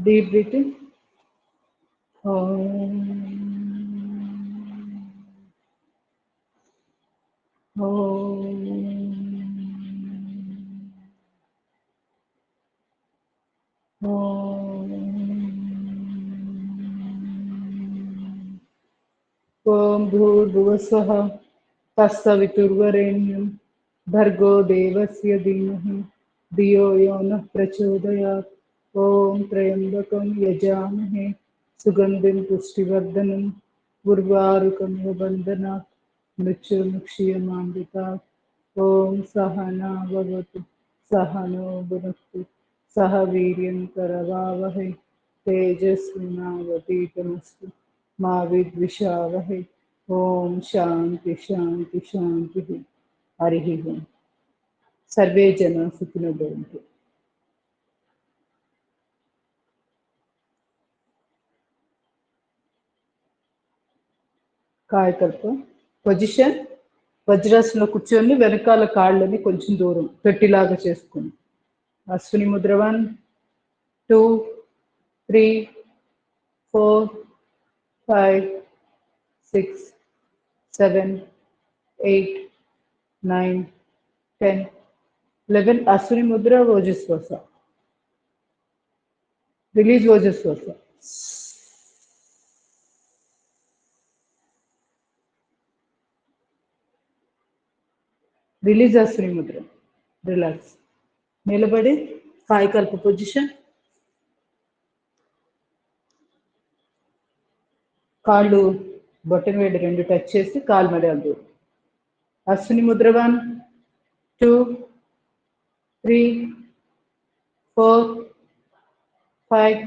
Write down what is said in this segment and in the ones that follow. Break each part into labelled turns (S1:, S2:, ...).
S1: Deep breathing. Om Bhurvuvasvah Tassavituर्वरेण्यं Bhargo Devasya Dhimahi Dhiyo Yo Nah Prachodayat. Om Trayambakam Yajamahe Sugandhim Pushtivardhanam Urvarukam Bandhanat Mrityumukshiyamamritat. Om Sahana Bhavatu Sahano Bhunaktu Sahaviryam Karavavahe Tejasvinavaditamastu मा विद्विषावहे. ओम शांति शांति शांति. हरि ओम. सर्वे जना सुखिनो भवन्तु. Kayakalp position. వజ్రాసనంలో కూర్చొని వెనకాల కాళ్ళని కొంచెం దూరం పెట్టిలాగా చేసుకుని Ashwini Mudra 1 2 3 4 5 6 7 8 9 10 11. Ashwini Mudra ఓజస్వాస. Release ఓజస్వాస. Release Ashwini Mudra. Relax. నిలబడి కాయకల్ప పొజిషన్. కాళ్ళు బొట్టన వేడి 2 టచ్ చేసి కాలు మెడలు దూరం. Ashwini Mudra 1 2 3 4 5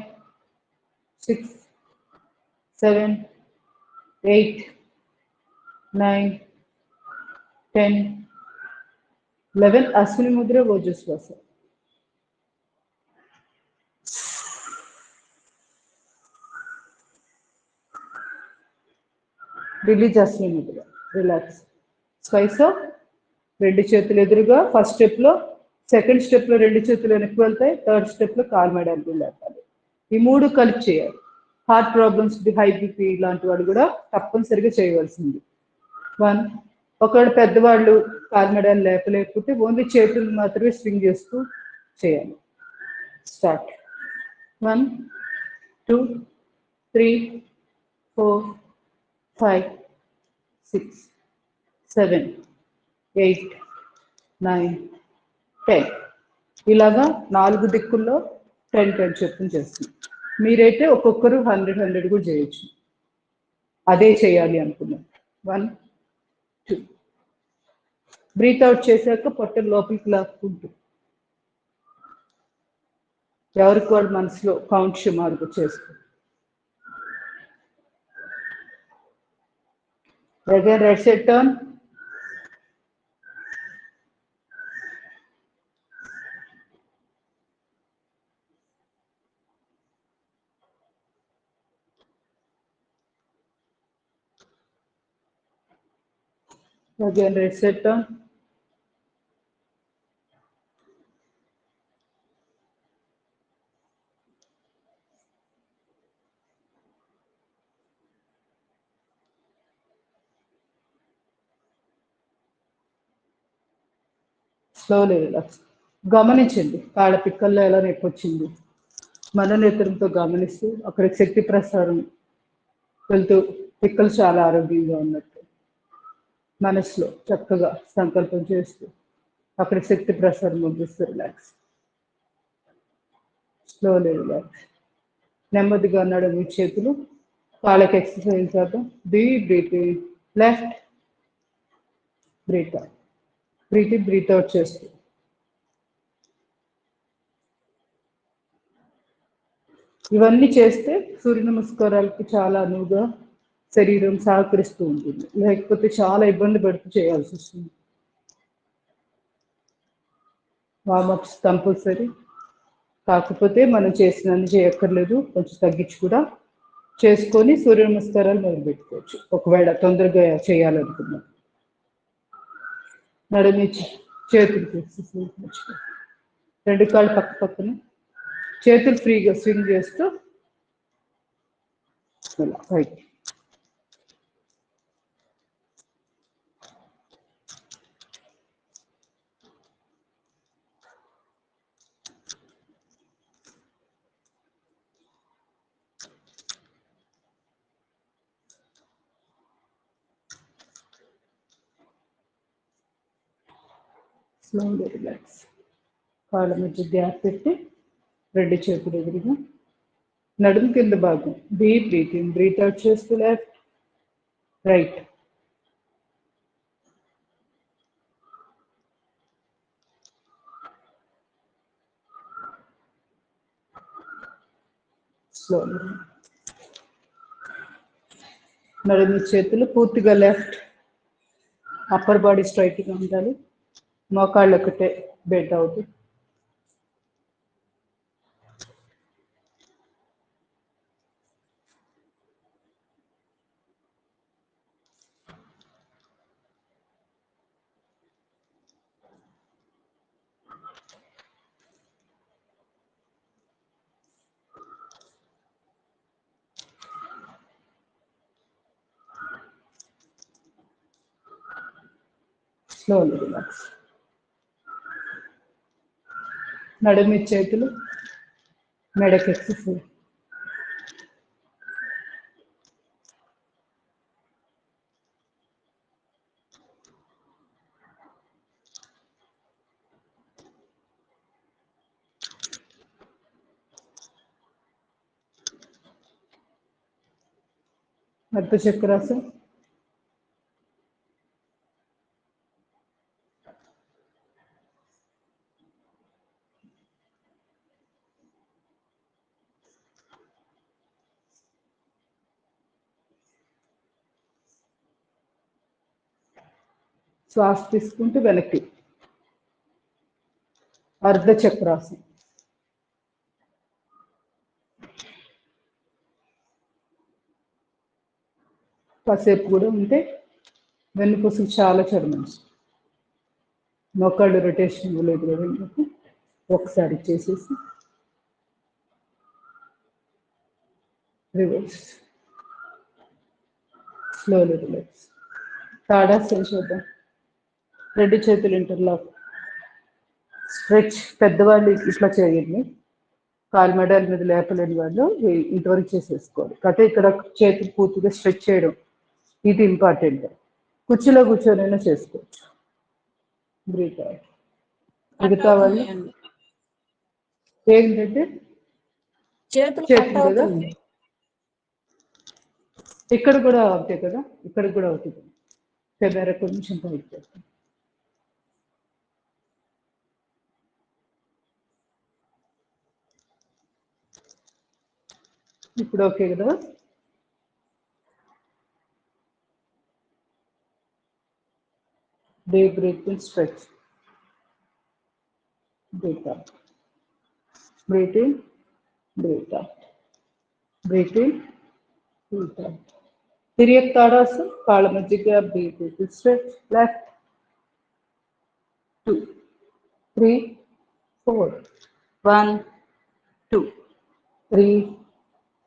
S1: 6 7 8 9 10 11. Ashwini Mudra ఓజస్వాస. Release Ashwini Mudra. Relax. Spice. 2 చేతులు ఎదురుగా ఫస్ట్ స్టెప్లో, సెకండ్ స్టెప్లో 2 చేతులు వెనక్కి వెళ్తాయి, థర్డ్ స్టెప్లో కాలు మెడలు లేపాలి. ఈ 3 కలిపి చేయాలి. హార్ట్ ప్రాబ్లమ్స్, హై బీపీ ఇలాంటి వాళ్ళు కూడా తప్పనిసరిగా చేయవలసింది. 1. ఒకవేళ పెద్దవాళ్ళు కాలు మెడలు లేపలేకపోతే ఓన్లీ చేతులు మాత్రమే స్వింగ్ చేస్తూ చేయాలి. స్టార్ట్. 1 2 3 4 5 6 7 8 9 10. ఇలాగా 4 దిక్కుల్లో 10 చొప్పున చేస్తుంది. మీరైతే ఒక్కొక్కరు 100 కూడా చేయొచ్చు. అదే చేయాలి అనుకున్నాం. 1 2. బ్రీత్ అవుట్ చేశాక పొట్ట లోపలికి లాక్కుంటూ ఎవరికి వాళ్ళ మనసులో కౌంట్ సుమారుగా చేసుకో. Again, right side turn. Again, right side turn. Slowly relax. గమనించండి కాళ్ళ పిక్కల్లో ఎలా నొప్పి వచ్చింది. మనోనేత్రంతో గమనిస్తూ అక్కడికి శక్తి ప్రసారం వెళ్తూ పిక్కలు చాలా ఆరోగ్యంగా ఉన్నట్టు మనసులో చక్కగా సంకల్పం చేస్తూ అక్కడికి శక్తి ప్రసారం పంపిస్తూ రిలాక్స్. Slowly relax. నెమ్మదిగా నడుము చేతులు కాళ్ళకి ఎక్సర్సైజ్ చేద్దాం. Deep breathing. Left breathe out. Breathe out చేస్తూ ఇవన్నీ చేస్తే సూర్య నమస్కారాలకి చాలా అనువుగా శరీరం సహకరిస్తూ ఉంటుంది. లేకపోతే చాలా ఇబ్బంది పడుతూ చేయాల్సి వస్తుంది. Warm-ups compulsory. కాకపోతే మనం చేసినన్ని చేయక్కర్లేదు, కొంచెం తగ్గించి కూడా చేసుకొని సూర్య నమస్కారాలు మొదలుపెట్టుకోవచ్చు ఒకవేళ తొందరగా చేయాలనుకున్నాం. నడుమి చేతులకి 2 కాళ్ళు పక్క పక్కన చేతులు ఫ్రీగా స్వింగ్ చేస్తూ ఇలా పైకి. స్లోగా రిలాక్స్. కాళ్ళ మధ్య గ్యాప్ పెట్టి రెండు చేతులు ఎదురుగా, నడుము కింద భాగం. Deep breath in, breath out చేస్తూ లెఫ్ట్ రైట్. స్లోగా నడుము చేతులు పూర్తిగా లెఫ్ట్. అప్పర్ బాడీ స్ట్రైట్గా ఉండాలి. మోకాళ్ళు ఒకటే బెండ్ అవుతుంది. Slowly relax. నడుము చేతులు మెడకి ఎక్సర్సైజ్. అర్ధ చక్రాసనం. శ్వాస తీసుకుంటూ వెనక్కి. అర్ధ చక్రాసనం. కాసేపు కూడా ఉంటే వెన్నుపూసకు చాలా చర్మం. మోకాళ్ళు రొటేషన్ లేదు కదా, ఒకసారి చేసేసి రివర్స్. Slowly relax. తాడాసనం చూద్దాం. రెండు చేతులు ఇంటర్లాక్. స్ట్రెచ్. పెద్దవాళ్ళు ఇట్లా చేయండి. కాలు మెడల మీద లేపలేని వాళ్ళు ఇంతవరకు చేసేసుకోవాలి. కాకపోతే ఇక్కడ చేతులు పూర్తిగా స్ట్రెచ్ చేయడం ఇది ఇంపార్టెంట్. కుర్చీలో కూర్చొనైనా చేసుకోవచ్చు. Breathe out. మిగతా వాళ్ళు ఏంటంటే చేతులు కదా, ఇక్కడ కూడా అవుతాయి కదా, ఇక్కడ కూడా అవుతుంది. కెమెరా కొంచెం పైకి చేస్తాం. ఇప్పుడు ఓకే కదా. Deep breath in, stretch. Breath out. Breathe in, breath out. Breathe in, breath out. తిరిగి తాడాసనం. కాళ్ళ మధ్యగా బ్రీత్ ఇన్, స్ట్రెచ్. లెఫ్ట్ 2 3 4 1 2 3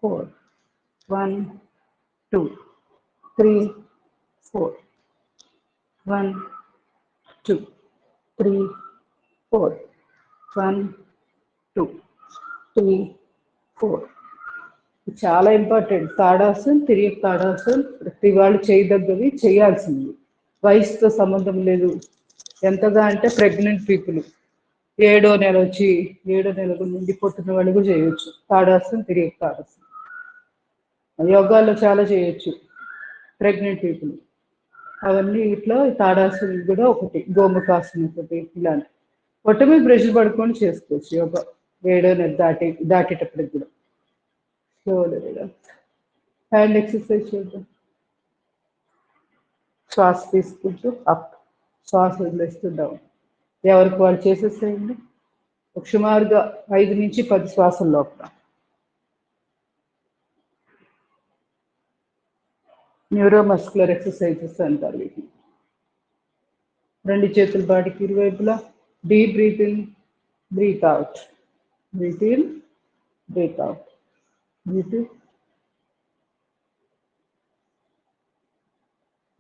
S1: 4 1 2 3 4 1 2 3 4 1 2 3 4. చాలా ఇంపార్టెంట్. తాడాసనం, తిరిగి తాడాసనం ప్రతి వాళ్ళు చేయదగ్గవి, చేయాల్సింది. వయసుతో సంబంధం లేదు. ఎంతగా అంటే ప్రెగ్నెంట్ పీపుల్ 7వ నెల వచ్చి 7వ నెలకు నిండిపోతున్న వాళ్ళు కూడా చేయొచ్చు. తాడాసనం, తిరిగి తాడాసనం. యోగాల్లో చాలా చేయొచ్చు ప్రెగ్నెంట్ పీపుల్. అవన్నీ ఇట్లా తాడాసనం కూడా ఒకటి, గోముఖాసనం ఒకటి. ఇలాంటి ఒట్టమి బ్రష్ పడుకొని చేసుకోవచ్చు యోగా 7వ నెల దాటేటప్పటికి కూడా. హ్యాండ్ ఎక్సర్సైజ్ చేద్దాం. శ్వాస తీసుకుంటూ అప్, శ్వాస వదిలేస్తూ డౌన్. ఎవరికి వాళ్ళు చేసేసేయండి. ఒక సుమారుగా 5 నుంచి 10 శ్వాసల లోపల. న్యూరోమస్కులర్ ఎక్సర్సైజెస్ అంటారు వీటిని. రెండు చేతుల బాడీకి ఇరువైపులా. Deep breath in, breath out. Breathe in, break out.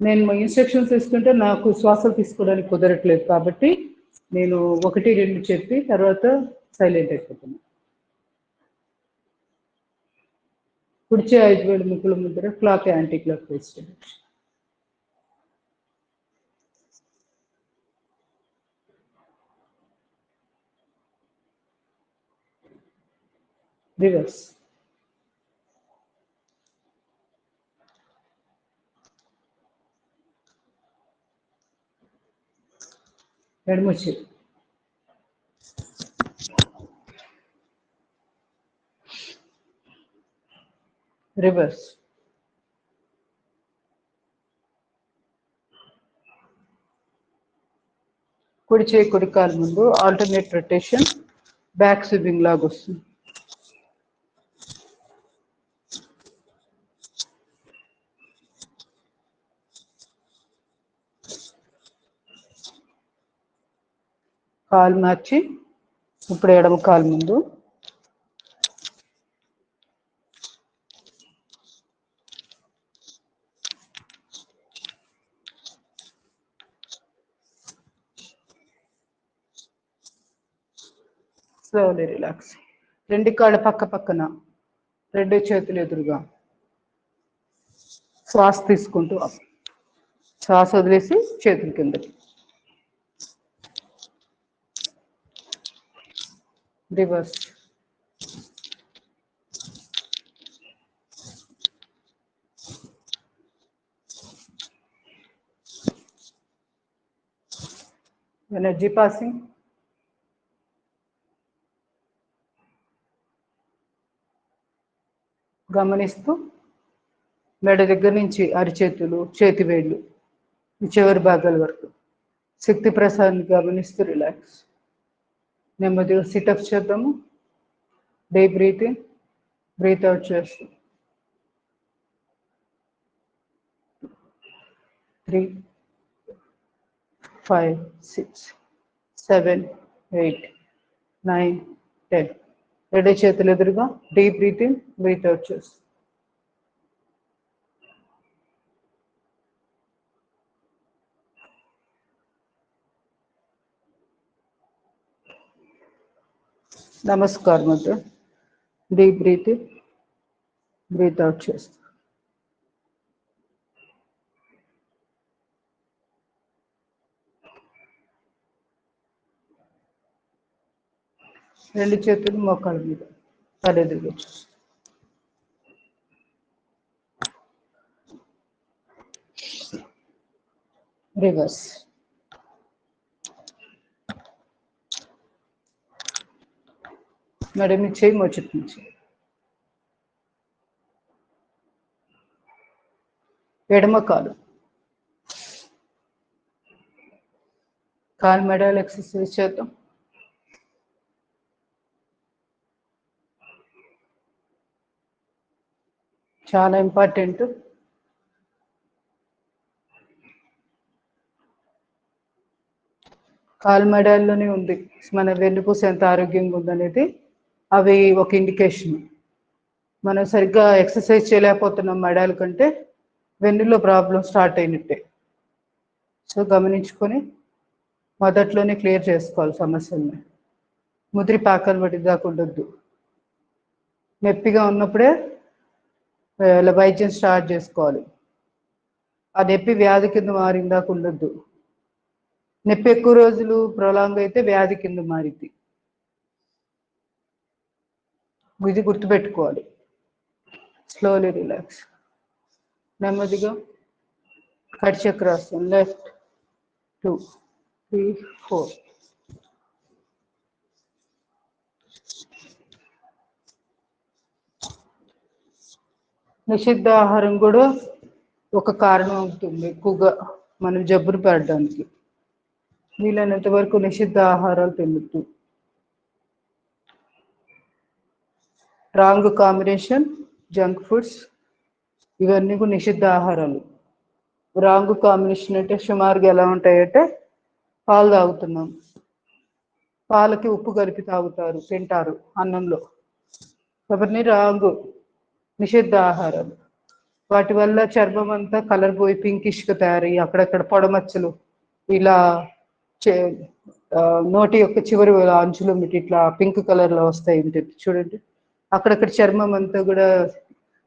S1: నేను ఇన్స్ట్రక్షన్స్ ఇస్తుంటే నాకు శ్వాసలు తీసుకోవడానికి కుదరట్లేదు కాబట్టి నేను 1, 2 చెప్పి తర్వాత సైలెంట్ అయిపోతున్నాను. కుడిచే 5 వేలు ముక్కుల ముద్ర, clock anti clockwise direction. Reverse. ఎడమ చేయి. రివర్స్. కుడి చేయి కుడి కాలు ముందు, ఆల్టర్నేట్ రొటేషన్, బ్యాక్ స్వింగింగ్ లాగా వస్తుంది. కాలు మార్చి ఇప్పుడు ఎడమ కాలు ముందు, స్లోలీ రిలాక్స్. 2 కాళ్ళ పక్క పక్కన, 2 చేతులు ఎదురుగా. శ్వాస తీసుకుంటూ శ్వాస వదిలేసి చేతుల కిందకి. రివర్స్. Energy passing. గమనిస్తూ మెడ దగ్గర నుంచి అరిచేతులు, చేతివేళ్ళు, చివరి భాగాల వరకు శక్తి ప్రసాదాన్ని గమనిస్తూ రిలాక్స్. నెమ్మదిగా సిటప్స్ చేద్దాము. డీప్ బ్రీతింగ్, బ్రీత్ అవుట్ చేస్తూ. 3, 5, 6, 7, 8, 9, 10. 2 చేతులు ఎదురుగా. డీప్ బ్రీతింగ్, బ్రీత్ అవుట్ చేస్తూ. నమస్కారం Mudra. Deep breathing, breathe out చేస్తూ. రెండు చేతులు మోకాళ్ళ మీద, తలెదురుగా చూస్తూ. రివర్స్. నడిమి చేయి మోచేతి నుంచి. ఎడమ కాలు. కాలు మెడలు ఎక్సర్సైజ్ చేద్దాం. చాలా ఇంపార్టెంట్. కాలు మెడల్లోనే ఉంది మన వెన్నుపూస ఎంత ఆరోగ్యంగా ఉందనేది. అవి ఒక ఇండికేషన్. మనం సరిగ్గా ఎక్సర్సైజ్ చేయలేకపోతున్నాం మెడల కంటే వెన్నులో ప్రాబ్లం స్టార్ట్ అయినట్టే. సో గమనించుకొని మొదట్లోనే క్లియర్ చేసుకోవాలి సమస్యల్ని. ముదిరి పాకలు పడి దాకా ఉండొద్దు. నొప్పిగా ఉన్నప్పుడే వైద్యం స్టార్ట్ చేసుకోవాలి. ఆ నొప్పి వ్యాధి కింద మారిందాకా ఉండొద్దు. నొప్పి ఎక్కువ రోజులు ప్రొలాంగ్ అయితే వ్యాధి కింద మారింది. ఇది గుర్తుపెట్టుకోవాలి. Slowly relax. నెమ్మదిగా కట్ చక్రాసనం. లెఫ్ట్ 2, 3, 4. నిషిద్ధ ఆహారం కూడా ఒక కారణం అవుతుంది ఎక్కువగా మనం జబ్బులు పడడానికి. వీలైనంత వరకు నిషిద్ధ ఆహారాలు తినద్దు. రాంగ్ కాంబినేషన్, జంక్ ఫుడ్స్, ఇవన్నీ కూడా నిషిద్ధ ఆహారాలు. రాంగ్ కాంబినేషన్ అంటే సుమారుగా ఎలా ఉంటాయంటే, పాలు తాగుతున్నాం, పాలకి ఉప్పు కలిపి తాగుతారు, తింటారు అన్నంలో. అవన్నీ రాంగ్, నిషిద్ధ ఆహారాలు. వాటి వల్ల చర్మం అంతా కలర్ పోయి పింకిష్గా తయారయ్యి అక్కడక్కడ పొడమచ్చలు ఇలా నోటి యొక్క చివరి అంచులో మీకు ఇట్లా పింక్ కలర్లో వస్తాయి ఉంటుంది చూడండి. అక్కడక్కడ చర్మం అంతా కూడా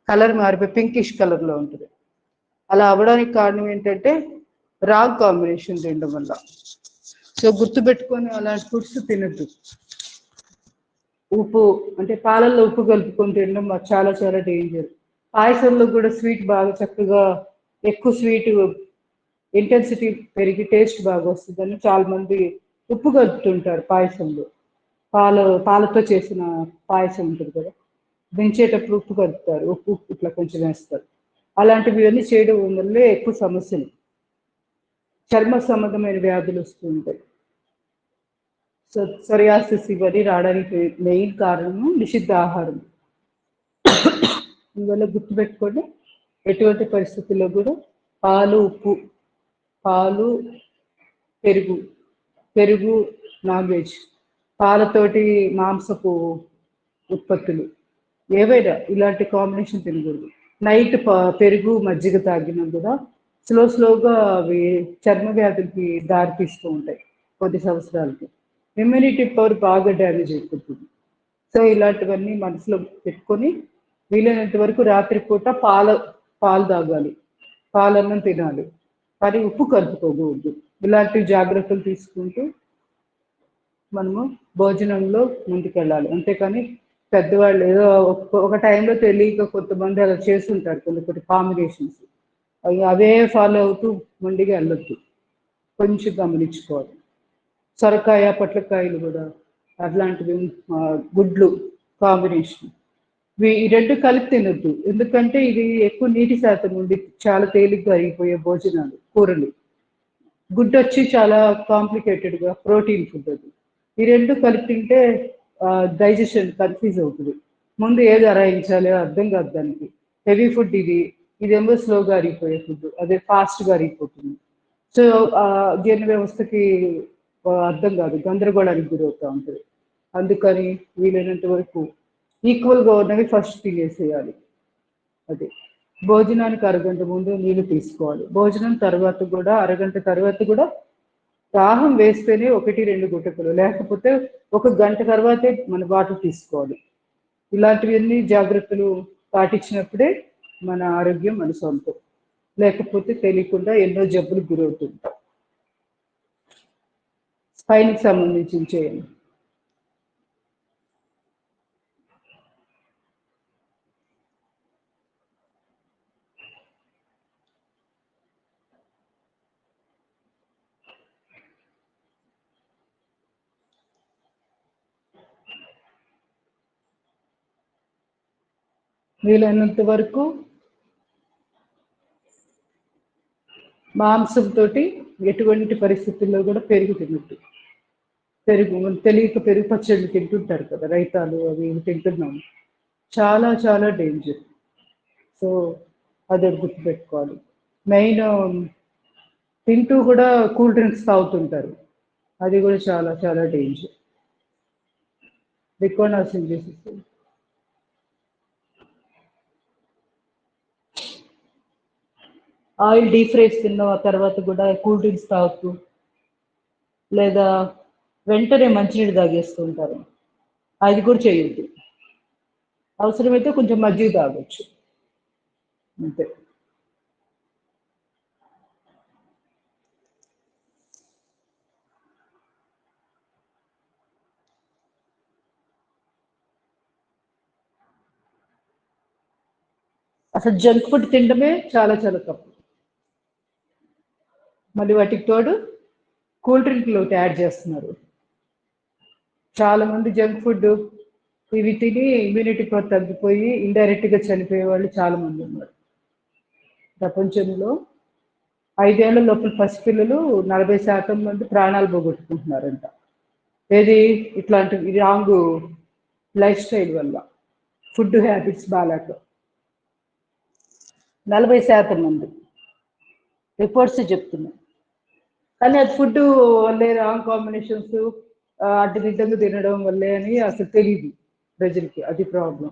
S1: కలర్ మారిపోయి పింకిష్ కలర్లో ఉంటుంది. అలా అవ్వడానికి కారణం ఏంటంటే రాంగ్ కాంబినేషన్ తినడం వల్ల. సో గుర్తుపెట్టుకొని అలాంటి ఫుడ్స్ తినద్దు. ఉప్పు అంటే పాలల్లో ఉప్పు కలుపుకొని తినడం చాలా చాలా డేంజర్. పాయసంలో కూడా స్వీట్ బాగా చక్కగా ఎక్కువ స్వీట్ ఇంటెన్సిటీ పెరిగి టేస్ట్ బాగా వస్తుందని చాలా మంది ఉప్పు కలుపుతుంటారు పాయసంలో. పాలతో చేసిన పాయసం ఉంటుంది కదా, దించేటప్పుడు ఉప్పు కలుపుతారు, ఉప్పు ఇట్లా కొంచెం వేస్తారు. అలాంటివి అన్నీ చేయడం వల్లే ఎక్కువ సమస్యలు, చర్మ సంబంధమైన వ్యాధులు వస్తూ ఉంటాయి. సో సొరియాసిస్ ఇవన్నీ రావడానికి మెయిన్ కారణము నిషిద్ధ ఆహారం. అందువల్ల గుర్తుపెట్టుకోండి, ఎటువంటి పరిస్థితుల్లో కూడా పాలు, ఉప్పు, పాలు, పెరుగు, నాన్ వెజ్, పాలతోటి మాంసపు ఉత్పత్తులు ఏవైనా ఇలాంటి కాంబినేషన్ తినకూడదు. నైట్ పెరుగు మజ్జిగ తాగినా కూడా స్లోగా అవి చర్మ వ్యాధులకి దారితీస్తూ ఉంటాయి కొద్ది సంవత్సరాలకి. ఇమ్యూనిటీ పవర్ బాగా డ్యామేజ్ అయిపోతుంది. సో ఇలాంటివన్నీ మనసులో పెట్టుకొని వీలైనంత వరకు రాత్రిపూట పాలు తాగాలి, పాలన్నం తినాలి, కానీ ఉప్పు కలుపుకోకూడదు. ఇలాంటి జాగ్రత్తలు తీసుకుంటూ మనము భోజనంలో ముందుకెళ్ళాలి. అంతేకాని పెద్దవాళ్ళు ఏదో ఒక టైంలో తెలియక కొంతమంది అలా చేస్తుంటారు కొన్ని కాంబినేషన్స్, అవే ఫాలో అవుతూ ముందుగా వెళ్ళొద్దు, కొంచెం గమనించుకోవాలి. సొరకాయ, పొట్లకాయలు కూడా అట్లాంటివి, గుడ్లు కాంబినేషన్, ఈ రెండు కలిపి తినొద్దు. ఎందుకంటే ఇది ఎక్కువ నీటి శాతం ఉండి చాలా తేలిగ్గా అయిపోయే భోజనాలు, కూరలు. గుడ్డు వచ్చి చాలా కాంప్లికేటెడ్గా ప్రోటీన్ ఫుడ్ అది. ఈ రెండు కలిపి తింటే డైజెషన్ కన్ఫ్యూజ్ అవుతుంది, ముందు ఏది అరాయించాలో అర్థం కాదు దానికి. హెవీ ఫుడ్ ఇదేమో స్లోగా అరిగిపోయే ఫుడ్, అదే ఫాస్ట్గా అరిగిపోతుంది. సో జీర్ణ వ్యవస్థకి అర్థం కాదు, గందరగోళానికి గురవుతూ ఉంటుంది. అందుకని వీలైనంత వరకు ఈక్వల్గా ఉన్నవి ఫస్ట్ తినేసేయాలి. అది భోజనానికి అరగంట ముందు నీళ్ళు తీసుకోవాలి. భోజనం తర్వాత కూడా అరగంట తర్వాత కూడా దాహం వేస్తేనే 1-2 గుటకలు, లేకపోతే 1 గంట తర్వాతే మన వాటర్ తీసుకోవాలి. ఇలాంటివన్నీ జాగ్రత్తలు పాటించినప్పుడే మన ఆరోగ్యం మన సొంతం, లేకపోతే తెలియకుండా ఎన్నో జబ్బులకు గురవుతుంటాం. స్పైన్కి సంబంధించి చేయండి. వీలైనంత వరకు మాంసంతో ఎటువంటి పరిస్థితుల్లో కూడా పెరుగు తినద్దు. తెలియక పెరుగు పచ్చళ్ళు తింటుంటారు కదా రైతాలు, అవి తింటున్నాము, చాలా చాలా డేంజర్. సో అది గుర్తుపెట్టుకోవాలి. మెయిన్ తింటూ కూడా కూల్ డ్రింక్స్ తాగుతుంటారు, అది కూడా చాలా చాలా డేంజర్. రికానాసిన్ చేసేస్తుంది. ఆయిల్ డీప్ ఫ్రైస్ తిన్న తర్వాత కూడా కూల్ డ్రింక్స్ తాగుతూ లేదా వెంటనే మంచినీళ్ళు తాగేస్తూ ఉంటారు, అది కూడా చేయొద్దు. అవసరమైతే కొంచెం మజ్జిగ తాగొచ్చు, అంతే. అసలు జంక్ ఫుడ్ తినడమే చాలా చాలా తప్పు. మళ్ళీ వాటికి తోడు కూల్ డ్రింక్లు యాడ్ చేస్తున్నారు. చాలా మంది జంక్ ఫుడ్ ఇవి తిని ఇమ్యూనిటీ పవర్ తగ్గిపోయి ఇండైరెక్ట్గా చనిపోయే వాళ్ళు చాలా మంది ఉన్నారు ప్రపంచంలో. 5 ఏళ్ల లోపల పసిపిల్లలు 40% మంది ప్రాణాలు పోగొట్టుకుంటున్నారంట. ఏది ఇట్లాంటి రాంగ్ లైఫ్ స్టైల్ వల్ల, ఫుడ్ హ్యాబిట్స్ బాగాలేక 40% మంది రిపోర్ట్స్ చెప్తున్నాయి. కానీ అది ఫుడ్ వల్లే, రాంగ్ కాంబినేషన్స్ అడ్డదిడ్డంగా తినడం వల్లే అని అసలు తెలియదు ప్రజలకి, అది ప్రాబ్లం.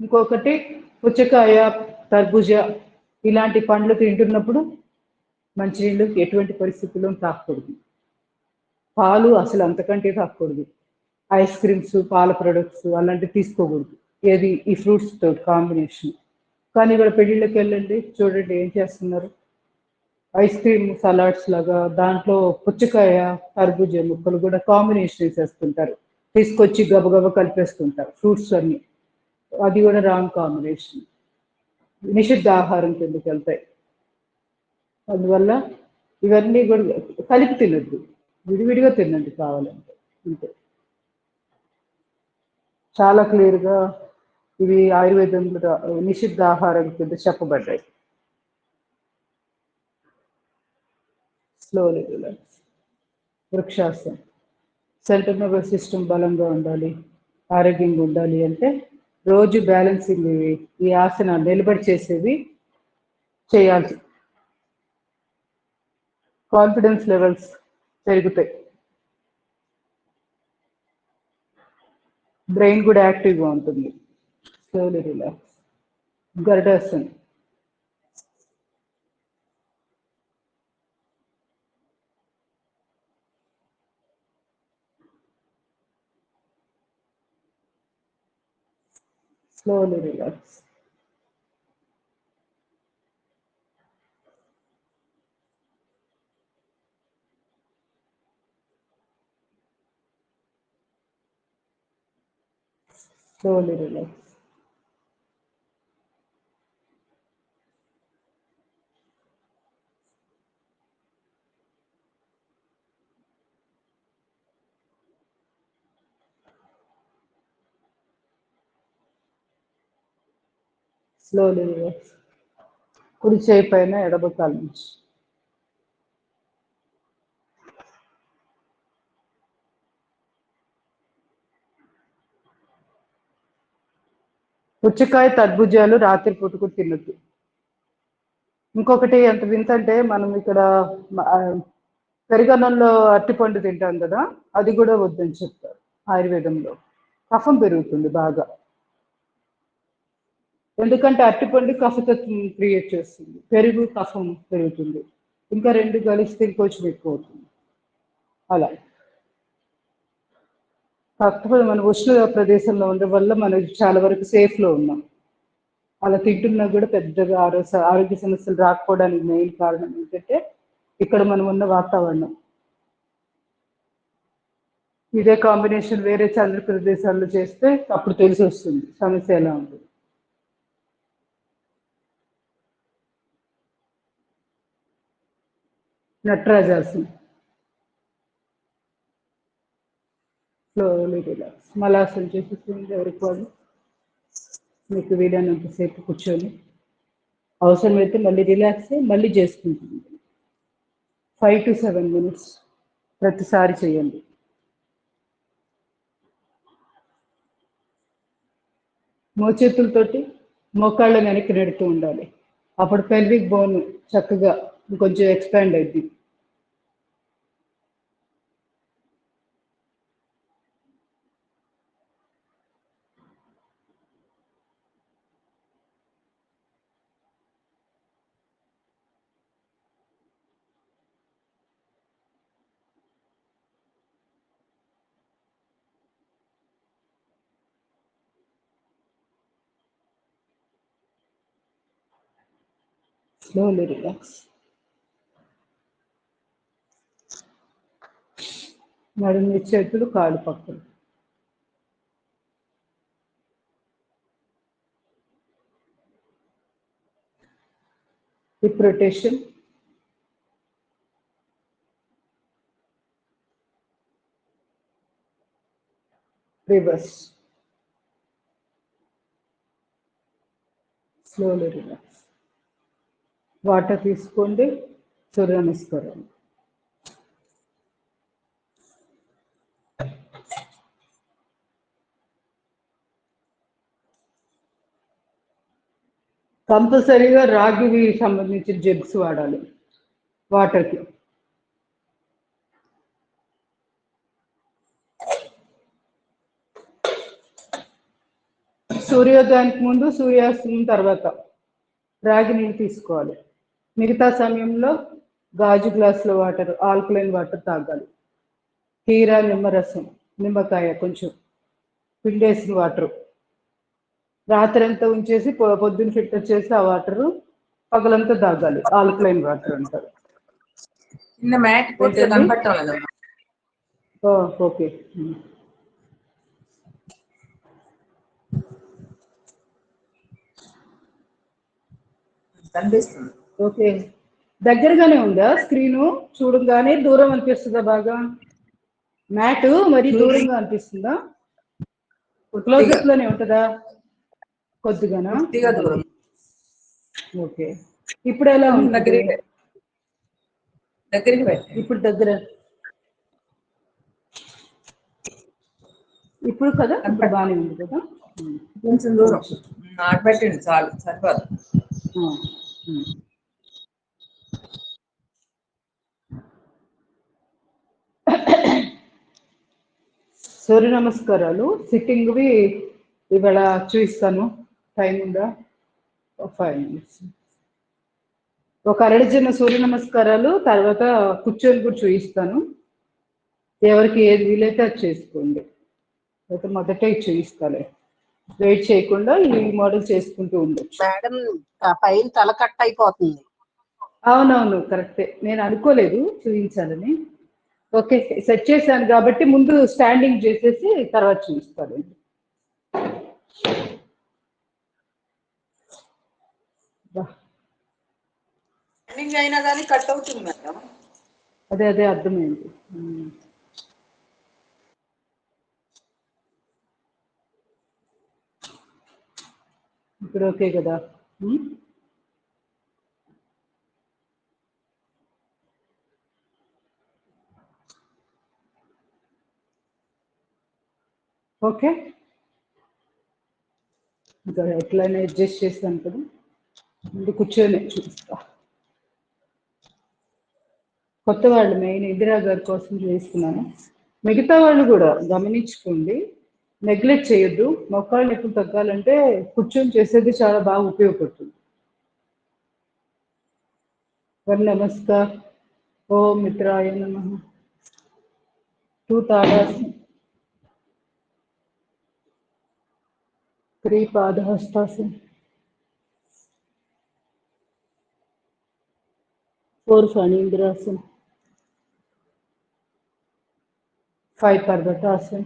S1: ఇంకొకటి పుచ్చకాయ, తర్బూజా ఇలాంటి పండ్లు తింటున్నప్పుడు మంచినీళ్ళు ఎటువంటి పరిస్థితుల్లో తాగకూడదు. పాలు అసలు అంతకంటే తాగకూడదు. ఐస్ క్రీమ్స్, పాల ప్రొడక్ట్స్ అలాంటివి తీసుకోకూడదు. ఏది ఈ ఫ్రూట్స్ తోటి కాంబినేషన్. కానీ ఇక్కడ పెళ్ళిళ్ళకి వెళ్ళండి, చూడండి ఏం చేస్తున్నారు, ఐస్ క్రీమ్ సలాడ్స్ లాగా దాంట్లో పుచ్చకాయ, కర్బూజా ముక్కలు కూడా కాంబినేషన్ వేసేస్తుంటారు, తీసుకొచ్చి గబగబా కలిపేస్తుంటారు ఫ్రూట్స్ అన్ని. అది కూడా రాంగ్ కాంబినేషన్, నిషిద్ధ ఆహారం కిందకి వెళ్తాయి. అందువల్ల ఇవన్నీ కూడా కలిపి తినద్దు, విడివిడిగా తినండి కావాలంటే, అంతే. చాలా క్లియర్గా ఇవి ఆయుర్వేదంలో నిషిద్ధ ఆహారం కింద చెప్పబడ్డాయి. Slowly relax. వృక్షాసనం. సెంట్రల్ నర్వస్ సిస్టమ్ బలంగా ఉండాలి, ఆరోగ్యంగా ఉండాలి అంటే రోజు బ్యాలెన్సింగ్ ఈ ఆసనాలు నిలబడి చేసేవి చేయాలి. కాన్ఫిడెన్స్ లెవెల్స్ పెరుగుతాయి, బ్రెయిన్ కూడా యాక్టివ్గా ఉంటుంది. Slowly relax. గరుడాసన్. Slowly relax. Slowly relax. Slowly relax. కుడి చేయి పైన ఎడబకాల నుంచి. పుచ్చకాయ, తర్బూజాలు రాత్రి పూటకు తినద్దు. ఇంకొకటి ఎంత వింత అంటే మనం ఇక్కడ పెరుగన్నంలో అరటిపండు తింటాం కదా, అది కూడా వద్దని చెప్తారు ఆయుర్వేదంలో. కఫం పెరుగుతుంది బాగా, ఎందుకంటే అరటిపండు కఫతత్వం క్రియేట్ చేస్తుంది, పెరుగు కఫం పెరుగుతుంది, ఇంకా రెండు కలిస్తే ఇంకొంచెం ఎక్కువ అవుతుంది. అలా కాకపోతే మనం ఉష్ణ ప్రదేశంలో ఉండడం వల్ల మనం చాలా వరకు సేఫ్లో ఉన్నాం. అలా తింటున్నా కూడా పెద్దగా ఆరోగ్య సమస్యలు రాకపోవడానికి మెయిన్ కారణం ఏంటంటే ఇక్కడ మనం ఉన్న వాతావరణం. ఇదే కాంబినేషన్ వేరే చంద్ర ప్రదేశాల్లో చేస్తే అప్పుడు తెలిసి వస్తుంది సమస్య ఎలా ఉంటుంది. నటరాజాసనం. Slowly relax. మలాసనం చేసేస్తుంది ఎవరికి వాళ్ళు, మీకు వీలైనంతసేపు కూర్చొని, అవసరమైతే మళ్ళీ రిలాక్స్ అయ్యి మళ్ళీ చేసుకుంటుంది. 5 to 7 minutes ప్రతిసారి చేయండి. మోచేతులతోటి మోకాళ్ళ వెనక్కి నెడుతూ ఉండాలి, అప్పుడు పెల్విక్ బోన్ చక్కగా ఇంకొంచెం ఎక్స్పాండ్ అయింది. Slowly relax. నడుము చేతులు కాళ్ళు పక్కలు. Hip rotation. Reverse. Slowly relax. Water తీసుకోండి, సూర్య నమస్కారం. కంపల్సరీగా రాగివి సంబంధించిన జగ్స్ వాడాలి వాటర్కి. సూర్యోదయానికి ముందు, సూర్యాస్తమయం తర్వాత రాగి నీళ్ళు తీసుకోవాలి. మిగతా సమయంలో గాజు గ్లాసులో వాటర్, ఆల్కలైన్ వాటర్ తాగాలి. కీర, నిమ్మరసం, నిమ్మకాయ కొంచెం పిండేసిన వాటర్ రాత్రంతా ఉంచేసి పొద్దున్న ఫిల్టర్ చేసి ఆ వాటర్ పగలంతా తాగాలి. ఆల్కలైన్ వాటర్ అంటారు. ఓకే. ఓకే, దగ్గరగానే ఉందా స్క్రీను? చూడగానే దూరం అనిపిస్తుందా? బాగా మ్యాట్ మరి దూరంగా అనిపిస్తుందా? క్లోజప్ లోనే ఉంటుందా? కొద్దిగానా? ఓకే, ఇప్పుడు ఎలా ఉంటుంది? ఇప్పుడు దగ్గర, ఇప్పుడు కదా, ఇప్పుడు బాగానే ఉంది కదా.
S2: కొంచెం దూరం పెట్టండి చాలు, సరిపోదు.
S1: సూర్య నమస్కారాలు సిట్టింగ్వి ఇవాళ చూపిస్తాను. టైం ఉందా? 5 minutes. ఒక అరడజన సూర్య నమస్కారాలు తర్వాత కూర్చొని కూడా చూపిస్తాను. ఎవరికి ఏది వీలైతే అది చేసుకోండి. అయితే మొదట ఇది చూపిస్తాలే, వెయిట్ చేయకుండా ఈ మోడల్ చేసుకుంటూ ఉండొచ్చు.
S3: మేడం ఫైల్ తల కట్ అయిపోతుంది.
S1: అవునవును, కరెక్టే. నేను అనుకోలేదు చూపించాలని. ఓకే, సెట్ చేశాను కాబట్టి ముందు స్టాండింగ్ చేసేసి తర్వాత చూపిస్తాను.
S2: అయినా కానీ కట్ అవుతుంది మేడం.
S1: అదే అర్థమైంది. ఇప్పుడు ఓకే కదా? ఓకే, ఇంకా ఎట్లయినా అడ్జస్ట్ చేస్తాను కదా. ముందు కూర్చొని చూపిస్తా. కొత్త వాళ్ళు మెయిన్ ఇందిరా గారి కోసం చేసుకున్నాను. మిగతా వాళ్ళు కూడా గమనించుకోండి, నెగ్లెక్ట్ చేయొద్దు. మొక్కలు ఎక్కువ తగ్గాలంటే కూర్చొని చేసేది చాలా బాగా ఉపయోగపడుతుంది. నమస్కార్. ఓం మిత్రాయ నమః. 2 తాడాసనం, 3 పాదహస్తాసనం, 4 ఫణీంద్రాసనం, 5 పర్వతాసనం,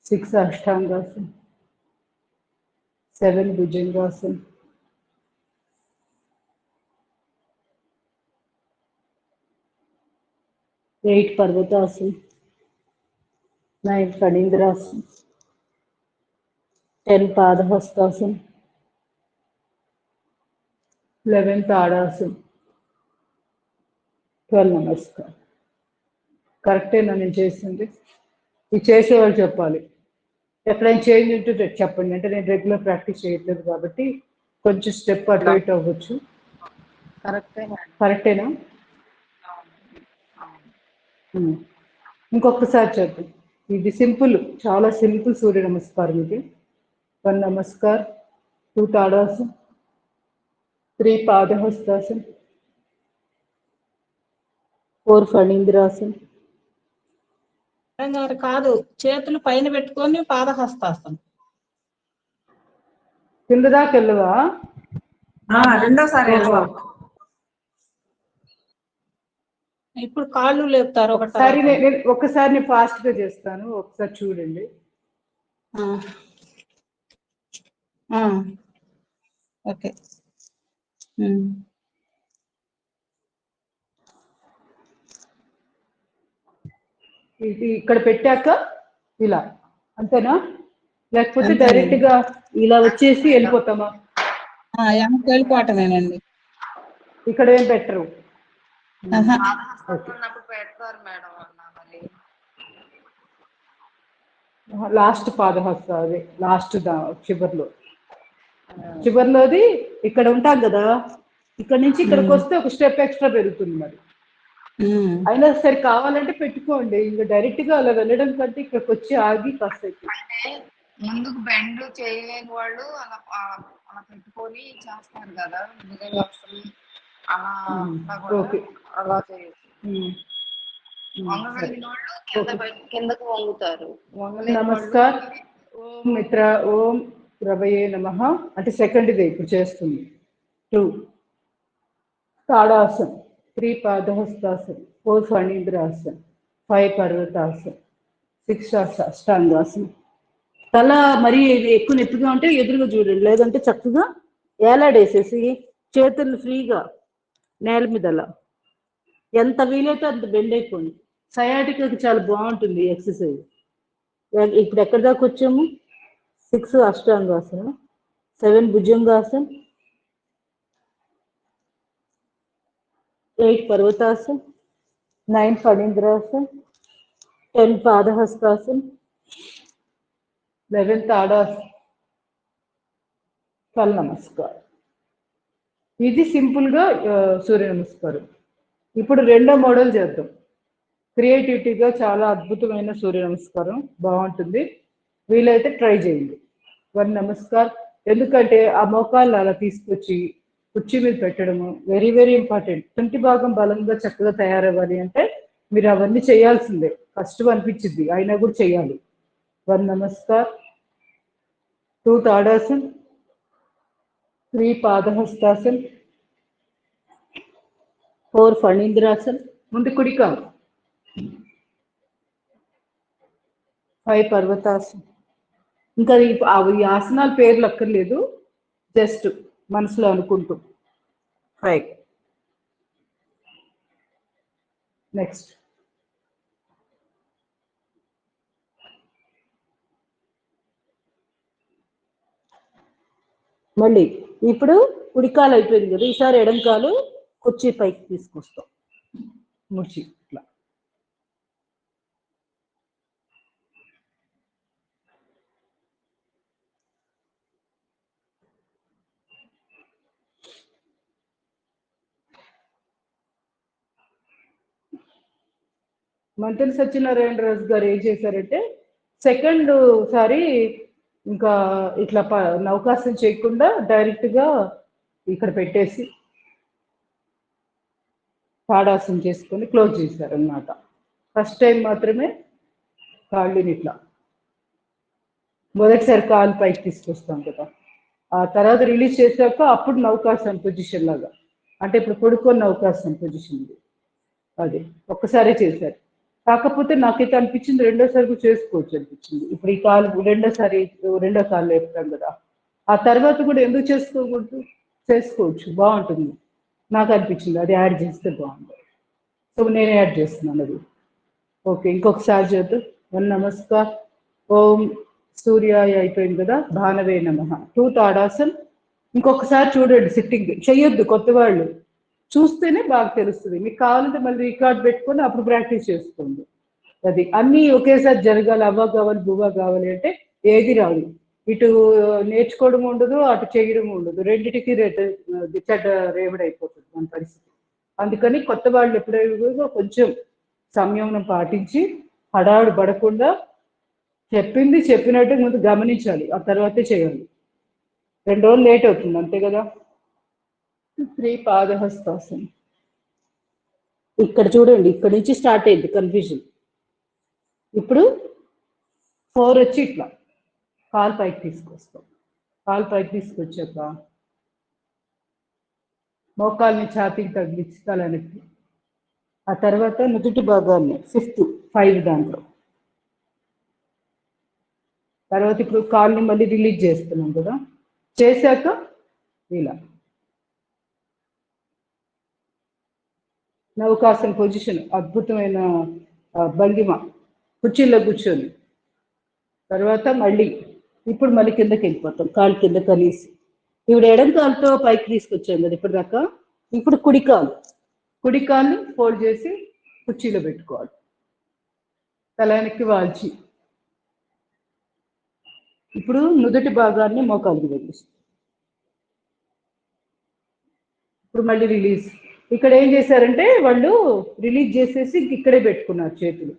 S1: 6 అష్టాంగాసనం, 7 భుజంగాసనం, 8 పర్వతాసనం, 9 ఫణీంద్రాసనం, 10 పాదహస్తాసనం, 11 తాడాసనం, 12 నమస్కారం. కరెక్టేనా నేను చేసింది? ఇది చేసేవాళ్ళు చెప్పాలి. ఎక్కడైనా చేంజ్ ఉంటే చెప్పండి. అంటే నేను రెగ్యులర్ ప్రాక్టీస్ చేయట్లేదు కాబట్టి కొంచెం స్టెప్ అటు ఇటు అవ్వచ్చు. కరెక్టేనా? ఇంకొకసారి చెప్పండి. ఇది సింపుల్, చాలా సింపుల్ సూర్య నమస్కారం ఇది. 1 నమస్కార్, 2 తాడాసనం, 3 పాదహస్తాసనం, 4 ఫణీంద్రాసనం.
S3: కాదు, చేతులు పైన పెట్టుకొని పాదహస్తాసనం.
S1: కింద దాకా వెళ్ళవా?
S2: రెండోసారి
S3: ఇప్పుడు కాళ్ళు లేపుతారు.
S1: ఒకసారి నేను ఫాస్ట్ గా చేస్తాను, ఒకసారి చూడండి.
S3: ఓకే.
S1: ఇది ఇక్కడ పెట్టాక ఇలా అంతేనా? లేకపోతే డైరెక్ట్ గా ఇలా వచ్చేసి వెళ్ళిపోతామా?
S3: వెళ్ళిపోవటమేనండి.
S1: ఇక్కడ ఏం పెట్టరు. లాస్ట్ పాదహస్త, అదే లాస్ట్ చివర్లోది ఇక్కడ ఉంటాం కదా, ఇక్కడ నుంచి ఇక్కడికి వస్తే ఒక స్టెప్ ఎక్స్ట్రా పెరుగుతుంది. మరి అయినా సరే కావాలంటే పెట్టుకోండి. ఇంకా డైరెక్ట్ గా అలా వెళ్ళడం కంటే ఇక్కడికి వచ్చి ఆగి కాసేపు
S4: ముందుకు బెండ్ చేయలేని వాళ్ళు అలా అలా పెట్టుకొని చేస్తారు కదా భుజంగాసనం అలా అంతా కూడా
S1: ఓకే.
S4: అలా చేయొచ్చు.
S1: సరే.
S4: వంగగలిగిన వాళ్ళు కిందకు వంగుతారు. వంగలేని
S1: నమస్కార్.
S4: వాళ్ళు
S1: ఓం మిత్ర ఓం రవయే నమః అంటే సెకండ్ డే ఇప్పుడు చేస్తుంది. 2 తాడాసన్, 3 పాదహస్తాసన్, 4 ఫణీంద్రాసన్, 5 పర్వతాసన్, 6 అష్టాంగాసన్. తల మరి ఎక్కువ నొప్పిగా ఉంటే ఎదురుగా చూడండి, లేదంటే చక్కగా ఏలాడేసేసి చేతులు ఫ్రీగా నేల మీద అలా ఎంత వీలైతే అంత బెండ్ అయిపోయింది. సయాటికాకి చాలా బాగుంటుంది ఎక్సర్సైజ్. ఇప్పుడు ఎక్కడి దాకా వచ్చాము? 6 అష్టాంగాసనం, 7 భుజంగాసన్, 8 పర్వతాసన్, 9 ఫణీంద్రాసన్, 10 పాదహస్తాసన్, 11 తాడాసన్. తల నమస్కారం. ఇది సింపుల్ గా సూర్య నమస్కారం. ఇప్పుడు రెండో మోడల్ చేద్దాం. క్రియేటివిటీగా చాలా అద్భుతమైన సూర్య నమస్కారం, బాగుంటుంది. వీలైతే ట్రై చేయండి. 1 నమస్కార్. ఎందుకంటే ఆ మోకాళ్ళు అలా తీసుకొచ్చి కుర్చీ మీద పెట్టడము వెరీ వెరీ ఇంపార్టెంట్. తుంటి భాగం బలంగా చక్కగా తయారవ్వాలి అంటే మీరు అవన్నీ చేయాల్సిందే. కష్టం అనిపించింది అయినా కూడా చేయాలి. 1 నమస్కార్, 2 తాడాసన్, 3 పాదహస్తాసన్, 4 ఫణీంద్రాసన్, ముందు కుడికాం, 5 పర్వతాసన్. ఇంకా ఈ ఆసనాల పేర్లు అక్కర్లేదు, జస్ట్ మనసులో అనుకుంటూ 5. నెక్స్ట్ మళ్ళీ ఇప్పుడు కుడికాలు అయిపోయింది కదా, ఈసారి ఎడంకాలు కుర్చీ పైకి తీసుకొస్తాం, ముడిచి ఇట్లా. మంత్రి సత్యనారాయణ రాజు గారు ఏం చేశారంటే సెకండ్ సారి ఇంకా ఇట్లా నౌకాసన చేయకుండా డైరెక్ట్ గా ఇక్కడ పెట్టేసి తాడాసన చేసుకొని క్లోజ్ చేశారు అన్నమాట. ఫస్ట్ టైం మాత్రమే కాళ్ళని ఇట్లా మొదటిసారి కాలు పైకి తీసుకొస్తాం కదా, ఆ తర్వాత రిలీజ్ చేశాక అప్పుడు నౌకాసన పొజిషన్ లాగా, అంటే ఇప్పుడు పడుకొని నౌకాసన పొజిషన్ ఉంది. అది ఒక్కసారి చేశారు. కాకపోతే నాకైతే అనిపించింది రెండోసారి కూడా చేసుకోవచ్చు అనిపించింది. ఇప్పుడు ఈ కాలు రెండో కాలు లేపుతాం కదా, ఆ తర్వాత కూడా ఎందుకు చేసుకోకూడదు? చేసుకోవచ్చు, బాగుంటుంది. నాకు అనిపించింది అది యాడ్ చేస్తే బాగుంటుంది. సో నేను యాడ్ చేస్తున్నాను అది. ఓకే, ఇంకొకసారి చేద్దాం. 1 నమస్కార్. ఓం సూర్యాయ అయిపోయింది కదా, భానవే నమః. 2 తాడాసన్. ఇంకొకసారి చూడండి, సిట్టింగ్ చెయ్యొద్దు, కొత్త వాళ్ళు చూస్తేనే బాగా తెలుస్తుంది. మీకు కావాలంటే మళ్ళీ రికార్డ్ పెట్టుకొని అప్పుడు ప్రాక్టీస్ చేసుకోండి. అది అన్నీ ఒకేసారి జరగాలి, అవ్వ కావాలి బువ్వ కావాలి అంటే ఏది రాదు. ఇటు నేర్చుకోవడం ఉండదు, అటు చేయడం ఉండదు, రెండిటికి చెడ్డ రేవడైపోతుంది మన పరిస్థితి. అందుకని కొత్త వాళ్ళు ఎప్పుడైనా కొంచెం సంయమనం పాటించి హడావుడి పడకుండా చెప్పింది చెప్పినట్టు ముందు గమనించాలి, ఆ తర్వాతే చేయాలి. 2 రోజులు లేట్ అవుతుంది అంతే కదా. 3 పాదహస్తాసనం. ఇక్కడ చూడండి, ఇక్కడ నుంచి స్టార్ట్ అయింది కన్ఫ్యూజన్. ఇప్పుడు 4 వచ్చి ఇట్లా కాలు పైకి తీసుకొస్తాం. కాలు పైకి తీసుకొచ్చాక మోకాల్ని ఛాతీకి తగిలించి తలనెత్తి, ఆ తర్వాత నుదుటి భాగాన్ని 5 దాంట్లో. తర్వాత ఇప్పుడు కాల్ని మళ్ళీ రిలీజ్ చేస్తున్నాం కదా, చేశాక ఇలా నౌకాసన పొజిషన్, అద్భుతమైన భంగిమ, కుర్చీలో కూర్చొని. తర్వాత మళ్ళీ ఇప్పుడు మళ్ళీ కిందకి వెళ్ళిపోతాం, కాలు కింద కలిసి. ఇప్పుడు ఎడం కాలుతో పైకి తీసుకొచ్చాం కదా ఇప్పటిదాకా. ఇప్పుడు కుడి కాలు ఫోల్డ్ చేసి కుర్చీలో పెట్టుకోవాలి, తల వెనక్కి వాల్చి. ఇప్పుడు నుదుటి భాగాన్ని మోకాలికి తగిలిస్తాం. ఇప్పుడు మళ్ళీ రిలీజ్. ఇక్కడ ఏం చేశారంటే వాళ్ళు రిలీజ్ చేసేసి ఇక్కడే పెట్టుకున్నారు చేతులు.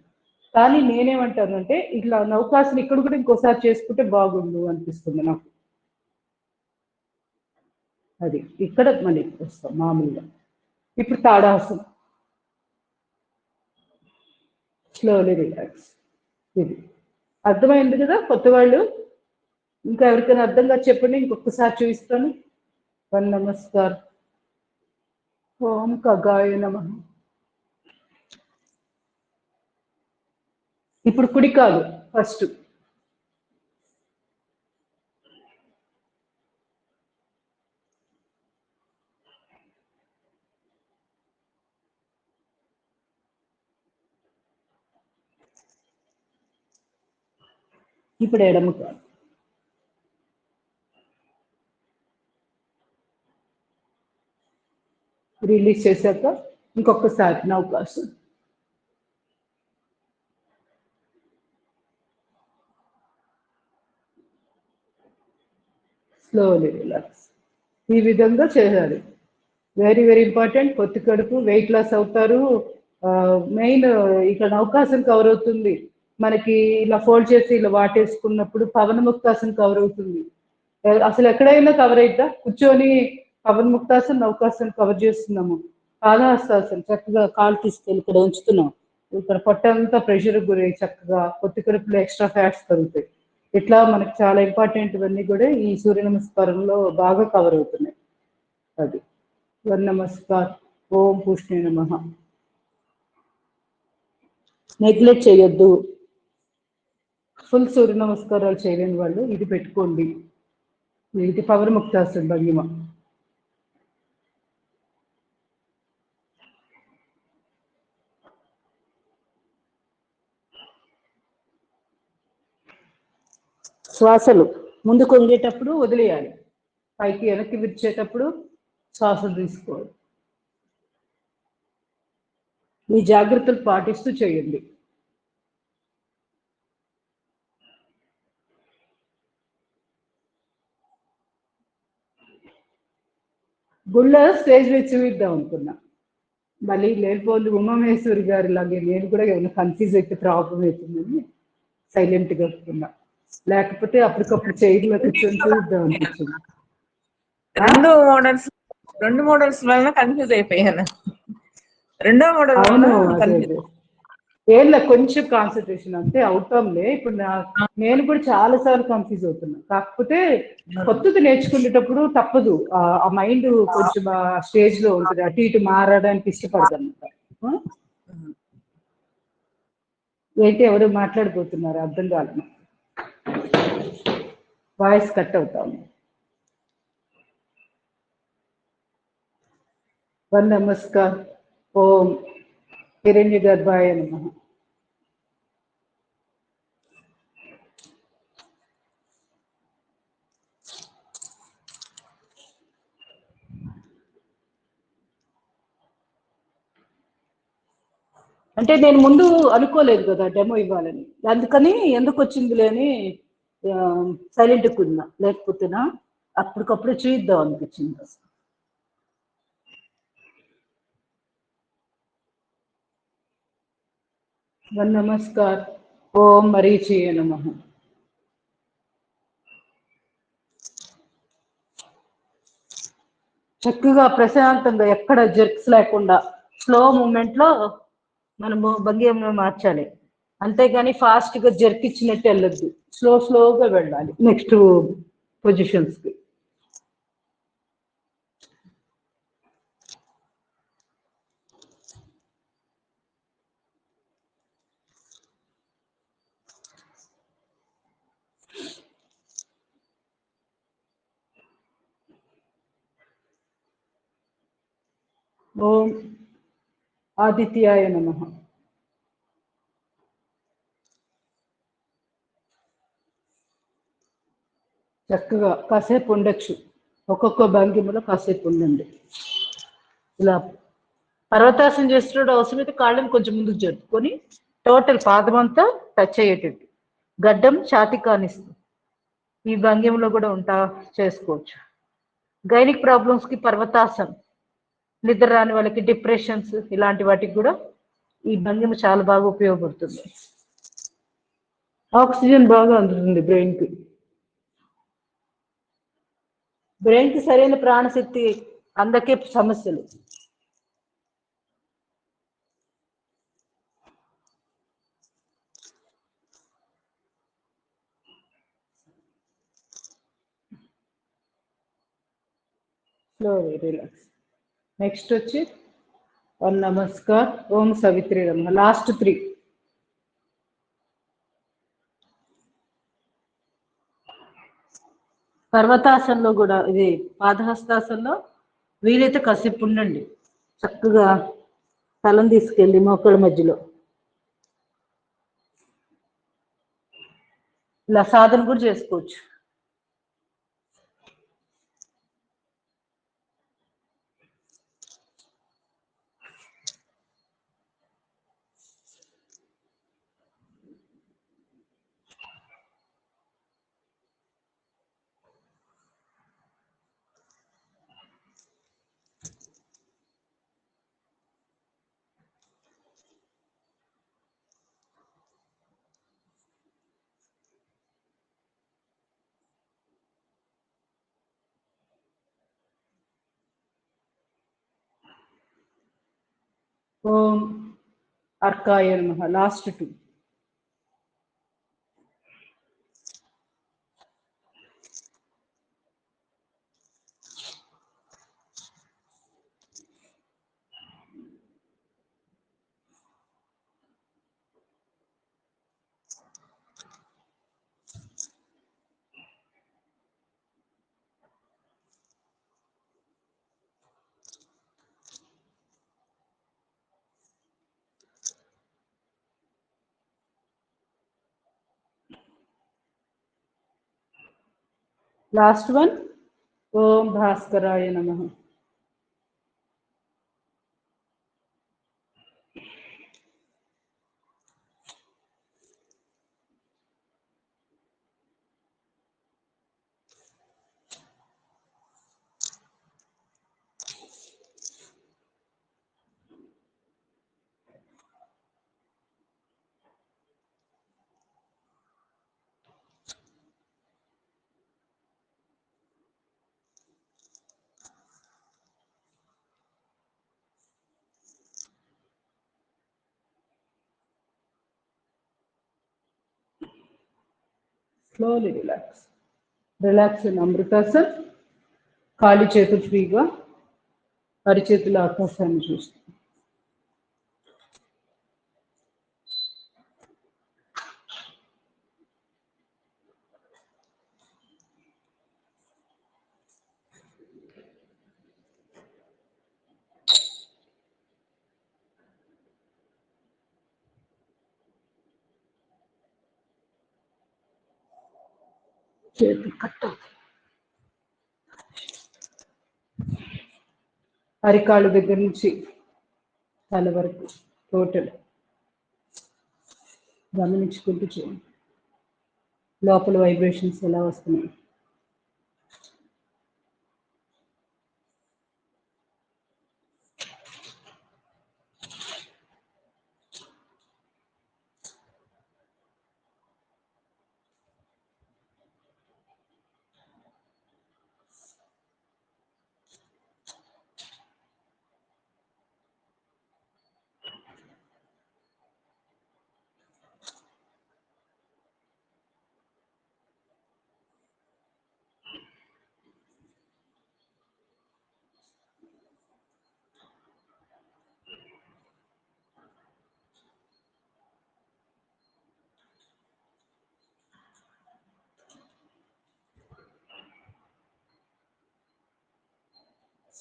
S1: కానీ నేనేమంటానంటే ఇట్లా నౌకాసన ఇక్కడ కూడా ఇంకోసారి చేసుకుంటే బాగుండు అనిపిస్తుంది నాకు. అది ఇక్కడ మళ్ళీ వస్తాం మామూలుగా. ఇప్పుడు తాడాసనం, స్లోలీ రిలాక్స్. ఇది అర్థమైంది కదా కొత్త వాళ్ళు? ఇంకా ఎవరికైనా అర్థం కాదు చెప్పండి, ఇంకొకసారి చూపిస్తాను. వన్ నమస్కార్. ఓం ఖగాయ నమః. ఇప్పుడు కుడి కాదు ఫస్ట్. ఇప్పుడు ఎడమ కాదు. రిలీజ్ చేశాక ఇంకొకసారి నౌకాసనం. Slowly relax. ఈ విధంగా చేయాలి. Very very important. పొత్తి కడుపు, వెయిట్ లాస్ అవుతారు. మెయిన్ ఇక్కడ నౌకాసనం కవర్ అవుతుంది మనకి. ఇలా ఫోల్డ్ చేసి ఇలా వాటేసుకున్నప్పుడు పవనముక్తాసనం కవర్ అవుతుంది. అసలు ఎక్కడైనా కవర్ అవుతా కూర్చొని పవనముక్తాసనం నౌకాసనం కవర్ చేస్తున్నాము. పాదహస్తాసనం చక్కగా కాలు తీసుకెళ్ళి ఇక్కడ ఉంచుతున్నాం. ఇక్కడ పొట్టంతా ప్రెషర్ గురై చక్కగా పొత్తి కడుపులో ఎక్స్ట్రా ఫ్యాట్స్ కలుగుతాయి. ఇట్లా మనకి చాలా ఇంపార్టెంట్ ఇవన్నీ కూడా ఈ సూర్య నమస్కారంలో బాగా కవర్ అవుతున్నాయి. అది వన్ నమస్కార్. ఓం పుష్ణే నమః. నెగ్లెక్ట్ చేయొద్దు. ఫుల్ సూర్య నమస్కారాలు చేయలేని వాళ్ళు ఇది పెట్టుకోండి. ఇది పవనముక్తాసన భంగిమ. శ్వాసలు ముందు కొంగేటప్పుడు వదిలేయాలి, పైకి వెనక్కి విడిచేటప్పుడు శ్వాసలు తీసుకోవాలి. మీ జాగ్రత్తలు పాటిస్తూ చేయండి. గుళ్ళ స్టేజ్ మీద చూపిద్దాం అనుకున్నా, మళ్ళీ లేకపోతే ఉమామేశ్వరి గారి లాగే నేను కూడా ఏమైనా కన్ఫ్యూజ్ అయితే ప్రాబ్లం అవుతుందని సైలెంట్గా అనుకున్నా. లేకపోతే అప్పటికప్పుడు చైర్లో కూర్చొని చూద్దాం అనిపించింది.
S2: రెండు మోడల్స్ వలన కన్ఫ్యూజ్ అయిపోయాను. రెండో మోడల్
S1: అవును, అదే అదే ఏం కొంచెం కాన్సన్ట్రేషన్ అంతే అవుతాంలే. ఇప్పుడు నేను కూడా చాలా సార్లు కన్ఫ్యూజ్ అవుతున్నా. కాకపోతే కొత్తది నేర్చుకునేటప్పుడు తప్పదు, ఆ మైండ్ కొంచెం ఆ స్టేజ్ లో ఉంటుంది, అటు ఇటు మారడానికి ఇష్టపడదు అనమాట. ఏంటి ఎవరు మాట్లాడిపోతున్నారు అర్థం కాదు, వాయిస్ కట్ అవుతాము. వన్ నమస్కార్. ఓం హిరణ్య గర్భాయ నమః. అంటే నేను ముందు అనుకోలేదు కదా డెమో ఇవ్వాలని, అందుకని ఎందుకు వచ్చిందిలే అని సైలెంట్ కున్నా. లేకపోతేనా అప్పటికప్పుడు చూద్దాం అనిపించింది. వన్ నమస్కార్. ఓం మరీచియే నమః. చక్కగా ప్రశాంతంగా ఎక్కడ జర్క్స్ లేకుండా స్లో మూమెంట్ లో మనము భంగిమను మార్చాలి. అంతేగాని ఫాస్ట్ గా జర్క్ ఇచ్చినట్టు వెళ్ళొద్దు, స్లోగా వెళ్ళాలి నెక్స్ట్ పొజిషన్స్ కి. ఓం ఆదిత్యాయ నమః. చక్కగా కాసేపు ఉండొచ్చు, ఒక్కొక్క భంగిమలో కాసేపు ఉండండి. ఇలా పర్వతాసనం చేస్తున్నప్పుడు అవసరమైతే కాళ్ళని కొంచెం ముందుకు జరుపుకొని టోటల్ పాదం అంతా టచ్ అయ్యేటట్టు గడ్డం ఛాతి కానిస్తుంది. ఈ భంగిమలో కూడా చేసుకోవచ్చు. గైనిక్ ప్రాబ్లమ్స్ కి పర్వతాసనం, నిద్ర రాని వాళ్ళకి, డిప్రెషన్స్ ఇలాంటి వాటికి కూడా ఈ భంగిమ చాలా బాగా ఉపయోగపడుతుంది. ఆక్సిజన్ బాగా అందుతుంది బ్రెయిన్కి. బ్రెయిన్కి సరైన ప్రాణశక్తి అందకే సమస్యలు. Slowly relax. నెక్స్ట్ వచ్చి ఓం నమస్కార్, ఓం సవిత్రి నమః. లాస్ట్ 3. పర్వతాసనంలో కూడా ఇది పాదహస్తాసనంలో వీలైతే కాసేపు ఉండండి. చక్కగా తలం తీసుకెళ్ళి మోకాళ్ళ మధ్యలో ఇలా సాధన కూడా చేసుకోవచ్చు. ఓం అర్కాయ నమః. లాస్ట్ 2. లాస్ట్ 1. ఓం భాస్కరాయ నమః. Slowly relax. రిలాక్స్ ఇన్ అమృతాసన్. ఖాళీ చేతులు ఫ్రీగా, అరిచేతుల ఆకాశాన్ని చూస్తాం. చేతులు కట్ట, అరికాళ్ళ దగ్గర నుంచి తల వరకు టోటల్ గమనించుకుంటూ చేయండి. లోపల వైబ్రేషన్స్ ఎలా వస్తున్నాయి.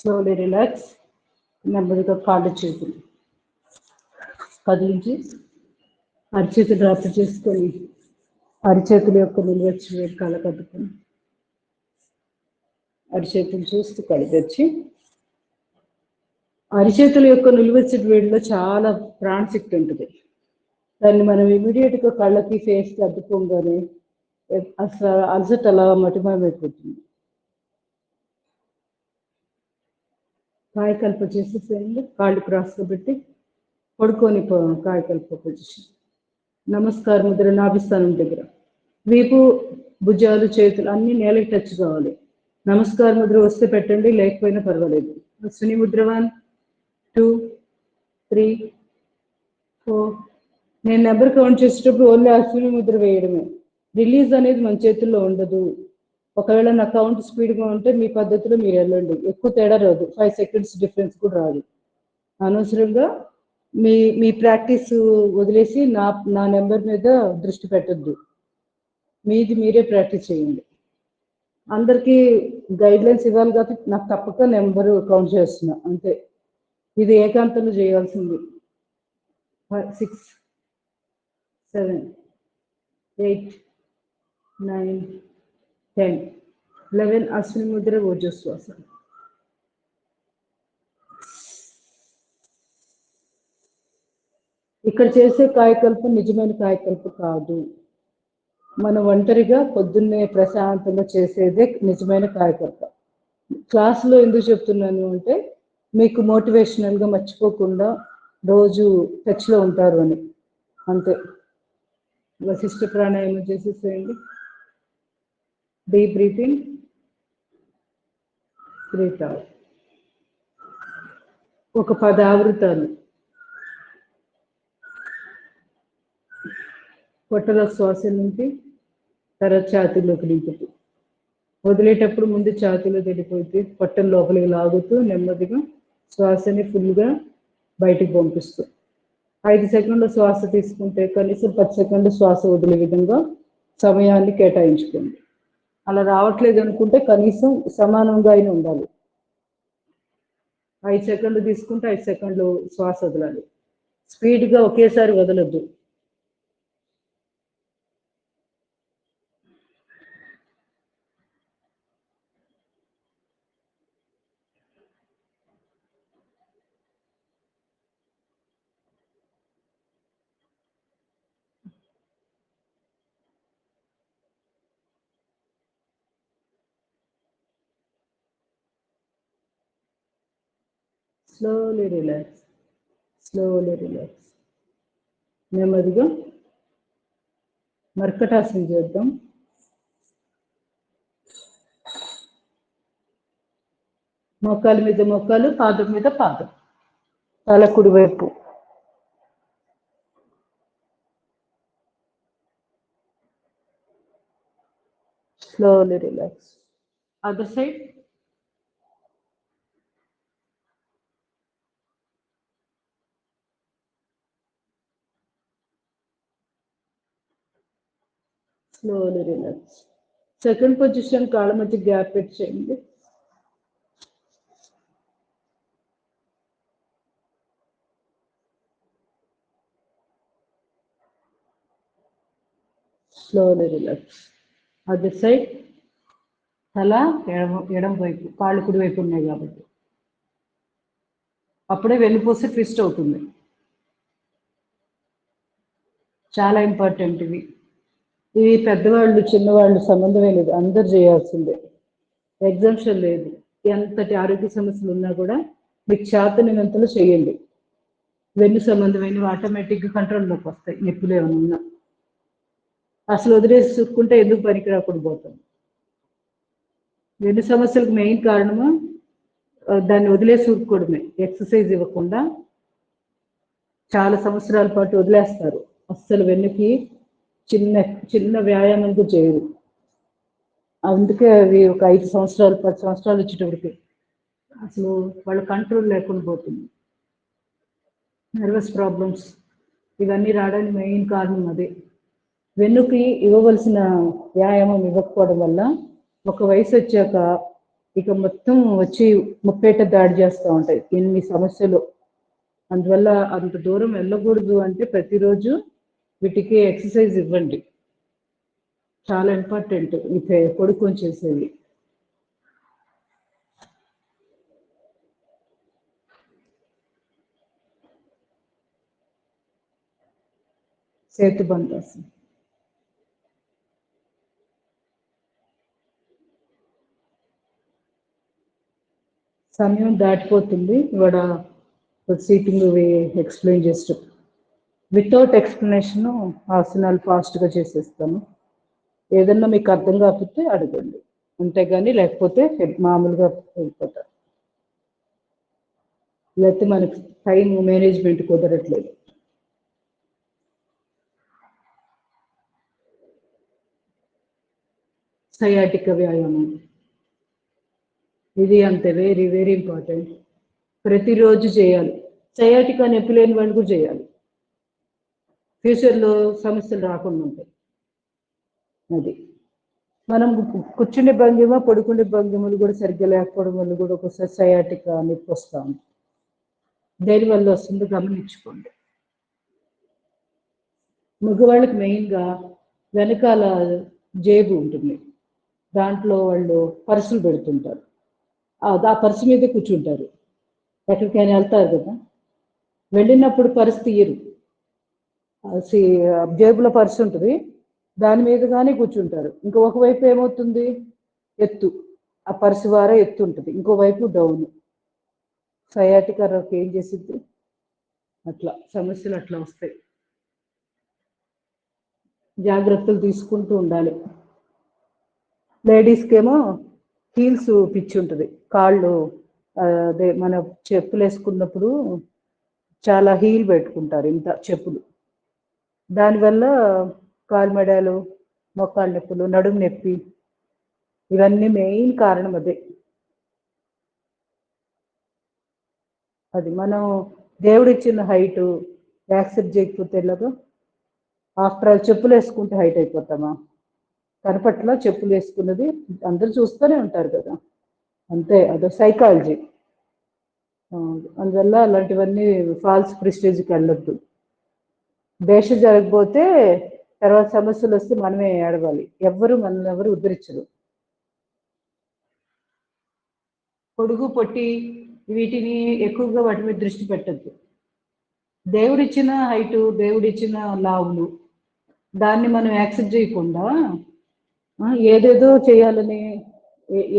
S1: Slowly relax. నెమ్మదిగా కాళ్ళు చేతులు కదిలించి అరిచేతులు డ్రాప్ చేసుకొని అరిచేతుల యొక్క నిల్వచ్చి వేడి కాళ్ళ కదుపుకొని అరిచేతులు చూస్తూ కళ్ళు తెచ్చి, అరిచేతుల యొక్క నిల్వచ్చి వేడిలో చాలా ప్రాణశక్తి ఉంటుంది. దాన్ని మనం ఇమీడియట్గా కళ్ళకి ఫేస్కి అద్దుకోగానే అసలు అలసట అలా మటిమమైపోతుంది. కాయకల్ప చేసేసేయండి. కాళ్ళు క్రాస్గా పెట్టి పడుకొని కాయకల్ప పొజిషన్. నమస్కార ముద్ర నాభిస్థానం దగ్గర. వీపు, భుజాలు, చేతులు అన్ని నేలకి టచ్ కావాలి. నమస్కార ముద్ర వస్తే పెట్టండి, లేకపోయినా పర్వాలేదు. అశ్విని ముద్ర 1, 2, 3, 4. నేను నెంబర్ కౌంట్ చేసేటప్పుడు ఓన్లీ అశ్విని ముద్ర వేయడమే. రిలీజ్ అనేది మన చేతుల్లో ఉండదు. ఒకవేళ నా కౌంట్ స్పీడ్గా ఉంటే మీ పద్ధతిలో మీరు వెళ్ళండి, ఎక్కువ తేడా రాదు, 5 సెకండ్స్ డిఫరెన్స్ కూడా రాదు. అనవసరంగా మీ మీ ప్రాక్టీస్ వదిలేసి నా నెంబర్ మీద దృష్టి పెట్టద్దు. మీది మీరే ప్రాక్టీస్ చేయండి. అందరికీ గైడ్ లైన్స్ ఇవ్వాలి కాబట్టి నాకు తప్పక నెంబరు కౌంట్ చేస్తున్నా అంతే. ఇది ఏకాంతంలో చేయాల్సింది. 6, 7, 8, 9, 10, 11. అశ్విని ముద్ర ఓజస్వాస. ఇక్కడ చేసే కాయకల్పం నిజమైన కాయకల్పం కాదు. మనం ఒంటరిగా పొద్దున్నే ప్రశాంతంగా చేసేదే నిజమైన కాయకల్పం. క్లాసులో ఎందుకు చెప్తున్నాను అంటే మీకు మోటివేషనల్గా మర్చిపోకుండా రోజు టచ్లో ఉంటారు అని, అంతే. వశిష్ఠ ప్రాణాయామం చేసేసేయండి. Deep breathing, breathe out. ఒక 10 ఆవృతాలు. పొట్టలో శ్వాస నింపి తర్వాత ఛాతీలోకి నింపుతూ వదిలేటప్పుడు ముందు ఛాతీలో వెళ్ళిపోతే పొట్టం లోపలికి లాగుతూ నెమ్మదిగా శ్వాసని ఫుల్గా బయటికి పంపిస్తూ 5 సెకండ్ల శ్వాస తీసుకుంటే కనీసం 10 సెకండ్ల శ్వాస వదిలే విధంగా సమయాన్ని కేటాయించుకోండి. అలా రావట్లేదు అనుకుంటే కనీసం సమానంగా అయినా ఉండాలి. 5 సెకండ్లు తీసుకుంటే 5 సెకండ్లు శ్వాస వదలాలి. స్పీడ్గా ఒకేసారి వదలొద్దు. Slowly relax, slowly relax. నెమ్మదిగా మర్కటాసనం చేద్దాం. మోకాల మీద మోకాలు, పాదం మీద పాదం, తల కుడివైపు. Slowly relax. Other side. Slowly relax. Second position కాళ్ళ మధ్య గ్యాప్ పెట్టి చేయండి. Slowly relax. Other side. తల ఎడం వైపు, కాళ్ళు కుడి వైపు ఉన్నాయి కాబట్టి అప్పుడే వెళ్ళిపోతే ట్విస్ట్ అవుతుంది. చాలా ఇంపార్టెంట్ ఇవి. ఇవి పెద్దవాళ్ళు చిన్నవాళ్ళు సంబంధమే లేదు, అందరు చేయాల్సిందే, ఎగ్జామ్షన్ లేదు. ఎంతటి ఆరోగ్య సమస్యలు ఉన్నా కూడా మీకు చేతనైనంతలో చేయండి. వెన్ను సంబంధమైనవి ఆటోమేటిక్గా కంట్రోల్లోకి వస్తాయి. నొప్పులు ఏమైనా ఉన్నా అసలు వదిలేసి చూసుకుంటే ఎందుకు పనికి రాకుండా పోతాం. వెన్ను సమస్యలకు మెయిన్ కారణము దాన్ని వదిలేసి ఊరుకోవడమే. ఎక్సర్సైజ్ ఇవ్వకుండా చాలా సంవత్సరాల పాటు వదిలేస్తారు. అస్సలు వెన్నుకి చిన్న చిన్న వ్యాయామం కూడా చేయరు. అందుకే అవి ఒక 5 సంవత్సరాలు 10 సంవత్సరాలు వచ్చేటప్పటికి అసలు వాళ్ళ కంట్రోల్ లేకుండా పోతుంది. నర్వస్ ప్రాబ్లమ్స్ ఇవన్నీ రావడానికి మెయిన్ కారణం అదే. వెన్నుకి ఇవ్వవలసిన వ్యాయామం ఇవ్వకపోవడం వల్ల ఒక వయసు వచ్చాక ఇక మొత్తం వచ్చి ముప్పేట దాడి చేస్తూ ఉంటాయి ఎన్ని సమస్యలు. అందువల్ల అంత దూరం వెళ్ళకూడదు అంటే ప్రతిరోజు వీటికి ఎక్సర్సైజ్ ఇవ్వండి. చాలా ఇంపార్టెంట్ ఈ పడుకొని చేసేవి. సేతు బంధాసనం. సమయం దాటిపోతుంది. ఇవాడ సీటింగ్ ఎక్స్ప్లెయిన్ చేస్తూ వితౌట్ ఎక్స్ప్లెనేషన్ ఆసనాలు ఫాస్ట్గా చేసేస్తాను. ఏదన్నా మీకు అర్థం కాకపోతే అడగండి, అంతేగాని లేకపోతే మామూలుగా వెళ్ళిపోతారు. లేకపోతే మనకి టైం మేనేజ్మెంట్ కుదరట్లేదు. సయాటిక వ్యాయామం ఇది అంతే, వెరీ వెరీ ఇంపార్టెంట్. ప్రతిరోజు చేయాలి. సయాటికా నొప్పి లేని వాళ్ళు కూడా చేయాలి, ఫ్యూచర్లో సమస్యలు రాకుండా ఉంటాయి. అది మనం కూర్చునే భంగిమ, పడుకునే భంగిమలు కూడా సరిగ్గా లేకపోవడం వల్ల కూడా ఒకసారి సయాటికా నొప్పి వస్తూ ఉంటుంది. దేని వల్ల వస్తుందో గమనించుకోండి. మగవాళ్ళకి మెయిన్గా వెనకాల జేబు ఉంటుంది, దాంట్లో వాళ్ళు పర్సులు పెడుతుంటారు. ఆ పర్సు మీదే కూర్చుంటారు. ఎక్కడికైనా వెళ్తారు కదా, వెళ్ళినప్పుడు పర్సు తీయరు. జేబులో పర్సు ఉంటుంది, దాని మీద కానీ కూర్చుంటారు. ఒకవైపు ఏమవుతుంది, ఎత్తు, ఆ పర్సు వారా ఎత్తు ఉంటుంది, ఇంకోవైపు డౌన్. సయాటికా రోగం ఏం చేసిద్ది, అట్లా సమస్యలు అట్లా వస్తాయి. జాగ్రత్తలు తీసుకుంటూ ఉండాలి. లేడీస్కి ఏమో హీల్స్ పిచ్చి ఉంటుంది, కాళ్ళు అదే మన చెప్పులు వేసుకున్నప్పుడు చాలా హీల్ పెట్టుకుంటారు, ఇంత చెప్పులు. దానివల్ల కాలు మెడలు, మోకాళ్ళ నొప్పులు, నడుము నొప్పి, ఇవన్నీ మెయిన్ కారణం అదే. అది మనం దేవుడిచ్చిన హైటు యాక్సెప్ట్ చేయకపోతే ఎలాగో. ఆఫ్టర్ ఆల్ చెప్పులు వేసుకుంటే హైట్ అయిపోతామా? కనపట్ల చెప్పులు వేసుకున్నది అందరూ చూస్తూనే ఉంటారు కదా, అంతే, అదో సైకాలజీ. అందువల్ల అలాంటివన్నీ ఫాల్స్ ప్రిస్టేజ్కి వెళ్ళొద్దు. దేశ జరగకపోతే తర్వాత సమస్యలు వస్తే మనమే ఏడవాలి, మనల్ని ఎవరు ఉద్ధరించరు. పొడుగు పొట్టి వీటిని ఎక్కువగా వాటి మీద దృష్టి పెట్టద్దు. దేవుడిచ్చిన హైటు, దేవుడిచ్చిన లావులు, దాన్ని మనం యాక్సెప్ట్ చేయకుండా ఏదేదో చేయాలని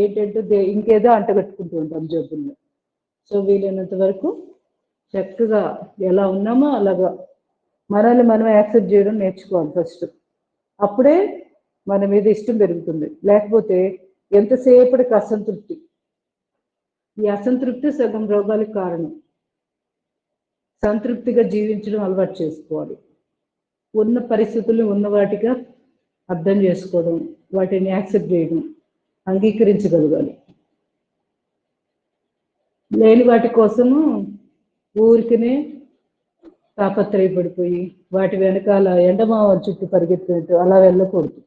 S1: ఏంటంటే ఇంకేదో అంటగట్టుకుంటూ ఉంటాం జబ్బుల్లో. సో వీలైనంత వరకు చక్కగా ఎలా ఉన్నామో అలాగా మనల్ని మనం యాక్సెప్ట్ చేయడం నేర్చుకోవాలి ఫస్ట్. అప్పుడే మన మీద ఇష్టం పెరుగుతుంది. లేకపోతే ఎంతసేపటికి అసంతృప్తి, ఈ అసంతృప్తి సగం రోగాలకు కారణం. సంతృప్తిగా జీవించడం అలవాటు చేసుకోవాలి. ఉన్న పరిస్థితులు ఉన్న వాటిగా అర్థం చేసుకోవడం, వాటిని యాక్సెప్ట్ చేయడం, అంగీకరించగలగాలి. లేని వాటి కోసము ఊరికనే తాపత్రయపడిపోయి వాటి వెనకాల ఎండమావ చుట్టూ పరిగెత్తినట్టు అలా వెళ్ళకూడదు.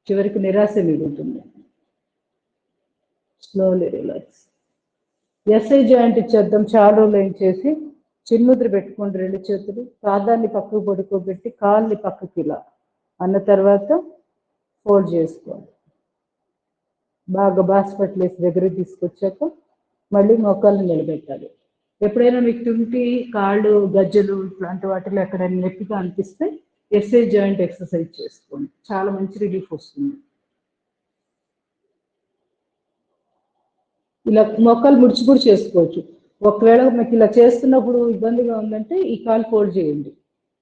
S1: చివరికి నిరాశ మిగులుతుంది. Slowly relax. ఎస్ఐ జాయింట్ ఇచ్చేద్దాం. చాలా రోజులు ఏం చేసి చిన్ముద్ర పెట్టుకోండి, 2 చేతులు, పాదాన్ని పక్కకు పడుకోబెట్టి కాళ్ళని పక్కకి ఇలా అన్న తర్వాత ఫోల్డ్ చేసుకోవాలి. బాగా బాస్పట్లు వేసి దగ్గరికి తీసుకొచ్చాక మళ్ళీ మోకాళ్ళు నిలబెట్టాలి. ఎప్పుడైనా మీకు తుంటి, కాళ్ళు, గజ్జలు ఇట్లాంటి వాటిలో ఎక్కడైనా నొప్పిగా అనిపిస్తే ఎస్ఐ జాయింట్ ఎక్సర్సైజ్ చేసుకోండి, చాలా మంచి రిలీఫ్ వస్తుంది. ఇలా మోకాలు ముడిచి కూడా చేసుకోవచ్చు. ఒకవేళ మీకు ఇలా చేస్తున్నప్పుడు ఇబ్బందిగా ఉందంటే ఈ కాలు ఫోల్డ్ చేయండి,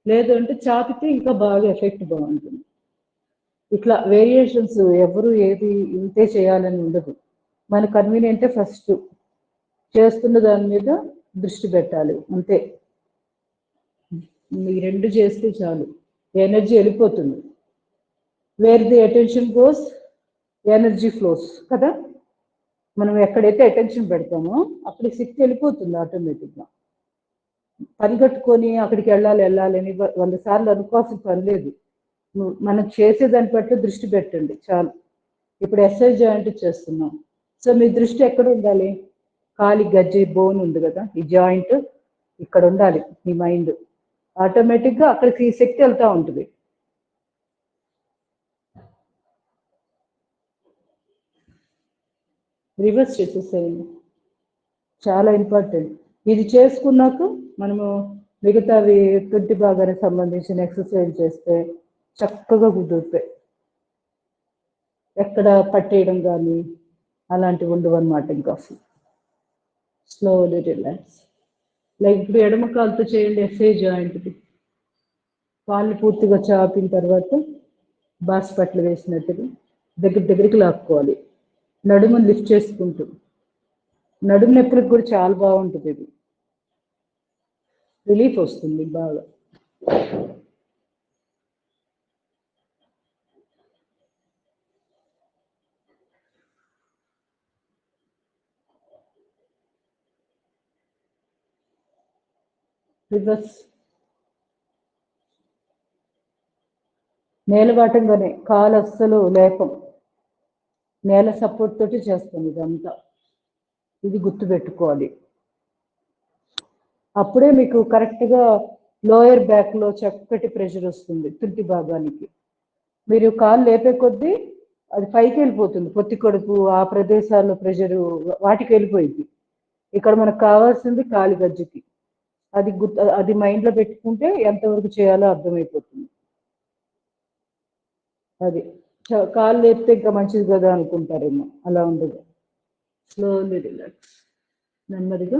S1: లేదంటే చాపితే ఇంకా బాగా ఎఫెక్ట్ బాగుంటుంది. ఇట్లా వేరియేషన్స్ ఎవరు ఏది ఇంతే చేయాలని ఉండదు. మన కన్వీనియంటే ఫస్ట్ చేస్తున్న దాని మీద దృష్టి పెట్టాలి, అంతే. ఈ 2 చేస్తే చాలు, ఎనర్జీ వెళ్ళిపోతుంది. Wear the attention goes energy flows కదా. మనం ఎక్కడైతే అటెన్షన్ పెడతామో అక్కడికి శక్తి వెళ్ళిపోతుంది ఆటోమేటిక్గా. పరిగెట్టుకొని అక్కడికి వెళ్ళాలి అని 100 సార్లు అనుకోవాల్సిన పని లేదు. మనం చేసేదాన్ని పట్ల దృష్టి పెట్టండి చాలు. ఇప్పుడు ఎస్ఐ జాయింట్ చేస్తున్నాం, సో మీ దృష్టి ఎక్కడ ఉండాలి? కాలి గజ్జి బోన్ ఉంది కదా, ఈ జాయింట్ ఇక్కడ ఉండాలి. మీ మైండ్ ఆటోమేటిక్గా అక్కడికి ఈ శక్తి వెళ్తూ ఉంటుంది. రివర్స్ చేసేసేయండి, చాలా ఇంపార్టెంట్. ఇది చేసుకున్నాక మనము మిగతావి తుంటి భాగానికి సంబంధించిన ఎక్సర్సైజ్ చేస్తే చక్కగా కుదురుతాయి. ఎక్కడ పట్టేయడం కానీ అలాంటివి ఉండవు అన్నమాట. ఇంకా స్లోలీ రిలాక్స్. లైక్ ఇప్పుడు ఎడమ కాలుతో చేయండి ఎఫ్ఏ జాయింట్ది. కాళ్ళు పూర్తిగా చాపిన తర్వాత బాస్ పట్ల వేసినట్టుగా దగ్గరికి లాక్కోవాలి. నడుమును లిఫ్ట్ చేసుకుంటూ. నడుము నొప్పులకు కూడా చాలా బాగుంటుంది ఇది. రిలీఫ్ వస్తుంది బాగా. రివర్స్. నేలవాటంగానే కాలు అస్సలు లేపం, నేల సపోర్ట్ తోటి చేస్తాం ఇదంతా. ఇది గుర్తుపెట్టుకోవాలి. అప్పుడే మీకు కరెక్ట్గా లోయర్ బ్యాక్లో చక్కటి ప్రెషర్ వస్తుంది తుంటి భాగానికి. మీరు కాలు లేపే కొద్దీ అది పైకి వెళ్ళిపోతుంది. పొత్తి కడుపు ఆ ప్రదేశాల్లో ప్రెషరు వాటికి వెళ్ళిపోయింది. ఇక్కడ మనకు కావాల్సింది కాలి గజ్జకి. అది మైండ్లో పెట్టుకుంటే ఎంతవరకు చేయాలో అర్థమైపోతుంది. అది కాళ్ళు లేపితే ఇంకా మంచిది కదా అనుకుంటారేమో, అలా ఉండదు. Slowly relax. నెమ్మదిగా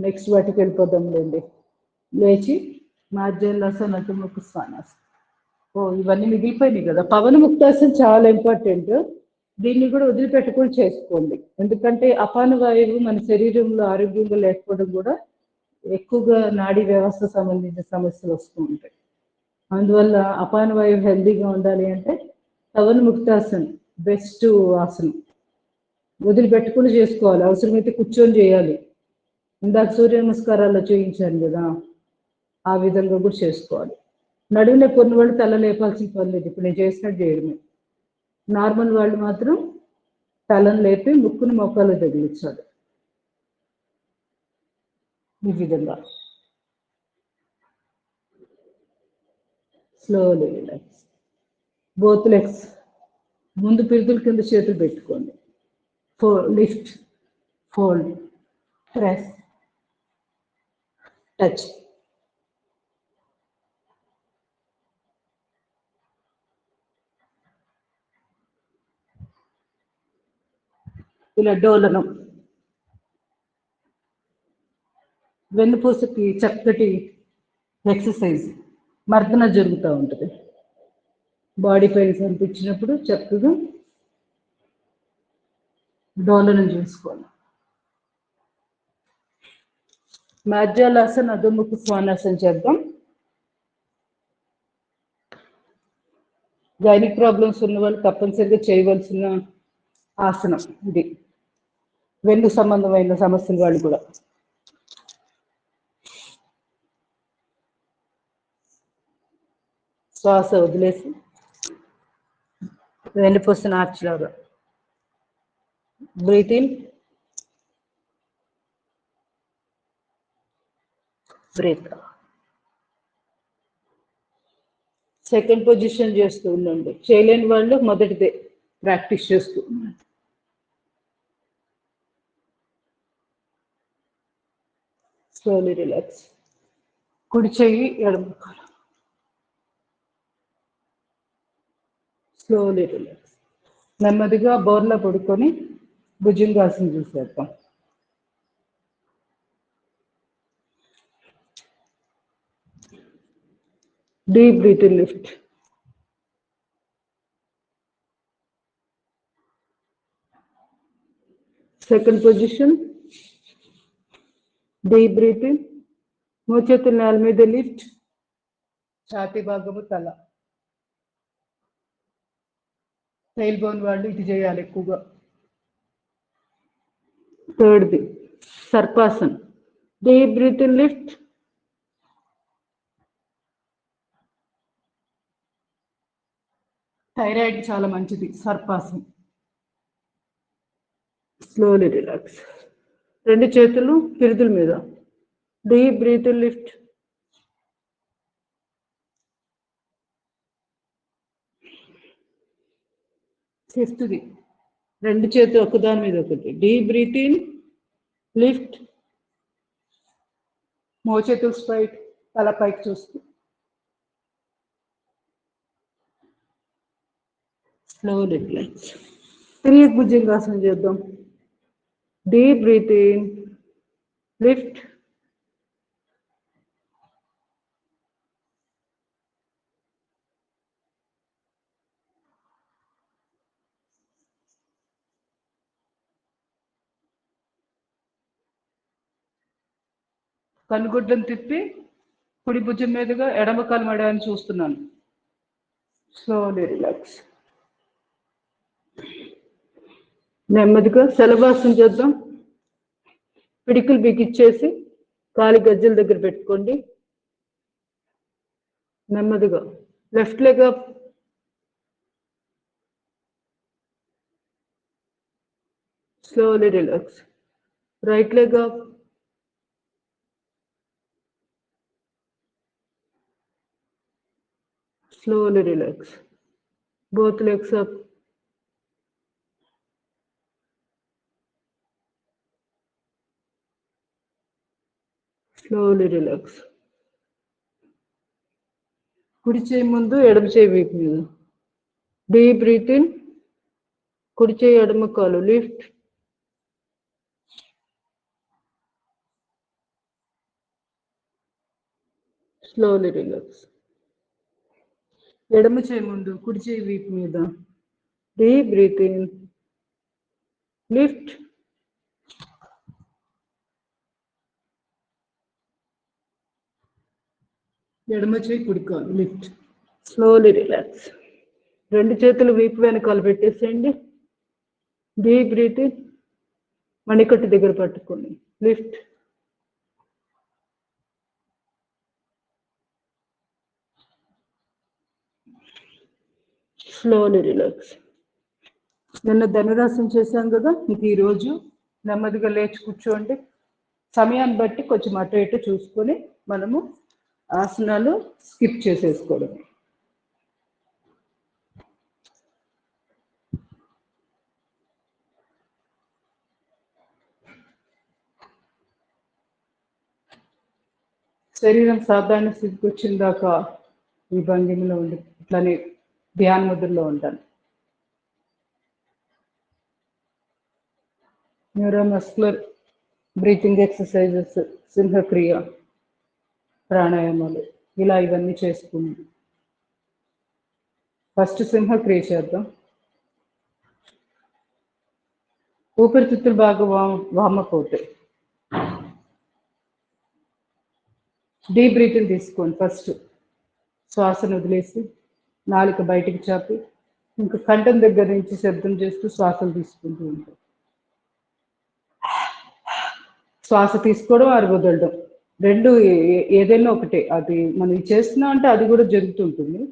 S1: నెక్స్ట్ వాటికి వెళ్ళిపోదాంలేండి. లేచి మార్జలాసన, నటుముఖ శ్వానాసన. ఇవన్నీ మిగిలిపోయినాయి కదా. పవన ముక్తాసన చాలా ఇంపార్టెంట్. దీన్ని కూడా వదిలిపెట్టకుండా చేసుకోండి. ఎందుకంటే అపాన వాయువు మన శరీరంలో ఆరోగ్యంగా లేకపోవడం కూడా ఎక్కువగా నాడీ వ్యవస్థ సంబంధించిన సమస్యలు వస్తూ ఉంటాయి. అందువల్ల అపాన వాయువు హెల్దీగా ఉండాలి అంటే పవన ముక్తాసన బెస్ట్ ఆసనం. వదిలిపెట్టకుండా చేసుకోవాలి. అవసరమైతే కూర్చొని చేయాలి. ఇందాక సూర్య నమస్కారాల్లో చేయించాను కదా, ఆ విధంగా కూడా చేసుకోవాలి. నడుము నొప్పి ఉన్న వాళ్ళు తల లేపాల్సిన పని లేదు. ఇప్పుడు నేను చేసినట్టు చేయడమే. నార్మల్ వాళ్ళు మాత్రం తలను లేపి ముక్కును మోకాలు తగిలించాలి. ఈ విధంగా స్లోలీ రిలాక్స్. బోత్ లెగ్స్ ముందు పిరుదుల కింద చేతులు పెట్టుకోండి. Lift, fold, press, touch. ఇలా డోలనం. వెన్నుపూసకి చక్కటి ఎక్సర్సైజ్, మర్దన జరుగుతూ ఉంటుంది. బాడీ పెయిన్స్ అనిపించినప్పుడు చక్కగా డోలనం చేసుకోవాలి. మార్జలాసన, అధోముఖ శ్వానాసన చేద్దాం. గైనిక్ ప్రాబ్లమ్స్ ఉన్న వాళ్ళు తప్పనిసరిగా చేయవలసిన ఆసనం ఇది. వెన్ను సంబంధమైన సమస్యల వాళ్ళు కూడా. శ్వాస వదిలేసి వెన్నుపూస నార్చిలాగా breathe in, breathe. Second position చేస్తూ ఉండండి. చేయలేని వాళ్ళు మొదటిదే ప్రాక్టీస్ చేస్తూ ఉండండి. Slowly relax. కుడి చెయ్యి ఎడమ కాలు. Slowly relax. నెమ్మదిగా బోర్లా పడుకొని భుజంగాసనం చేసేద్దాం. Deep breath in, lift. Second position. Deep breath in. మోచేతులు నేల మీద, లిఫ్ట్. ఛాతీ భాగము తల. టైల్ బోన్ వాళ్ళు ఇది చేయాలి ఎక్కువగా. థర్డ్ది సర్పాసన్. Deep breath in, lift. Thyroid చాలా మంచిది సర్పాసన్. Slowly relax. రెండు చేతులు పిరుదుల మీద. Deep breath in, lift. ఫిఫ్త్ది రెండు చేతులు ఒకదాని మీద ఒకటి. Deep breath in, lift. మోచేతులు స్ట్రైట్, తల పైకి చూస్తూ. Slowly relax. తిరిగి భుజంగాసనం చేద్దాం. Deep breathe in, lift. కనుగుడ్లను తిప్పి కుడి భుజం మీదుగా ఎడమ కాలు మడాన్ని చూస్తున్నాను. Slowly relax. నెమ్మదిగా శలభాసనం చేద్దాం. పిడికిలు బిగిచ్చేసి కాలి గజ్జల దగ్గర పెట్టుకోండి. నెమ్మదిగా left leg up, slowly relax. Right leg up, slowly relax. Both legs up, slowly relax. కుడి చేయి ముందు ఎడమ చేయి వీపు మీద. డీప్ బ్రీత్ ఇన్, కుడి చేయి ఎడమ కాలు లిఫ్ట్. Slowly relax. ఎడమ చేయి ముందు కుడి చేయి వీపు మీద. Deep breath in, lift. ఎడమ చేయి కుడి కాలు లిఫ్ట్. Slowly relax. రెండు చేతులు వీపు వెనకాల పెట్టేసేయండి. డీప్ బ్రీత్ ఇన్, మణికట్టు దగ్గర పట్టుకోండి లిఫ్ట్. Slowly relax. నిన్న ధనురాసనం చేశాం కదా, ఇంక ఈరోజు నెమ్మదిగా లేచి కూర్చోండి. సమయాన్ని బట్టి కొంచెం అటు ఇటు చూసుకొని మనము ఆసనాలు స్కిప్ చేసేసుకోవడం. శరీరం సాధారణ స్థితికి వచ్చిందాక ఈ భంగిమలో ఉండి ఇట్లానే ధ్యాన ముద్రలో ఉంటాను. న్యూరోమస్కులర్ బ్రీతింగ్ ఎక్సర్సైజెస్, సింహక్రియ, ప్రాణాయామాలు ఇలా ఇవన్నీ చేసుకుంది. ఫస్ట్ సింహక్రియ చేద్దాం. ఊపిరితిత్తులు బాగా వామపోతాయి. డీప్ బ్రీతింగ్ తీసుకోండి. ఫస్ట్ శ్వాసను వదిలేసి నాలుక బయటికి చాపి ఇంకా కంఠం దగ్గర నుంచి శబ్దం చేస్తూ శ్వాసలు తీసుకుంటూ ఉంటాం. శ్వాస తీసుకోవడం అది వదలడం రెండు ఏదైనా ఒకటే. అది మనం చేస్తున్నాం అంటే అది కూడా జరుగుతుంటుంది.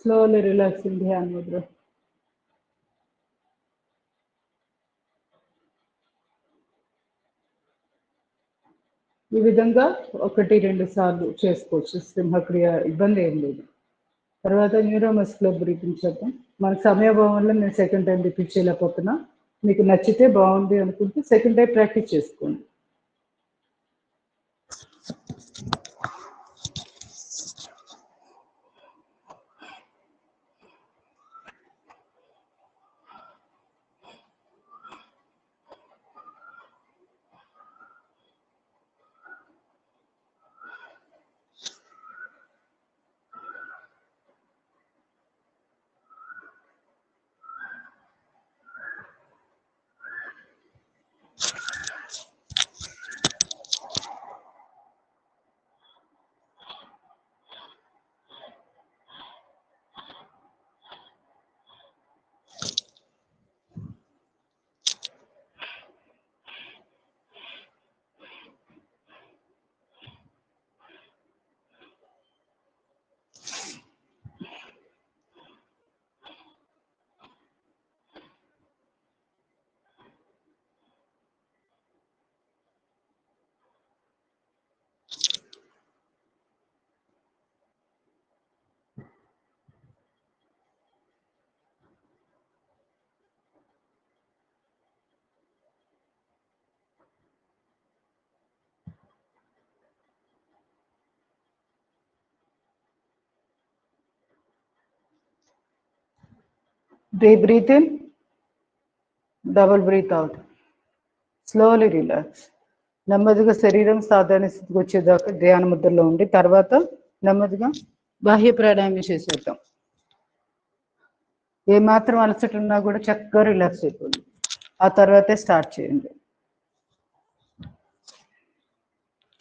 S1: Slowly relaxing ధ్యాన ముద్ర. ఈ విధంగా 1-2 సార్లు చేసుకోవచ్చు. సింహక్రియ ఇబ్బంది ఏం లేదు. తర్వాత న్యూరోమస్కులర్ బ్రీతింగ్ చేద్దాం. మన సమయభావం వల్ల నేను సెకండ్ టైం రిపీట్ చేయలేకపోతున్నా. మీకు నచ్చితే బాగుంది అనుకుంటే సెకండ్ టైం ప్రాక్టీస్ చేసుకోండి. Deep breathe in, double breathe out. Slowly relax. నెమ్మదిగా శరీరం సాధారణ స్థితికి వచ్చేదాకా ధ్యాన ముద్రలో ఉండి తర్వాత నెమ్మదిగా బాహ్య ప్రాణాయామం చేసేద్దాం. ఏమాత్రం అలసట ఉన్నా కూడా చక్కగా రిలాక్స్ అయిపోయింది. ఆ తర్వాతే స్టార్ట్ చేయండి.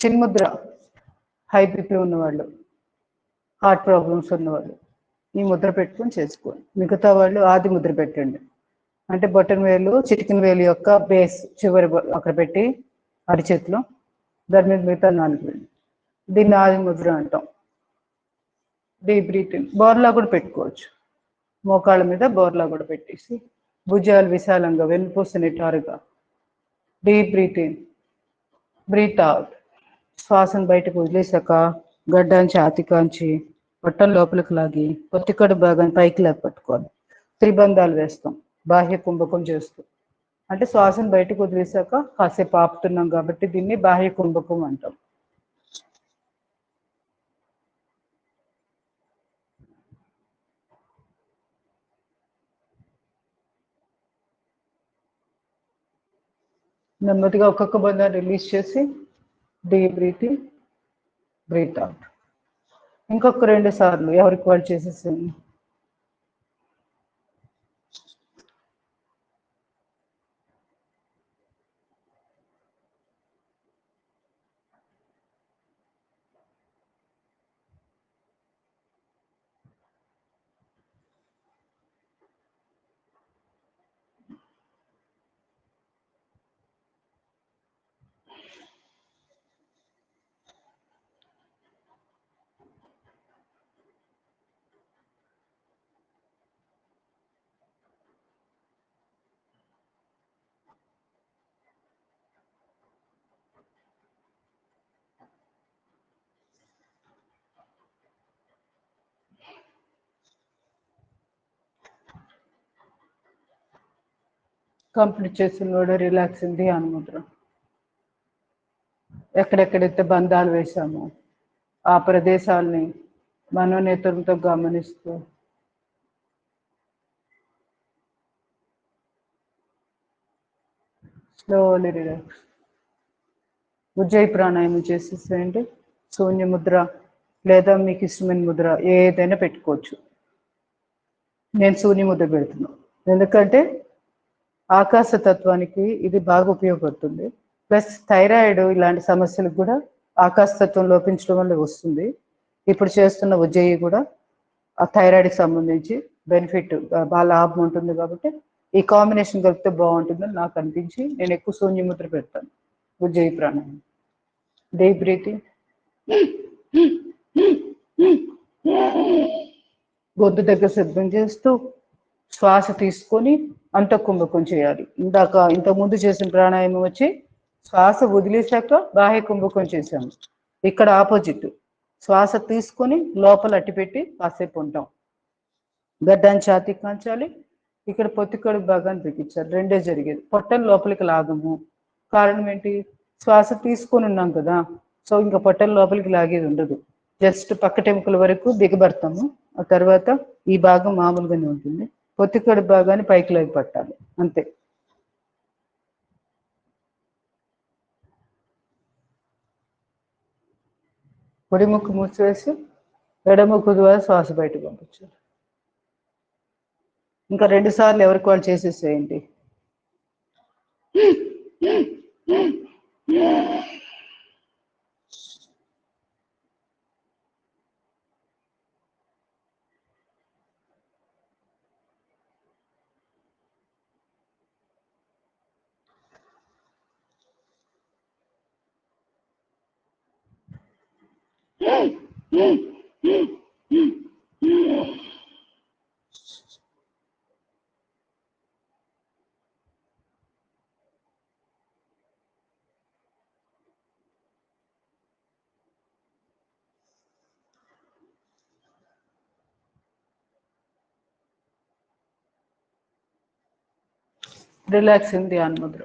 S1: చిన్ముద్ర, హై బీపీ ఉన్నవాళ్ళు, హార్ట్ ప్రాబ్లమ్స్ ఉన్నవాళ్ళు ఈ ముద్ర పెట్టుకొని చేసుకోండి. మిగతా వాళ్ళు ఆది ముద్ర పెట్టండి. అంటే బొటన్ వేలు చిటికిన వేలు యొక్క బేస్ చివరి అక్కడ పెట్టి అరిచేతిలో దాని మీద మిగతా 4 వేలు. దీన్ని ఆది ముద్ర అంటాం. డీప్ బ్రీతింగ్ బోర్లా కూడా పెట్టుకోవచ్చు. మోకాళ్ళ మీద బోర్లా కూడా పెట్టేసి భుజాలు విశాలంగా వెన్నుపూస నిటారుగా. Deep breathing, breathe out. శ్వాసను బయటకు వదిలేసాక గడ్డాంచి ఆతికాంచి పొట్టం లోపలికి లాగి పొత్తికడు భాగాన్ని పైకి లాగి పట్టుకోవాలి. త్రిబంధాలు వేస్తాం బాహ్య కుంభకం చేస్తూ. అంటే శ్వాసను బయటకు వదిలేసాక కాసేపు ఆపుతున్నాం కాబట్టి దీన్ని బాహ్య కుంభకం అంటాం. నెమ్మదిగా ఒక్కొక్క బంధాన్ని రిలీజ్ చేసి డీప్ బ్రీతింగ్, బ్రీత్ అవుట్. ఇంకొక 2 సార్లు ఎవరికి వాళ్ళు చేసేసాను. కంప్లీట్ చేసిన కూడా రిలాక్స్ ఉంది అనుముద్ర. ఎక్కడెక్కడైతే బంధాలు వేశామో ఆ ప్రదేశాలని మనోనేత్రంతో గమనిస్తూ స్లోలీ రిలాక్స్. ఉజ్జయి ప్రాణాయామం చేసేసేయండి. శూన్య ముద్ర లేదా మీకు ఇష్టమైన ముద్ర ఏదైనా పెట్టుకోవచ్చు. నేను శూన్య ముద్ర పెడుతున్నాను ఎందుకంటే ఆకాశతత్వానికి ఇది బాగా ఉపయోగపడుతుంది. ప్లస్ థైరాయిడ్ ఇలాంటి సమస్యలకు కూడా ఆకాశతత్వం లోపించడం వల్ల వస్తుంది. ఇప్పుడు చేస్తున్న ఉజ్జయి కూడా ఆ థైరాయిడ్కి సంబంధించి బెనిఫిట్ బాగా లాభం ఉంటుంది కాబట్టి ఈ కాంబినేషన్ కలిపితే బాగుంటుందని నాకు అనిపించి నేను ఎక్కువ శూన్య ముద్ర పెడతాను. ఉజ్జయి ప్రాణాయామం. డీప్ బ్రీతింగ్, గొంతు దగ్గర శబ్దం చేస్తూ శ్వాస తీసుకొని అంతఃకుంభకం చేయాలి. ఇంతకుముందు చేసిన ప్రాణాయామం వచ్చి శ్వాస వదిలేశాక బాహ్య కుంభకం చేశాము. ఇక్కడ ఆపోజిట్, శ్వాస తీసుకొని లోపల అట్టిపెట్టి కాసేపు ఉంటాం. గడ్డాన్ని ఛాతీ కాంచాలి, ఇక్కడ పొత్తికడు భాగాన్ని బిగించాలి. రెండే జరిగేది. పొట్టను లోపలికి లాగము. కారణం ఏంటి? శ్వాస తీసుకొని ఉన్నాం కదా, సో ఇంకా పొట్టను లోపలికి లాగేది ఉండదు. జస్ట్ పక్కటెముకల వరకు దిగబడతాము. ఆ తర్వాత ఈ భాగం మామూలుగానే ఉంటుంది. పొత్తికడు భాగాన్ని పైకి లాగి పట్టాలి, అంతే. పొడి ముక్కు మూసివేసి ఎడముక్కు ద్వారా శ్వాస బయటకు పంపించాలి. ఇంకా 2 సార్లు ఎవరికి వాళ్ళు చేసేసేయండి. Relax in Dhyan Mudra.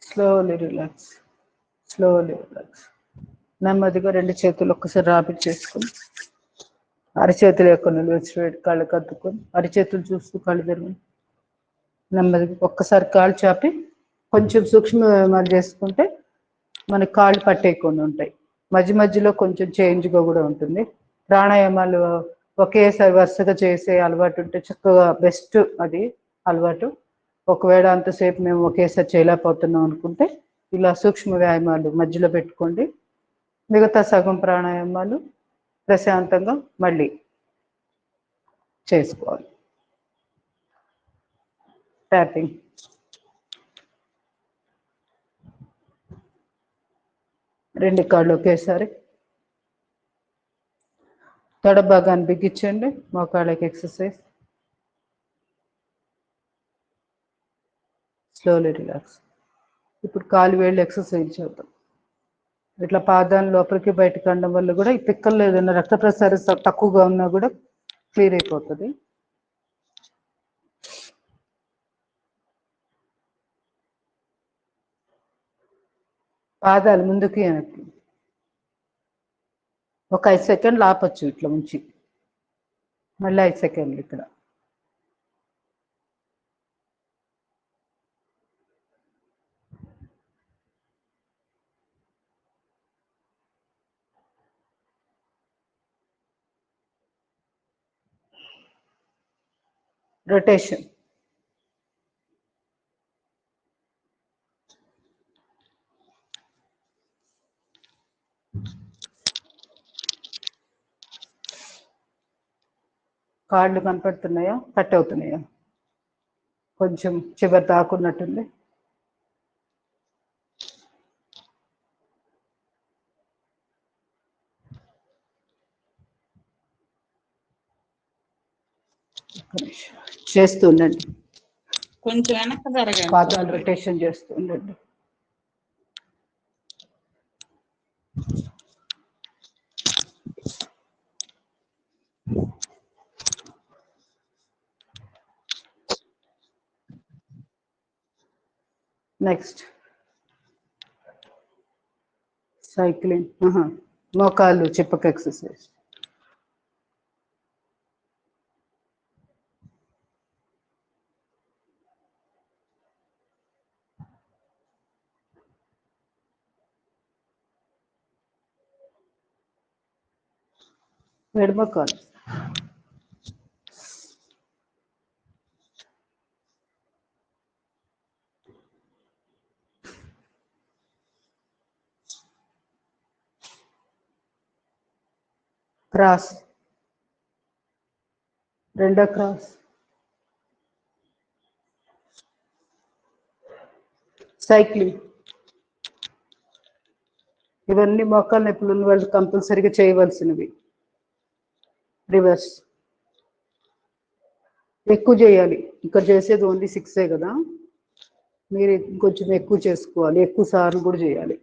S1: Slowly relax. Slowly relax. నెమ్మదిగా రెండు చేతులు ఒక్కసారి రాపిడ్ చేసుకుని అరచేతులు ఎక్కువ నిలిచిపెట్టి కళ్ళు కద్దుకొని అరచేతులు చూస్తూ కళ్ళు తెరవండి. నెమ్మదిగా ఒక్కసారి కాళ్ళు చాపి కొంచెం సూక్ష్మ వ్యాయామాలు చేసుకుంటే మనకి కాళ్ళు పట్టేయకుండా ఉంటాయి. మధ్య మధ్యలో కొంచెం చేంజ్గా కూడా ఉంటుంది. ప్రాణాయామాలు ఒకేసారి వరుసగా చేసే అలవాటు ఉంటే చక్కగా బెస్ట్ అది అలవాటు. ఒకవేళ అంతసేపు మేము ఒకేసారి చేయలేకపోతున్నాం అనుకుంటే ఇలా సూక్ష్మ వ్యాయామాలు మధ్యలో పెట్టుకోండి. మిగతా సగం ప్రాణాయామాలు ప్రశాంతంగా మళ్ళీ చేసుకోవాలి. ట్యాపింగ్. రెండు కాళ్ళు ఒకేసారి తొడ భాగాన్ని బిగించండి. మోకాళ్ళకి ఎక్సర్సైజ్. Slowly relax. ఇప్పుడు కాలు వేళ్ళు ఎక్సర్సైజ్ చేద్దాం. ఇట్లా పాదాలను లోపలికి బయటకు అనడం వల్ల కూడా ఈ పిక్కల్లో ఏదైనా రక్త ప్రసారం తక్కువగా ఉన్నా కూడా క్లియర్ అయిపోతుంది. పాదాలు ముందుకి వెనక్కి ఒక 5 సెకండ్లు ఆపచ్చు. ఇట్లా ఉంచి మళ్ళీ 5 సెకండ్లు ఇక్కడ. రొటేషన్. కాళ్ళు కనపడుతున్నాయా? కట్ అవుతున్నాయా? కొంచెం చివరి దాకున్నట్టుంది. చేస్తూ ఉండండి.
S3: కొంచెం వెనక్కి జరగండి.
S1: పాదాలు రొటేషన్ చేస్తూ ఉండండి. Next cycling. మోకాళ్ళు చిప్పక ఎక్సర్సైజ్. ఎడమకాలు. క్రాస్. రెండో క్రాస్. సైక్లింగ్. ఇవన్నీ మోకాలు నొప్పులు ఉన్న వాళ్ళు కంపల్సరీగా చేయవలసినవి. రివర్స్. ఎక్కువ చేయాలి. ఇక్కడ చేసేది ఓన్లీ 6 కదా, మీరు కొంచెం ఎక్కువ చేసుకోవాలి. ఎక్కువ సార్లు కూడా చేయాలి.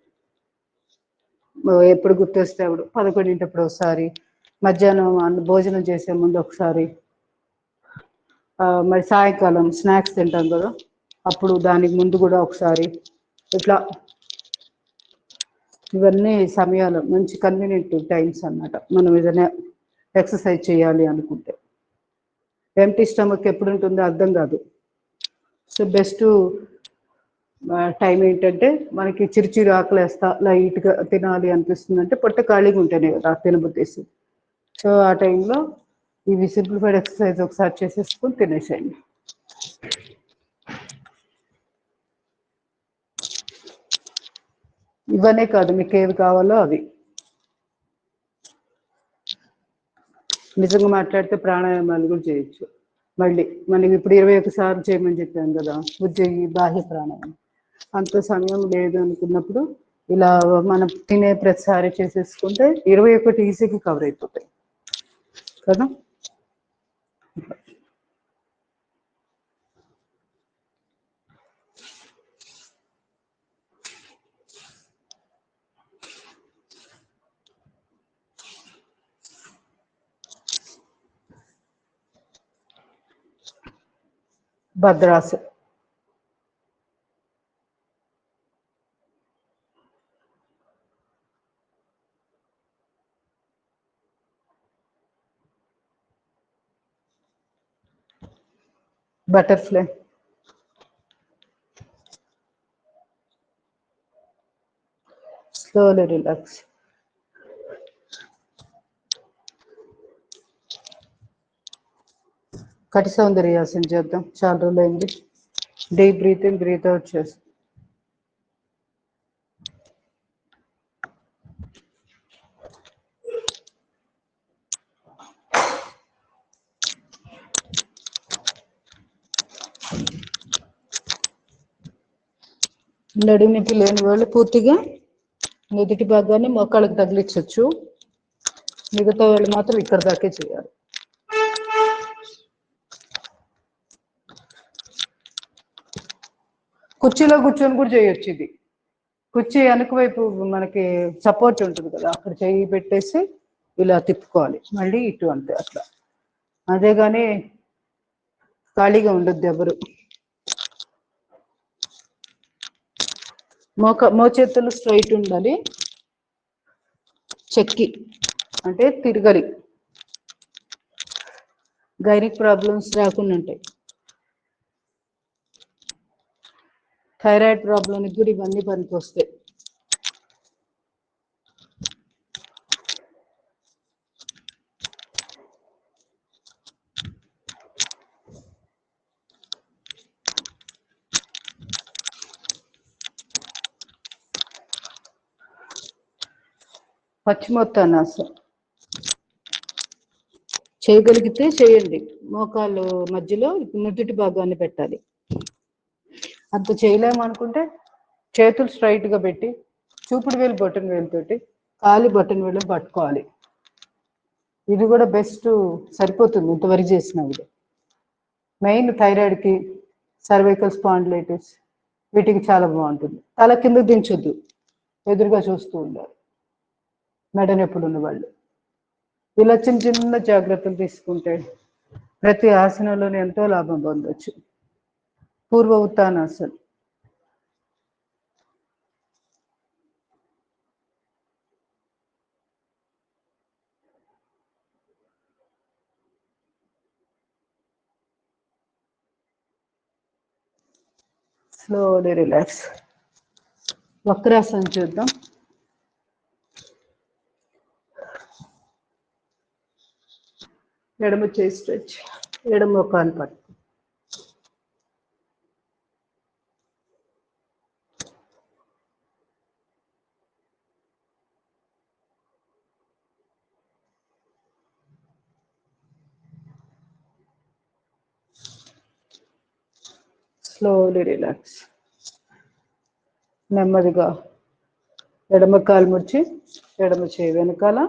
S1: ఎప్పుడు గుర్తొస్తే అప్పుడు 11 ఒకసారి, మధ్యాహ్నం భోజనం చేసే ముందు ఒకసారి, మరి సాయంకాలం స్నాక్స్ తింటాం కదా అప్పుడు దానికి ముందు కూడా ఒకసారి. ఇట్లా ఇవన్నీ సమయాలు మంచి కన్వీనియంట్ టైమ్స్ అన్నమాట మనం ఏదైనా ఎక్సర్సైజ్ చేయాలి అనుకుంటే. ఎంటీ స్టమక్ ఎప్పుడు ఉంటుందో అర్థం కాదు. సో బెస్ట్ టైం ఏంటంటే మనకి చిరుచిరు ఆకలేస్తా లైట్గా తినాలి అనిపిస్తుంది అంటే పొట్ట ఖాళీగా ఉంటేనే కదా తినబుద్ధేసి. సో ఆ టైంలో ఇవి సింప్లిఫైడ్ ఎక్సర్సైజ్ ఒకసారి చేసేసుకొని తినేసేయండి. ఇవన్నీ కాదు, మీకు ఏవి కావాలో అవి. నిజంగా మాట్లాడితే ప్రాణాయామాలు కూడా చేయొచ్చు. మళ్ళీ మనకి ఇప్పుడు 21 సార్లు చేయమని చెప్పాం కదా ఉజ్జయి బాహ్య ప్రాణాయామం. అంత సమయం లేదు అనుకున్నప్పుడు ఇలా మనం తినే ప్రతిసారి చేసేసుకుంటే 21 ఈజీగా కవర్ అయిపోతాయి కదా. భద్రాసనం. బటర్ఫ్లై. Slowly relax. కటి సౌందర్యాసన చేద్దాం, చాలా రోజులైంది. Deep breath in, breath out చేస్తాం. నడుము నొప్పి లేని వాళ్ళు పూర్తిగా నుదుటి భాగాన్ని మోకాళ్ళకి తగిలించవచ్చు. మిగతా వాళ్ళు మాత్రం ఇక్కడ దాకే చేయాలి. కుర్చీలో కూర్చొని కూడా చేయొచ్చు ఇది. కుర్చీ వెనక వైపు మనకి సపోర్ట్ ఉంటుంది కదా, అక్కడ చేయి పెట్టేసి ఇలా తిప్పుకోవాలి, మళ్ళీ ఇటు అంతే అట్లా. అదే కానీ ఖాళీగా ఉండొద్దు ఎవరు. మోచేతులు స్ట్రైట్ ఉండాలి, చెక్కి అంటే తిరగలి. గైనిక్ ప్రాబ్లమ్స్ రాకుండా ఉంటాయి. థైరాయిడ్ ప్రాబ్లంకి కూడా ఇవన్నీ పనికి వస్తాయి. పశ్చిమోత్తానాసన చేయగలిగితే చేయండి. మోకాలు మధ్యలో నుదుటి భాగాన్ని పెట్టాలి. అంత చేయలేము అనుకుంటే చేతులు స్ట్రైట్ గా పెట్టి చూపుడు వేలు బొటన్ వేలుతోటి కాలి బొటన్ వేలు పట్టుకోవాలి. ఇది కూడా బెస్ట్, సరిపోతుంది ఇంతవరకు చేసిన. ఇది మెయిన్ థైరాయిడ్కి, సర్వైకల్ స్పాండిలైటిస్ వీటికి చాలా బాగుంటుంది. తల కింద దించొద్దు, ఎదురుగా చూస్తూ ఉండాలి మెడ నొప్పులు ఉన్న వాళ్ళు. ఇలా చిన్న చిన్న జాగ్రత్తలు తీసుకుంటే ప్రతి ఆసనంలోనే ఎంతో లాభం పొందవచ్చు. పూర్వ ఉత్తానాసన. Slowly relax. వక్రాసన చూద్దాం. ఎడమ చేయి స్ట్రెచ్, ఎడమ మోకాలు పట్టు. Slowly relax. నెమ్మదిగా ఎడమ కాలు ముడిచి ఎడమ చేయి వెనకాల,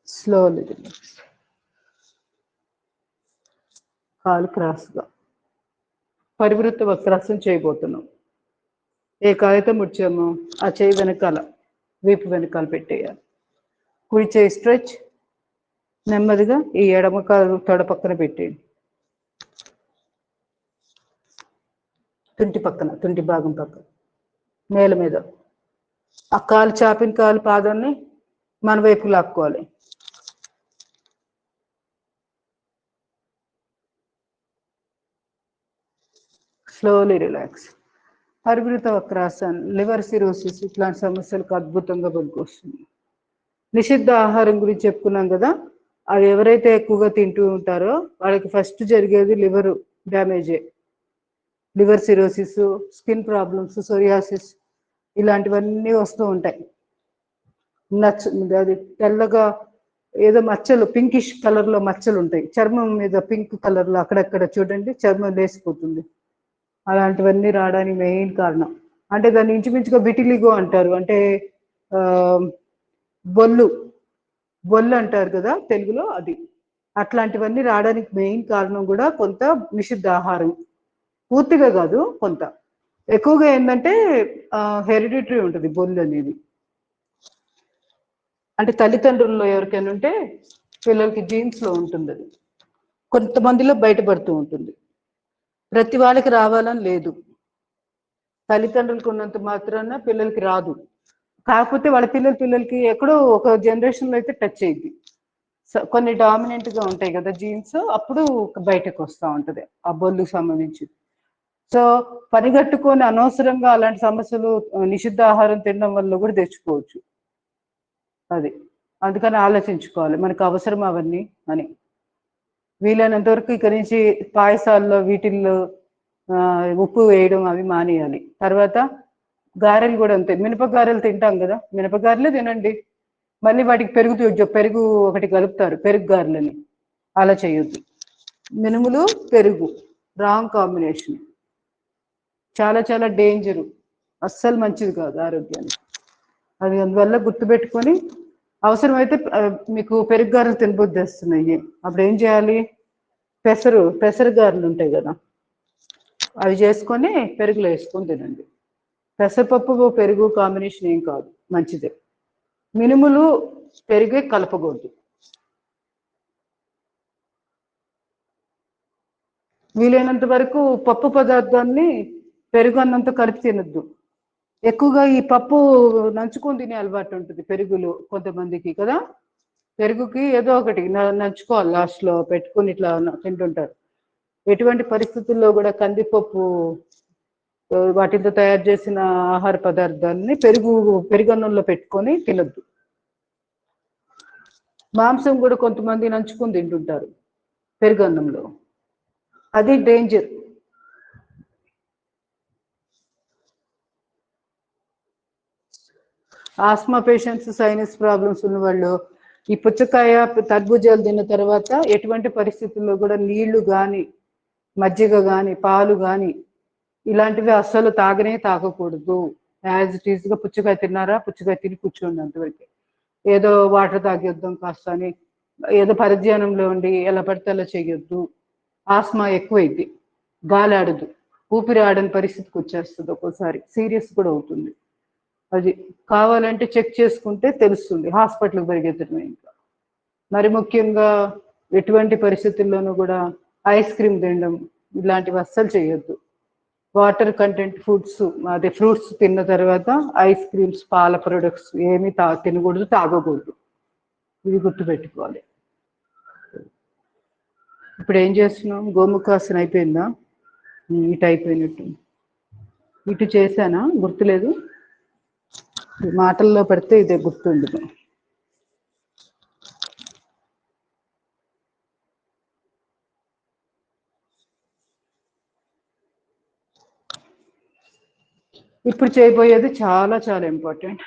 S1: స్లోలీ రిలాక్స్. కాలు క్రాస్గా. పరివృత్త వక్రాసనం చేయబోతున్నాం. ఏ కాయతో ముడిచామో ఆ చేయి వెనకాల, వీపు వెనకాల పెట్టేయాలి. కుడి చేయి స్ట్రెచ్, నెమ్మదిగా ఈ ఎడమ కాలు తొడ పక్కన పెట్టేయండి. తుంటి పక్కన, తుంటి భాగం పక్కన, నేల మీద. ఆ కాలు చాపిన కాలు పాదాన్ని మన వైపు లాక్కోవాలి. Slowly relax. పరివృత వక్రాసన్, లివర్ సిరోసిస్ ఇట్లాంటి సమస్యలకు అద్భుతంగా పనికొస్తుంది. నిషిద్ధ ఆహారం గురించి చెప్పుకున్నాం కదా, అవి ఎవరైతే ఎక్కువగా తింటూ ఉంటారో వాళ్ళకి ఫస్ట్ జరిగేది లివర్ డ్యామేజే. Liver cirrhosis, skin problems, psoriasis ఇలాంటివన్నీ వస్తూ ఉంటాయి. అది తెల్లగా ఏదో మచ్చలు, పింకిష్ కలర్లో మచ్చలు ఉంటాయి చర్మం మీద, పింక్ కలర్లో అక్కడక్కడ చూడండి చర్మం లేసిపోతుంది. అలాంటివన్నీ రావడానికి మెయిన్ కారణం. అంటే దాన్ని ఇంచుమించుగా విటిలిగో అంటారు, అంటే బొల్లు అంటారు కదా తెలుగులో, అది. అట్లాంటివన్నీ రావడానికి మెయిన్ కారణం కూడా కొంత నిషిద్ధ ఆహారం. పూర్తిగా కాదు, కొంత. ఎక్కువగా ఏంటంటే హెరిడిటరీ ఉంటుంది బొల్లు అనేది. అంటే తల్లిదండ్రుల్లో ఎవరికైనా ఉంటే పిల్లలకి జీన్స్లో ఉంటుంది. అది కొంతమందిలో బయటపడుతూ ఉంటుంది. ప్రతి వాళ్ళకి రావాలని లేదు, తల్లిదండ్రులకు ఉన్నంత మాత్రాన పిల్లలకి రాదు. కాకపోతే వాళ్ళ పిల్లలకి ఎక్కడో ఒక జనరేషన్లో అయితే టచ్ అయ్యింది. కొన్ని డామినెంట్గా ఉంటాయి కదా జీన్స్, అప్పుడు బయటకు వస్తూ ఉంటుంది ఆ బొల్లుకు సంబంధించి. సో పనిగట్టుకొని అనవసరంగా అలాంటి సమస్యలు నిషిద్ధ ఆహారం తినడం వల్ల కూడా తెచ్చుకోవచ్చు. అది అందుకని ఆలోచించుకోవాలి మనకు అవసరం అవన్నీ అని. వీలైనంత వరకు ఇక్కడి నుంచి పాయసాల్లో వీటిల్లో ఉప్పు వేయడం అవి మానేయాలి. తర్వాత గారెలు కూడా అంతే, మినపగారెలు తింటాం కదా, మినపగారెలే తినండి, మళ్ళీ వాటికి పెరుగు ఒకటి కలుపుతారు పెరుగు గారెలని, అలా చేయొద్దు. మినుములు పెరుగు రాంగ్ కాంబినేషన్, చాలా చాలా డేంజరు, అస్సలు మంచిది కాదు ఆరోగ్యానికి. అది అందువల్ల గుర్తుపెట్టుకొని అవసరమైతే మీకు పెరుగు గారెలు తినబుద్ధి వస్తున్నాయి, అప్పుడు ఏం చేయాలి, పెసరు గారెలు ఉంటాయి కదా, అవి చేసుకొని పెరుగులో వేసుకొని తినండి. పెసరపప్పు పెరుగు కాంబినేషన్ ఏం కాదు, మంచిదే. మినుములు పెరిగే కలపకూడదు. వీలైనంత వరకు పప్పు పదార్థాన్ని పెరుగు అన్నంత కలిపి తినద్దు. ఎక్కువగా ఈ పప్పు నంచుకొని తినే అలవాటు ఉంటుంది పెరుగులో కొంతమందికి కదా, పెరుగుకి ఏదో ఒకటి నంచుకోవాలి, లాస్ట్లో పెట్టుకొని ఇట్లా తింటుంటారు. ఎటువంటి పరిస్థితుల్లో కూడా కందిపప్పు వాటితో తయారు చేసిన ఆహార పదార్థాలని పెరుగన్నంలో పెట్టుకొని తినద్దు. మాంసం కూడా కొంతమంది నంచుకొని తింటుంటారు పెరుగన్నంలో, అది danger. Asma patients, sinus problems ఉన్న వాళ్ళు ఈ పుచ్చకాయ తర్బూజాలు తిన్న తర్వాత ఎటువంటి పరిస్థితుల్లో కూడా నీళ్లు కానీ మజ్జిగ కానీ పాలు కానీ ఇలాంటివి అస్సలు తాగకూడదు. యాజ్ ఇట్ ఈస్గా పుచ్చకాయ తిన్నారా, పుచ్చకాయ తిని కూర్చోండి అంతవరకు. ఏదో వాటర్ తాగేద్దాం కాస్త అని ఏదో పరిధ్యానంలో ఉండి ఎలా పడితే అలా చేయొద్దు. ఆస్మా ఎక్కువైంది, గాలి ఆడదు, ఊపిరి ఆడని పరిస్థితికి వచ్చేస్తుంది, ఒక్కోసారి సీరియస్ కూడా అవుతుంది. అది కావాలంటే చెక్ చేసుకుంటే తెలుస్తుంది, హాస్పిటల్కి పరిగెత్తడమే. ఇంకా మరి ముఖ్యంగా ఎటువంటి పరిస్థితుల్లోనూ కూడా ఐస్ క్రీమ్ తినడం ఇలాంటివి అస్సలు చేయొద్దు. వాటర్ కంటెంట్ ఫుడ్స్, అదే ఫ్రూట్స్ తిన్న తర్వాత ఐస్ క్రీమ్స్, పాల ప్రొడక్ట్స్ ఏమీ తినకూడదు, తాగకూడదు. ఇది గుర్తుపెట్టుకోవాలి. ఇప్పుడు ఏం చేస్తున్నాం, గోముఖాసన అయిపోయిందా? ఇటు అయిపోయినట్టు, ఇటు చేశానా గుర్తులేదు, మాటల్లో పడితే ఇదే గుర్తుండదు. ఇప్పుడు చేయబోయేది చాలా చాలా ఇంపార్టెంట్.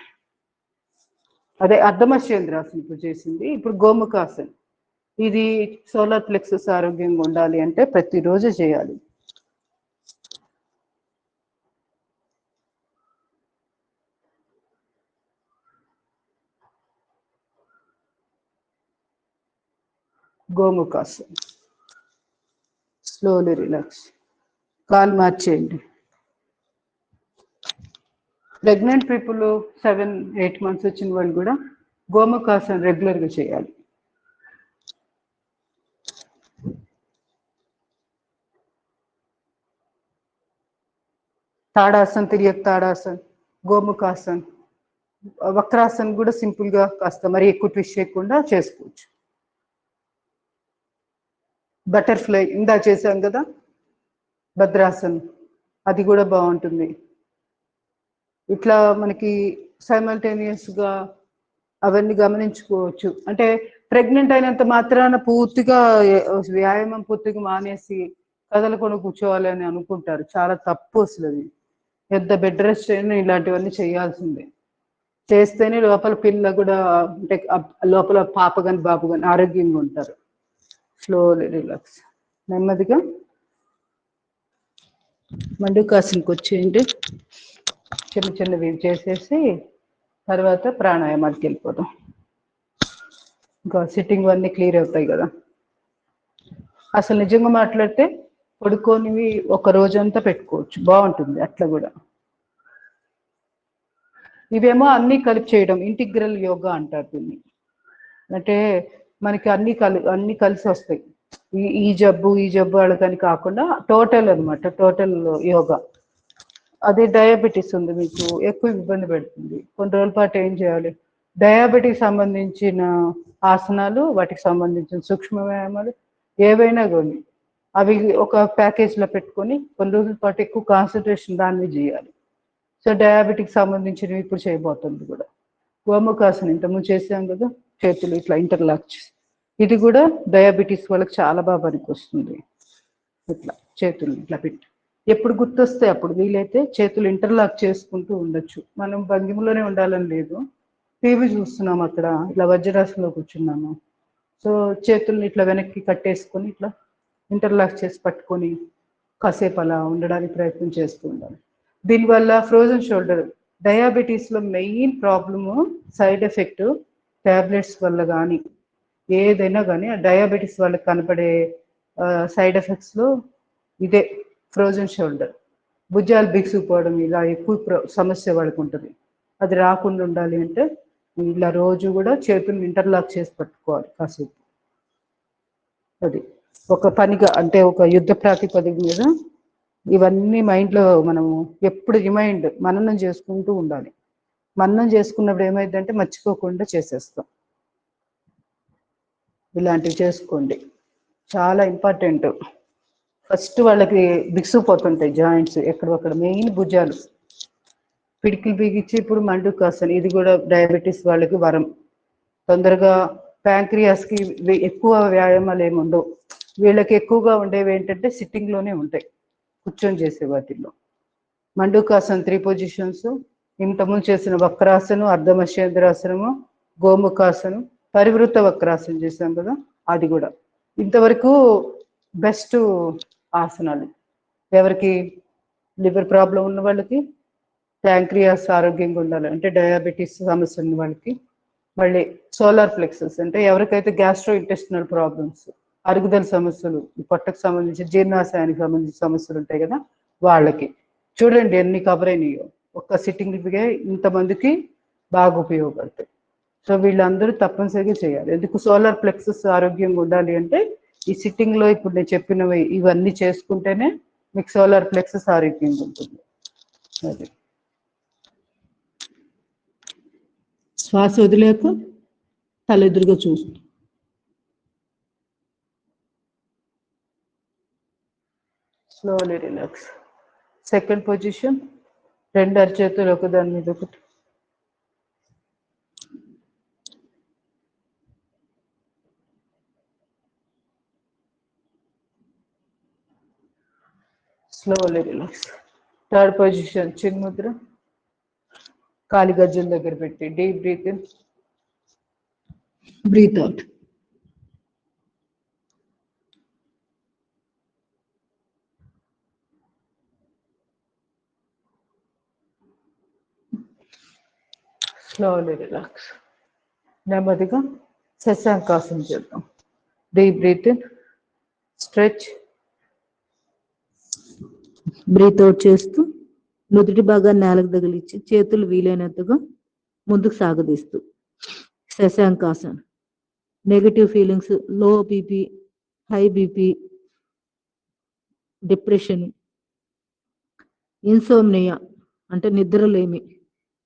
S1: అదే అర్ధమశ్చేంద్రాసన ఇప్పుడు చేసింది. ఇప్పుడు గోముఖాసన, ఇది సోలార్ ప్లెక్సస్ ఆరోగ్యంగా ఉండాలి అంటే ప్రతిరోజు చేయాలి. గోముఖాసన, స్లోలీ రిలాక్స్, కాలు మార్చేయండి. ప్రెగ్నెంట్ పీపుల్ 7-8 months వచ్చిన వాళ్ళు కూడా గోముఖాసన రెగ్యులర్గా చేయాలి. తాడాసన్, తిరియక్ తాడాసన్, గోముఖాసన్, వక్రాసన్ కూడా సింపుల్గా కాస్త మరి ఎక్కువ ట్విస్ట్ చేయకుండా చేసుకోవచ్చు. బటర్ఫ్లై ఇందా చేశాం కదా, భద్రాసన్, అది కూడా బాగుంటుంది. ఇట్లా మనకి సైమల్టేనియస్గా అవన్నీ గమనించుకోవచ్చు. అంటే ప్రెగ్నెంట్ అయినంత మాత్రాన పూర్తిగా వ్యాయామం పూర్తిగా మానేసి కదలకుండా కూర్చోవాలి అని అనుకుంటారు, చాలా తప్పు అసలు. అది పెద్ద బెడ్ రెస్ట్ అయినా ఇలాంటివన్నీ చేయాల్సిందే. చేస్తేనే లోపల పిల్ల కూడా, అంటే లోపల పాప కానీ బాబు కానీ ఆరోగ్యంగా ఉంటారు. స్లోలీ రిలాక్స్, నెమ్మదిగా మండుకాసనకి వచ్చేయండి. చిన్న చిన్నవి చేసేసి తర్వాత ప్రాణాయామానికి వెళ్ళిపోదాం. ఇంకా సిట్టింగ్ అన్నీ క్లియర్ అవుతాయి కదా. అసలు నిజంగా మాట్లాడితే పడుకోనివి ఒక రోజంతా పెట్టుకోవచ్చు, బాగుంటుంది అట్లా కూడా. ఇవేమో అన్నీ కలిపి చేయడం, ఇంటిగ్రల్ యోగా అంటారు దీన్ని. అంటే మనకి అన్నీ కలిసి వస్తాయి. ఈ జబ్బు వాళ్ళకని కాకుండా టోటల్ అన్నమాట, టోటల్ యోగా. అది డయాబెటీస్ ఉంది మీకు, ఎక్కువ ఇబ్బంది పెడుతుంది. కొన్ని రోజుల పాటు ఏం చేయాలి, డయాబెటీస్ సంబంధించిన ఆసనాలు, వాటికి సంబంధించిన సూక్ష్మ వ్యాయామాలు ఏవైనా కానీ అవి ఒక ప్యాకేజ్లో పెట్టుకొని కొన్ని రోజుల పాటు ఎక్కువ కాన్సన్ట్రేషన్ దాని మీద చేయాలి. సో డయాబెటిక్ సంబంధించినవి ఇప్పుడు చేయబోతుంది కూడా. గోముఖాసనం ఇంతకుముందు చేసాం కదా, చేతులు ఇట్లా ఇంటర్లాక్ చేసి, ఇది కూడా డయాబెటీస్ వాళ్ళకి చాలా బాగా పనికి వస్తుంది. ఇట్లా చేతులు ఇట్లా పెట్టి ఎప్పుడు గుర్తొస్తే అప్పుడు వీలైతే చేతులు ఇంటర్లాక్ చేసుకుంటూ ఉండొచ్చు. మనం భంగిమలోనే ఉండాలని లేదు. టీవీ చూస్తున్నాం అక్కడ, ఇట్లా వజ్రాసనంలో కూర్చున్నాము. సో చేతుల్ని ఇట్లా వెనక్కి కట్టేసుకొని ఇట్లా ఇంటర్లాక్ చేసి పట్టుకొని కాసేపు అలా ఉండడానికి ప్రయత్నం చేస్తూ ఉండాలి. దీనివల్ల ఫ్రోజన్ షోల్డర్, డయాబెటీస్లో main problem side effect tablets వల్ల కానీ ఏదైనా కానీ ఆ డయాబెటీస్ వాళ్ళకి కనపడే సైడ్ ఎఫెక్ట్స్లో ఇదే ఫ్రోజన్ షోల్డర్. భుజాలు బిగుసుకుపోవడం ఇలా ఎక్కువ సమస్య వాళ్ళకు ఉంటుంది. అది రాకుండా ఉండాలి అంటే ఇలా రోజు కూడా చేతులను ఇంటర్లాక్ చేసి పట్టుకోవాలి కాసేపు. అది ఒక పనిగా, అంటే ఒక యుద్ధ ప్రాతిపదిక మీద ఇవన్నీ మైండ్లో మనము ఎప్పుడు మననం చేసుకుంటూ ఉండాలి. మననం చేసుకున్నప్పుడు ఏమైందంటే మర్చిపోకుండా చేసేస్తాం. ఇలాంటివి చేసుకోండి, చాలా ఇంపార్టెంట్. ఫస్ట్ వాళ్ళకి బిగుసుకుపోతుంటాయి జాయింట్స్ ఎక్కడొక్కడ, మెయిన్ భుజాలు. పిడికిలు బిగించి ఇప్పుడు మండుకాసన, ఇది కూడా డయాబెటీస్ వాళ్ళకి వరం. తొందరగా ప్యాంక్రియాస్కి ఎక్కువ వ్యాయామాలు ఏమి ఉండవు. వీళ్ళకి ఎక్కువగా ఉండేవి ఏంటంటే సిట్టింగ్లోనే ఉంటాయి, కూర్చొని చేసే వాటిల్లో. మండుకాసన 3 పొజిషన్స్, ఇంతకుముందు చేసిన వక్రాసనం, అర్ధమశేంద్రాసనము, గోముఖాసనం, పరివృత్త వక్రాసనం చేసాం కదా, అది కూడా ఇంతవరకు బెస్ట్ ఆసనాలు. ఎవరికి లివర్ ప్రాబ్లం ఉన్న వాళ్ళకి, ప్యాంక్రియాస్ ఆరోగ్యంగా ఉండాలి అంటే డయాబెటీస్ సమస్య ఉన్న వాళ్ళకి, మళ్ళీ సోలార్ ప్లెక్సస్ అంటే ఎవరికైతే గ్యాస్ట్రో ఇంటెస్టినల్ ప్రాబ్లమ్స్, అరుగుదల సమస్యలు, పొట్టకు సంబంధించి జీర్ణాశయానికి సంబంధించిన సమస్యలు ఉంటాయి కదా వాళ్ళకి. చూడండి ఎన్ని కవర్ అయినాయో, ఒక్క సిట్టింగ్కే ఇంతమందికి బాగా ఉపయోగపడతాయి. సో వీళ్ళందరూ తప్పనిసరిగా చేయాలి. ఎందుకు సోలార్ ప్లెక్సస్ ఆరోగ్యంగా ఉండాలి అంటే ఈ సిట్టింగ్లో ఇప్పుడు నేను చెప్పినవి ఇవన్నీ చేసుకుంటేనే మీకు సోలార్ ప్లెక్సస్ ఆరోగ్యంగా ఉంటుంది. అది శ్వాస వదిలేక తలెదురుగా చూస్తూ స్లోలీ రిలాక్స్. సెకండ్ పొజిషన్, 2 అరచేతులు ఒకదాని మీద ఒకటి. Slowly relax. థర్డ్ పొజిషన్, చిన్ముద్ర, కాలి గజ్జల దగ్గర పెట్టి deep breath in, breath out. Slowly relax. నెమ్మదిగా శశాంకాసనం చేద్దాం. Deep breath in, stretch, breath out చేస్తూ నుదుటి భాగాన్ని నేలకు తగిలించి చేతులు వీలైనంతగా ముందుకు సాగదీస్తూ శశాంకాసన. Negative feelings, low BP, high BP, depression, insomnia అంటే నిద్రలేమి,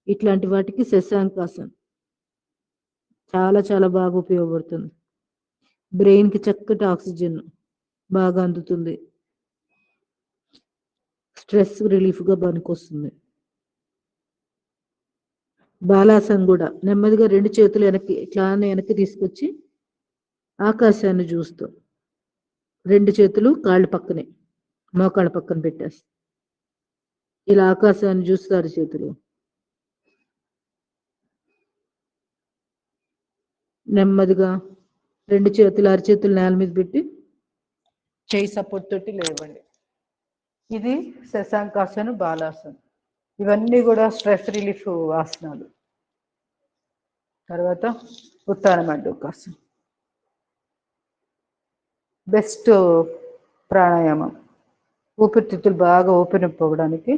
S1: ఇట్లాంటి వాటికి శశాంకాసన చాలా చాలా బాగా ఉపయోగపడుతుంది. బ్రెయిన్కి చక్కటి ఆక్సిజన్ బాగా అందుతుంది, స్ట్రెస్ రిలీఫ్గా పనికొస్తుంది. బాలాసన్ కూడా నెమ్మదిగా 2 చేతులు వెనక్కి ఇట్లానే వెనక్కి తీసుకొచ్చి ఆకాశాన్ని చూస్తూ 2 చేతులు కాళ్ళు పక్కనే, మోకాళ్ళ పక్కన పెట్టేసి ఇలా ఆకాశాన్ని చూస్తారు చేతులు. నెమ్మదిగా 2 చేతులు అరచేతులు నేల మీద పెట్టి చేయి సపోర్ట్ తోటి లేవండి. ఇది శశాంకాసన, బాలాసన. ఇవన్నీ కూడా స్ట్రెస్ రిలీఫ్ ఆసనాలు. తర్వాత ఉత్తాన మండూకాసనం, బెస్ట్ ప్రాణాయామం. ఊపిరితిత్తులు బాగా ఓపెన్ అప్ అవ్వడానికి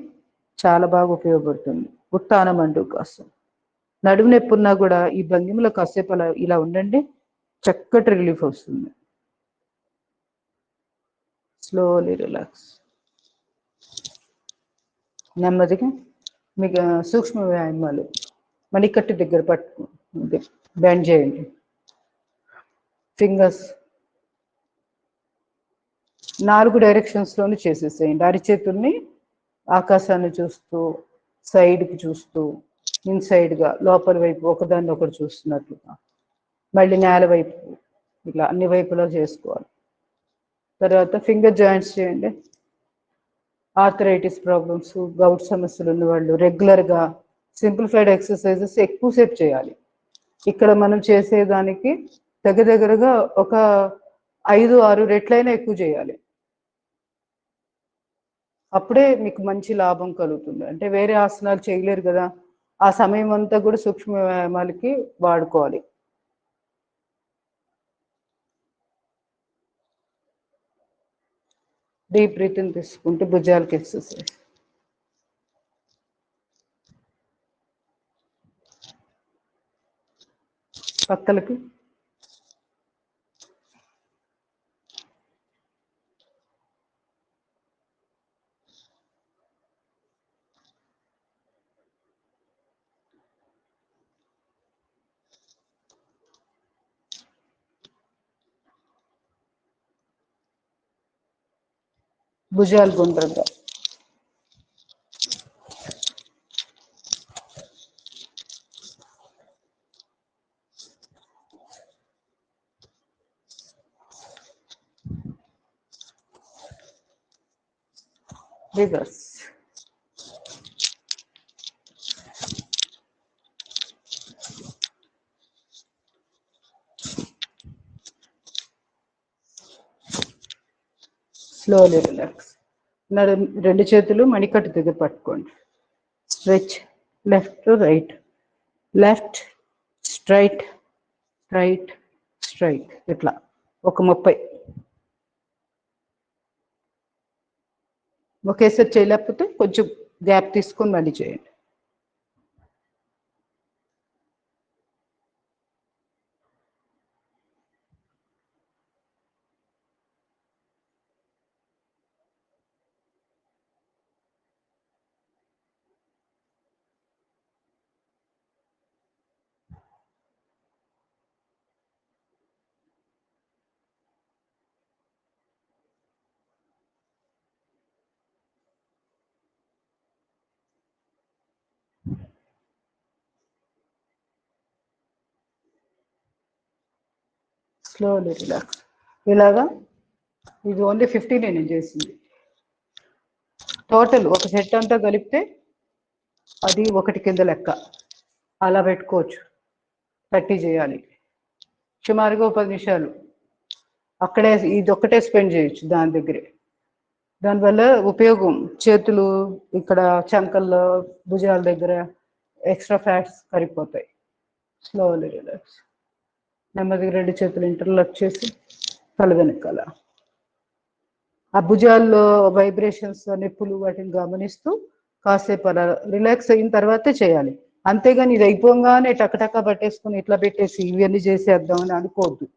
S1: చాలా బాగా ఉపయోగపడుతుంది ఉత్తాన మండూకాసనం. నడుము నొప్పి ఉన్నా కూడా ఈ భంగిమలో కాసేపు అలా ఇలా ఉండండి, చక్కటి రిలీఫ్ వస్తుంది. Slowly relax. నెమ్మదిగా మీకు సూక్ష్మ వ్యాయామాలు మణికట్టు దగ్గర పట్టుకుంది, బెండ్ చేయండి. ఫింగర్స్ 4 డైరెక్షన్స్లోనూ చేసేసేయండి. అరిచేతుల్ని ఆకాశాన్ని చూస్తూ, సైడ్కి చూస్తూ, ఇన్సైడ్గా లోపల వైపు ఒకదాన్ని ఒకటి చూస్తున్నట్లుగా, మళ్ళీ నేల వైపు, ఇలా అన్ని వైపులా చేసుకోవాలి. తర్వాత ఫింగర్ జాయింట్స్ చేయండి. ఆర్థరైటిస్ ప్రాబ్లమ్స్, గౌట్ సమస్యలు ఉన్నవాళ్ళు రెగ్యులర్గా సింప్లిఫైడ్ ఎక్సర్సైజెస్ ఎక్కువసేపు చేయాలి. ఇక్కడ మనం చేసేదానికి దగ్గరగా ఒక 5-6 రెట్లైనా ఎక్కువ చేయాలి. అప్పుడే మీకు మంచి లాభం కలుగుతుంది. అంటే వేరే ఆసనాలు చేయలేరు కదా, ఆ సమయం అంతా కూడా సూక్ష్మ వ్యాయామాలకి వాడుకోవాలి. డీప్ బ్రీతింగ్ తీసుకుంటే భుజాలకి ఎక్సర్సైజ్. పక్కలకి భుజాలు గుండ్రంగా. రివర్స్. Slowly relax. 2 చేతులు మణికట్టు దగ్గర పట్టుకోండి. Stretch left to right, left straight, right straight, ఇట్లా ఒక 30. ఒకేసారి చేయలేకపోతే కొంచెం గ్యాప్ తీసుకొని మళ్ళీ చేయండి. Slowly relax. ఇలాగా ఇది ఓన్లీ 15 నేను చేసింది. టోటల్ ఒక సెట్ అంతా కలిపితే అది 1 కింద లెక్క. అలా పెట్టుకోవచ్చు. 30 చేయాలి. సుమారుగా 10 నిమిషాలు అక్కడే ఇది ఒక్కటే స్పెండ్ చేయొచ్చు దాని దగ్గరే. దానివల్ల ఉపయోగం చేతులు ఇక్కడ చంకల్లో భుజాల దగ్గర ఎక్స్ట్రా ఫ్యాట్స్ కరిగిపోతాయి. Slowly relax. నెమ్మదిగా 2 చేతులు ఇంటర్లాక్ చేసి తల వెనకాల ఆ భుజాల్లో వైబ్రేషన్స్, నొప్పులు వాటిని గమనిస్తూ కాసేపు అలా రిలాక్స్ అయిన తర్వాతే చేయాలి. అంతేగాని ఇది అయిపోగానే టకటకా పట్టేసుకుని ఇట్లా పెట్టేసి ఇవన్నీ చేసేద్దామని అనుకోవద్దు.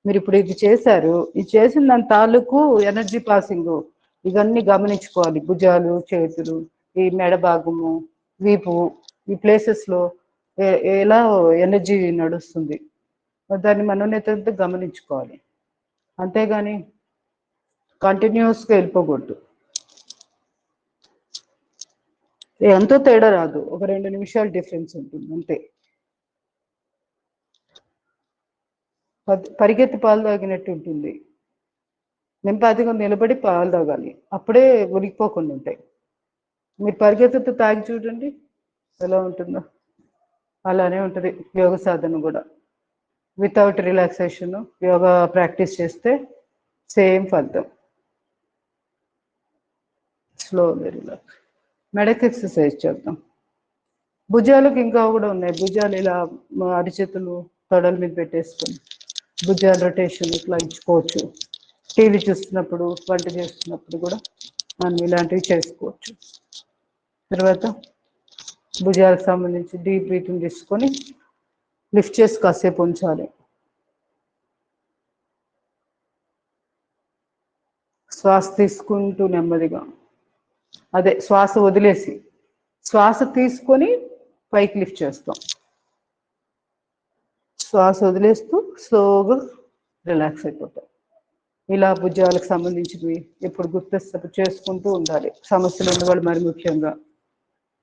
S1: మీరు ఇప్పుడు ఇది చేశారు, ఇది చేసిన దాని తాలూకు ఎనర్జీ పాసింగ్ ఇవన్నీ గమనించుకోవాలి. భుజాలు, చేతులు, ఈ మెడ భాగము, వీపు, ఈ ప్లేసెస్లో ఎలా ఎనర్జీ నడుస్తుంది దాన్ని మనోనేతంతో గమనించుకోవాలి. అంతేగాని కంటిన్యూస్గా వెళ్ళిపోకూడదు. ఎంతో తేడా రాదు, ఒక 2 నిమిషాలు డిఫరెన్స్ ఉంటుంది అంతే. పరిగెత్తి పాలు తాగినట్టు ఉంటుంది. నింపాదిగా నిలబడి పాలు తాగాలి, అప్పుడే ఉడికిపోకుండా ఉంటాయి. మీరు పరిగెత్తుతూ తాగి చూడండి ఎలా ఉంటుందో. అలానే ఉంటుంది యోగ సాధన కూడా. వితౌట్ రిలాక్సేషన్ యోగా ప్రాక్టీస్ చేస్తే సేమ్ ఫలితం. Slowly relax. మెడక్ ఎక్సర్సైజ్ చేద్దాం. భుజాలకు ఇంకా కూడా ఉన్నాయి. భుజాలు ఇలా అరిచేతులు తొడల మీద పెట్టేసుకొని భుజాల రొటేషన్ ఇట్లా ఇచ్చుకోవచ్చు. టీవీ చూస్తున్నప్పుడు, వంట చేస్తున్నప్పుడు కూడా మనం ఇలాంటివి చేసుకోవచ్చు. తర్వాత భుజాలకు సంబంధించి డీప్ బ్రీతింగ్ తీసుకొని లిఫ్ట్ చేసి కాసేపు ఉంచాలి. శ్వాస తీసుకుంటూ నెమ్మదిగా, అదే శ్వాస వదిలేసి శ్వాస తీసుకొని పైకి లిఫ్ట్ చేస్తాం. శ్వాస వదిలేస్తూ స్లోగా రిలాక్స్ అయిపోతాం. ఇలా భుజాలకు సంబంధించినవి ఎప్పుడు గుర్తు చేసుకుంటూ ఉండాలి. సమస్యలు ఉన్నవాళ్ళు మరి ముఖ్యంగా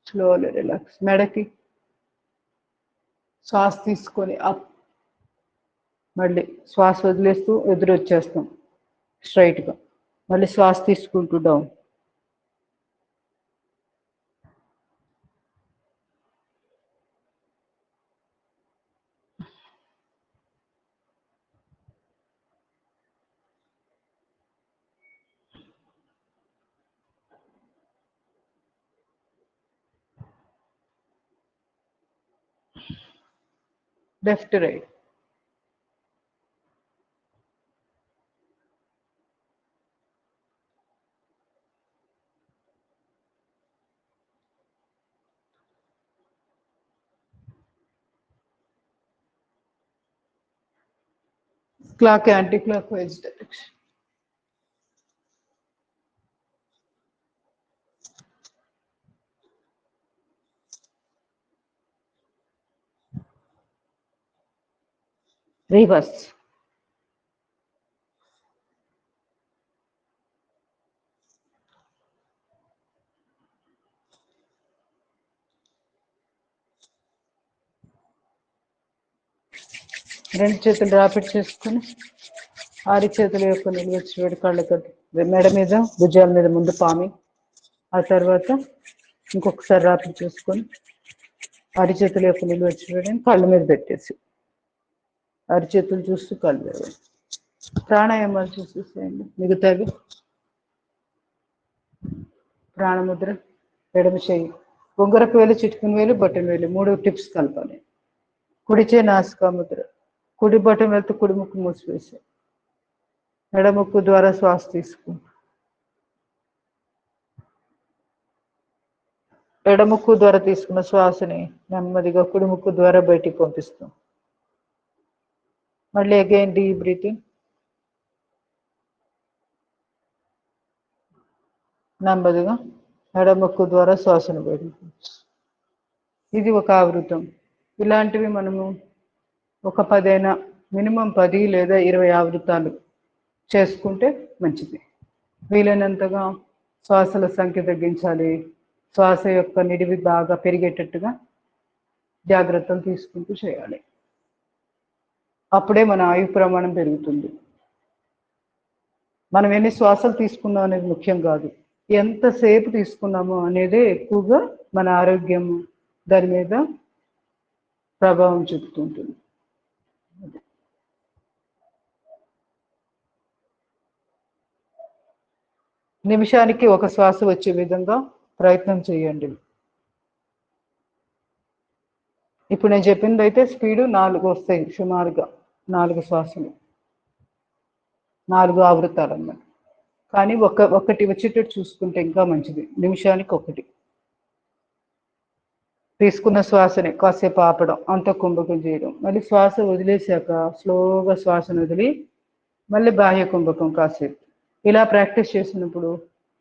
S1: స్లోలీ రిలాక్స్. మెడకి శ్వాస తీసుకొని అప్, మళ్ళీ శ్వాస వదిలేస్తూ ఎదురు వచ్చేస్తాం స్ట్రైట్గా. మళ్ళీ శ్వాస తీసుకుంటూ down. Left right. Clock anti clock wise direction. Reverse. రెండు చేతులు రాపిడ్ చేసుకొని ఆరి చేతుల యొక్క నిలువచ్చి వేడి కాళ్ళతో మెడ మీద భుజాల మీద ముందు పామి, ఆ తర్వాత ఇంకొకసారి రాపిడ్ చేసుకొని ఆరి చేతుల యొక్క నిలువచ్చి వేడిని కాళ్ళ మీద పెట్టేసి అరిచేతులు చూస్తూ కళ్ళు తెరవండి. ప్రాణాయామాలు చూసేసేయండి. మిగతావి ప్రాణముద్ర, ఎడమ చేయి, ఉంగరపు వేలు, చిటికిన వేలు, బొట్టన వేలు, 3 టిప్స్ కలపాలి. కుడి చేయి నాసికా ముద్ర, కుడి బొట్టన వేలుతో కుడి ముక్కు మూసివేసి ఎడముక్కు ద్వారా శ్వాస తీసుకుంటాం. ఎడముక్కు ద్వారా తీసుకున్న శ్వాసని నెమ్మదిగా కుడి ముక్కు ద్వారా బయటికి పంపిస్తాం. మళ్ళీ అగైన్ డీప్ బ్రీతింగ్. నెమ్మదిగా ఎడముక్కు ద్వారా శ్వాసను బయటికి. ఇది ఒక ఆవృతం. ఇలాంటివి మనము ఒక 10 అయినా, మినిమం 10 లేదా 20 ఆవృతాలు చేసుకుంటే మంచిది. వీలైనంతగా శ్వాసల సంఖ్య తగ్గించాలి. శ్వాస యొక్క నిడివి బాగా పెరిగేటట్టుగా జాగ్రత్తలు తీసుకుంటూ చేయాలి. అప్పుడే మన ఆయు ప్రమాణం పెరుగుతుంది. మనం ఎన్ని శ్వాసలు తీసుకున్నాం అనేది ముఖ్యం కాదు, ఎంతసేపు తీసుకున్నామో అనేదే ఎక్కువగా మన ఆరోగ్యం దాని మీద ప్రభావం చూపుతుంటుంది. నిమిషానికి ఒక శ్వాస వచ్చే విధంగా ప్రయత్నం చేయండి. ఇప్పుడు నేను చెప్పింది అయితే స్పీడు 4 వస్తాయి, సుమారుగా 4 శ్వాసలు, 4 ఆవృతాలు అన్నమాట. కానీ ఒకటి వచ్చేటట్టు చూసుకుంటే ఇంకా మంచిది. నిమిషానికి ఒకటి తీసుకున్న శ్వాసని కాసేపు ఆపడం, అంత కుంభకం చేయడం, మళ్ళీ శ్వాస వదిలేశాక స్లోగా శ్వాసను వదిలి మళ్ళీ బాహ్య కుంభకం కాసేపు. ఇలా ప్రాక్టీస్ చేసినప్పుడు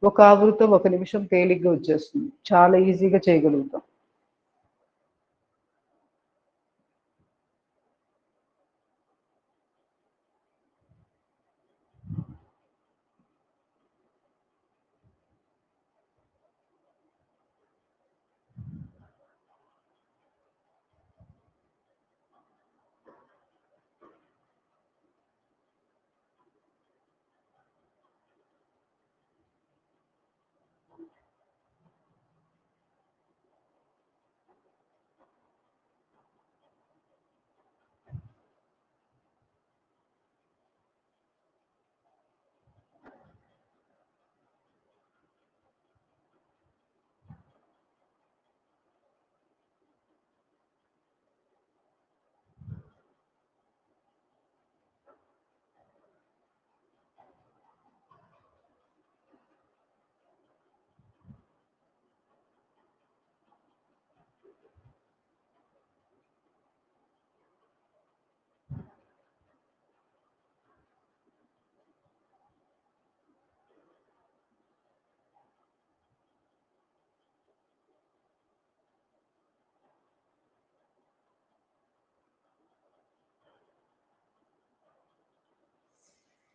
S1: ఒక ఆవృతం 1 నిమిషం తేలిగ్గా వచ్చేస్తుంది. చాలా ఈజీగా చేయగలుగుతాం.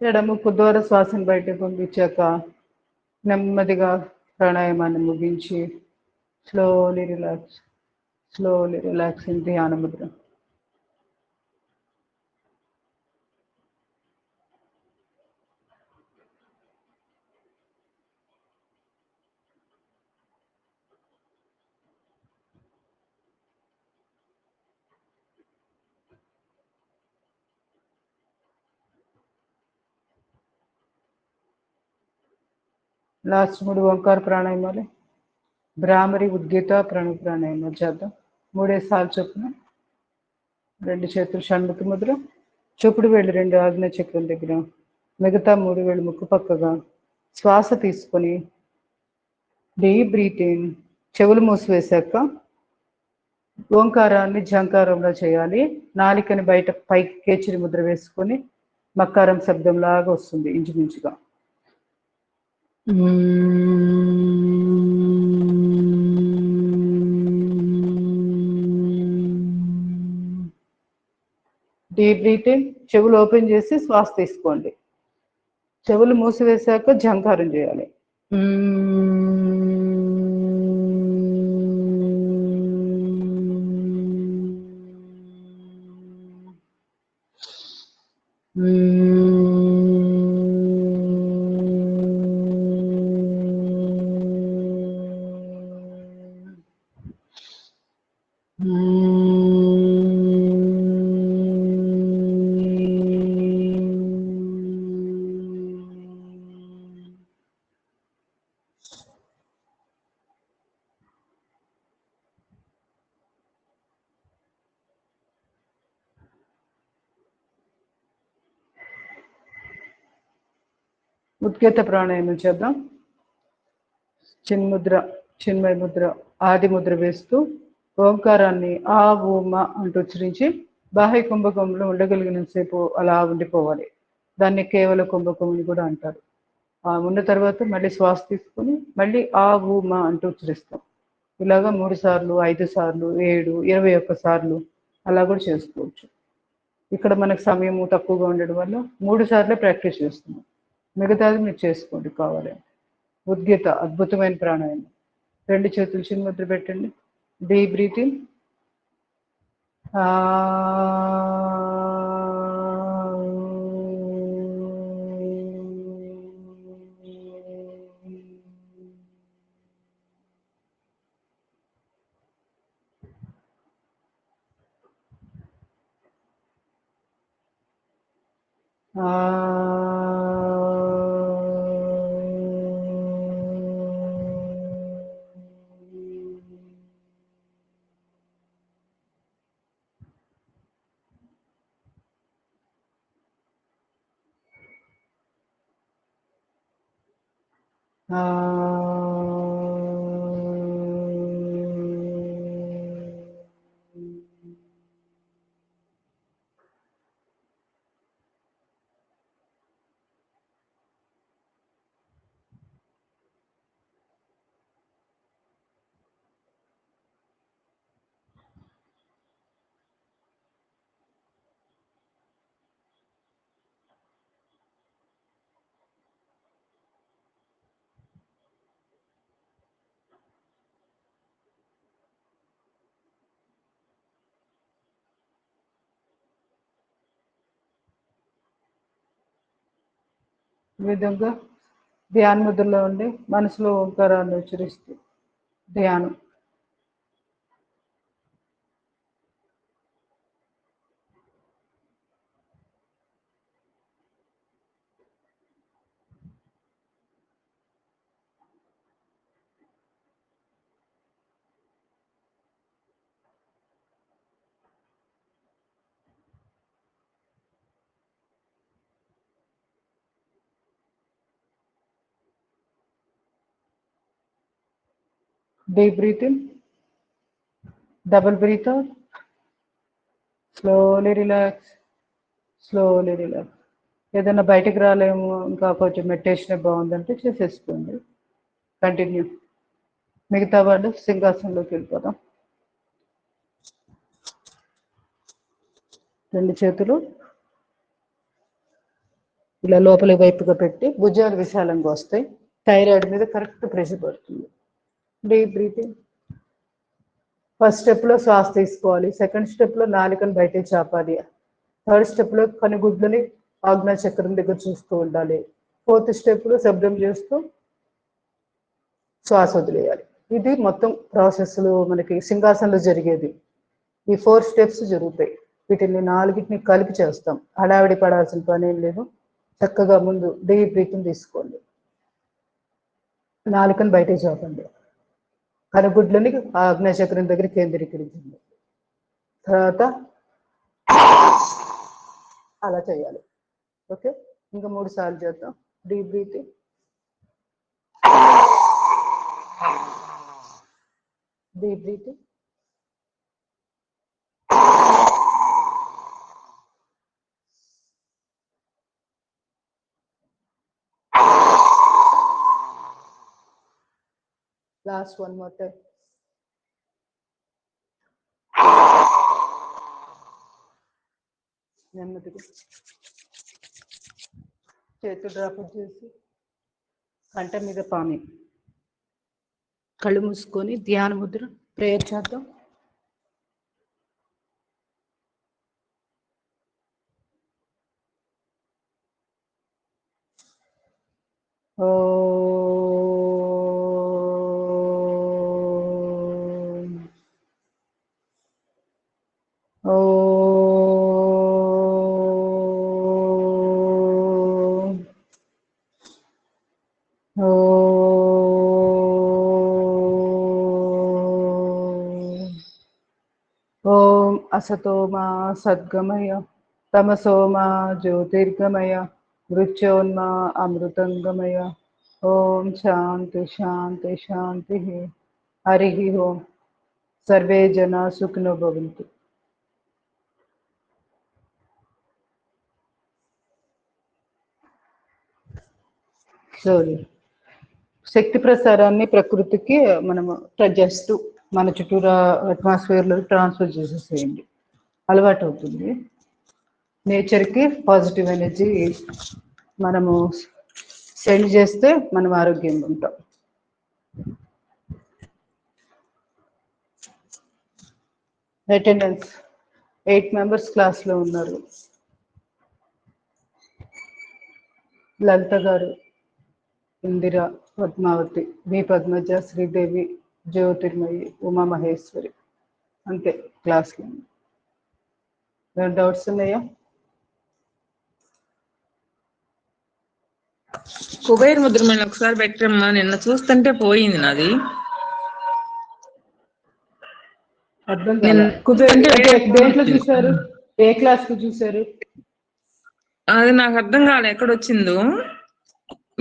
S1: ఎడముక్కు ద్వారా శ్వాసను బయటకు పంపించాక నెమ్మదిగా ప్రాణాయామాన్ని ముగించి స్లోలీ రిలాక్స్ ఇన్ ధ్యాన ముద్ర. లాస్ట్ 3 ఓంకార ప్రాణాయామాలు. భ్రామరి, ఉద్గీత, ప్రాణాయామాలు చేద్దాం. 3 సార్లు చొప్పున. 2 చేతులు షణ్ముఖ ముద్ర, చూపుడు వేళ్ళు 2 ఆగ్నేయ చక్రం దగ్గర, మిగతా 3 వేళ్ళు ముక్కు పక్కగా. శ్వాస తీసుకొని డీప్ బ్రీతింగ్. చెవులు మూసివేశాక ఓంకారాన్ని ఝంకారంలో చేయాలి. నాలికని బయట పైకి కేచిరి ముద్ర వేసుకొని మకారం శబ్దం లాగా వస్తుంది ఇంచుమించుగా. Deep breathing. చెవులు ఓపెన్ చేసి శ్వాస తీసుకోండి. చెవులు మూసివేశాక ఝంకారం చేయాలి. ఉద్గీత ప్రాణాయామం చేద్దాం. చిన్ముద్ర, చిన్మయ ముద్ర, ఆది ముద్ర వేస్తూ ఓంకారాన్ని ఆ ఊమ అంటూ ఉచ్చరించి బాహ్య కుంభకంలో ఉండగలిగినంతసేపు అలా ఉండిపోవాలి. దాన్ని కేవల కుంభకం అని కూడా అంటారు. ఉన్న తర్వాత మళ్ళీ శ్వాస తీసుకొని మళ్ళీ ఆ ఊమ అంటూ ఉచ్చరిస్తాం. ఇలాగా 3 సార్లు, 5 సార్లు, 7, 21 సార్లు అలా కూడా చేసుకోవచ్చు. ఇక్కడ మనకు సమయం తక్కువగా ఉండడం వల్ల 3 సార్లే ప్రాక్టీస్ చేస్తున్నాం. మిగతాది మీరు చేసుకోండి కావాలి. ఉద్గీత అద్భుతమైన ప్రాణాయామం. 2 చేతులు చిన్ముద్ర పెట్టండి. Deep breathing. ఈ విధంగా ధ్యాన ముద్రలో ఉండి మనసులో ఓంకారాన్ని ఉచ్చరిస్తూ ధ్యానం. Deep breathe in, double breathe out, slowly relax, slowly relax. ఏదైనా బయటకు రాలేము, ఇంకా కొంచెం మెడిటేషన్ బాగుందంటే చేసేసుకోండి. కంటిన్యూ. మిగతా వాళ్ళు సింహాసనంలోకి వెళ్ళిపోదాం. 2 చేతులు ఇలా లోపలి వైపుగా పెట్టి భుజాలు విశాలంగా వస్తాయి. థైరాయిడ్ మీద కరెక్ట్ ప్రెషర్ పడుతుంది. Deep breathing. ఫస్ట్ స్టెప్లో శ్వాస తీసుకోవాలి. సెకండ్ స్టెప్లో నాలుకను బయటే చాపాలి. థర్డ్ స్టెప్లో కనుగుడ్లని ఆజ్ఞా చక్రం దగ్గర చూస్తూ ఉండాలి. ఫోర్త్ స్టెప్లో శబ్దం చేస్తూ శ్వాస వదిలేయాలి. ఇది మొత్తం ప్రాసెస్లు మనకి సింహాసనంలో జరిగేది. ఈ 4 స్టెప్స్ జరుగుతాయి. వీటిని 4టిని కలిపి చేస్తాం. హడావిడి పడాల్సిన పని ఏం లేదు. చక్కగా ముందు డీప్ బ్రీతింగ్ తీసుకోండి. నాలుకను బయటే చాపండి. కనుగుడ్లని ఆజ్ఞాచక్రం దగ్గర కేంద్రీకరించండి. తర్వాత అలా చేయాలి. ఓకే, ఇంకా 3 సార్లు చేద్దాం. Deep breathing, deep breathing, last one more time. నెమ్మదిగా చేతులు డ్రాప్ చేసి కంట మీద పామి, కళ్ళు మూసుకొని ధ్యాన ముద్ర ప్రేయర్ చేద్దాం. ఓం అసతో మా సద్గమయ తమసో మా జ్యోతిర్గమయ మృత్యోన్మా అమృతంగమయ. ఓం శాంతి శాంతి శాంతి. హరి ఓం. సర్వే జనా సుఖినో భవంతు. శక్తి ప్రసారాన్ని ప్రకృతికి మనము జస్ట్ మన చుట్టూరా అట్మాస్ఫియర్లో ట్రాన్స్ఫర్ చేసేసేయండి. అలవాటు అవుతుంది. నేచర్కి పాజిటివ్ ఎనర్జీ మనము సెండ్ చేస్తే మనం ఆరోగ్యంగా ఉంటాం. అటెండెన్స్ 8 మెంబర్స్ క్లాస్లో ఉన్నారు. లలిత గారు, ఇందిర, పద్మావతి, బి పద్మజ, శ్రీదేవి, జ్యోతిర్మయి, ఉమామహేశ్వరి. అంతే క్లాస్లో. డౌట్స్ ఉన్నాయా?
S2: కుబేర్ ముద్ర మళ్ళీ ఒకసారి పెట్టమ్మా. నిన్న చూస్తుంటే పోయింది నాది.
S1: అర్థం కాదు. దేంట్లో చూసారు? ఏ క్లాస్ కు చూసారు?
S2: అది నాకు అర్థం కాలే ఎక్కడ వచ్చిందో.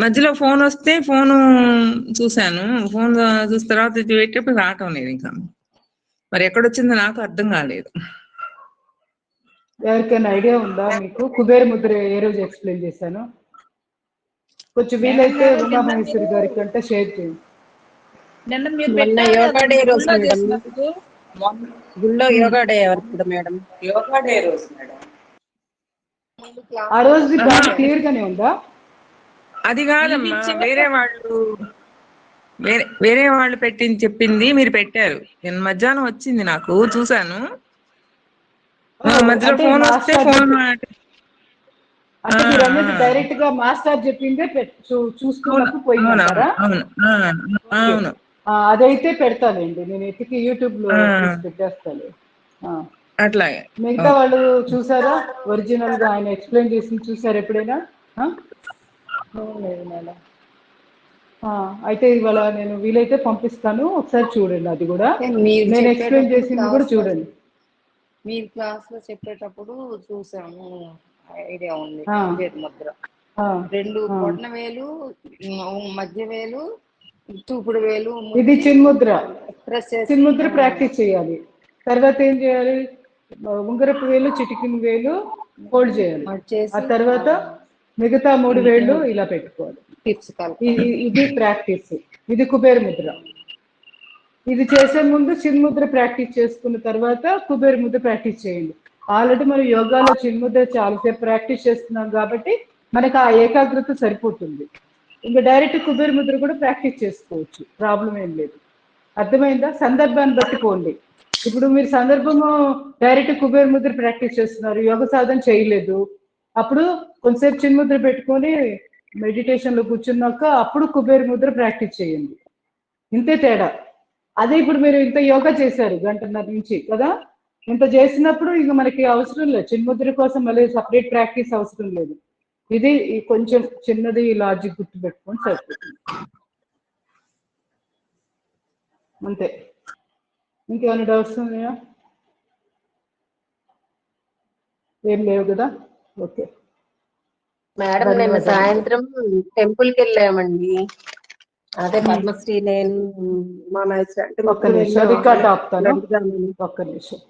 S2: మధ్యలో ఫోన్ వస్తే ఫోన్ చూశాను. ఫోన్ చూసిన తర్వాత పెట్టేప్పుడు రావటం లేదు. ఇంకా మరి ఎక్కడొచ్చిందో నాకు అర్థం కాలేదు.
S1: ఎవరికైనా ఐడియా ఉందా మీకు? కుబేర ముద్ర ఏ రోజు ఎక్స్ప్లెయిన్ చేశాను? కొంచెం వీలైతే ఉమామహేశ్వరి గారికి అంటే షేర్ చేయండి.
S3: నిన్న యోగా డే రోజు మేడం. గుళ్ళో యోగా డే ఎవరు మేడం?
S2: యోగా డే రోజు మేడం.
S1: ఆ రోజు బాగా క్లియర్ గానే ఉందా?
S2: అది కాదమ్మా, వేరే వాళ్ళు పెట్టింది చెప్పింది మీరు పెట్టారు. నేను మధ్యాహ్నం వచ్చింది, నాకు చూసాను. మధ్యలో ఫోన్ వస్తే ఫోన్
S1: అంటే మీరు అన్నది డైరెక్ట్ గా మాస్టర్ చెప్పిందే చూస్తున్నప్పుడు పోయిందంటారా?
S2: అవును.
S1: అదైతే పెడతానండి, నేను ఎత్తికి యూట్యూబ్ లో పెట్టేస్తాను.
S2: అట్లాగే.
S1: మిగతా వాళ్ళు చూసారా? ఒరిజినల్ గా ఆయన ఎక్స్ప్లెయిన్ చేసి చూసారు ఎప్పుడైనా? అయితే ఇవాళ నేను వీలైతే పంపిస్తాను, ఒకసారి చూడండి. అది కూడా నేను ఎక్స్ప్లెయిన్ చేసింది కూడా చూడండి.
S4: మీరు క్లాస్ లో చెప్పేటప్పుడు చూసాము, ఐడియా ఉంది. ముద్ర 2 బొటన వేలు, మధ్య వేలు, చూపుడు వేలు,
S1: ఇది చిన్ముద్ర. చిన్ముద్ర ప్రాక్టీస్ చేయాలి. తర్వాత ఏం చేయాలి? ఉంగరపు వేలు, చిటికిన వేలు హోల్డ్ చేయాలి. ఆ తర్వాత మిగతా 3 వేళ్ళు ఇలా పెట్టుకోవాలి. ఇది ప్రాక్టీస్. ఇది కుబేర ముద్ర. ఇది చేసే ముందు చిన్ముద్ర ప్రాక్టీస్ చేసుకున్న తర్వాత కుబేర ముద్ర ప్రాక్టీస్ చేయండి. ఆల్రెడీ మనం యోగాలో చిన్ముద్ర చాలాసేపు ప్రాక్టీస్ చేస్తున్నాం కాబట్టి మనకు ఆ ఏకాగ్రత సరిపోతుంది. ఇంకా డైరెక్ట్ కుబేర ముద్ర కూడా ప్రాక్టీస్ చేసుకోవచ్చు, ప్రాబ్లం ఏం లేదు. అర్థమైందా? సందర్భాన్ని బట్టి పోండి. ఇప్పుడు మీరు సందర్భము డైరెక్ట్ కుబేర ముద్ర ప్రాక్టీస్ చేస్తున్నారు, యోగ సాధన చేయలేదు, అప్పుడు కొంతసేపు చిన్ముద్ర పెట్టుకొని మెడిటేషన్ లో కూర్చున్నాక అప్పుడు కుబేర ముద్ర ప్రాక్టీస్ చేయండి. ఇంతే తేడా. అదే ఇప్పుడు మీరు ఇంత యోగా చేశారు గంటన్నర నుంచి కదా, ఇంత చేసినప్పుడు ఇక మనకి అవసరం లేదు చిన్ముద్ర కోసం మళ్ళీ సపరేట్ ప్రాక్టీస్ అవసరం లేదు. ఇది కొంచెం చిన్నది లాజిక్ గుర్తు పెట్టుకొని సరిపోతుంది అంతే. ఇంకేమైనా డౌట్స్ ఉన్నాయా? ఏం లేవు కదా, ఓకే
S3: మేడం నిన్న సాయంత్రం టెంపుల్ కి వెళ్ళామండి. అదే పద్మశ్రీ నేను మా
S1: ఒక్క నిమిషం రికార్డ్ ఆపుతాను, ఒక్క నిమిషం.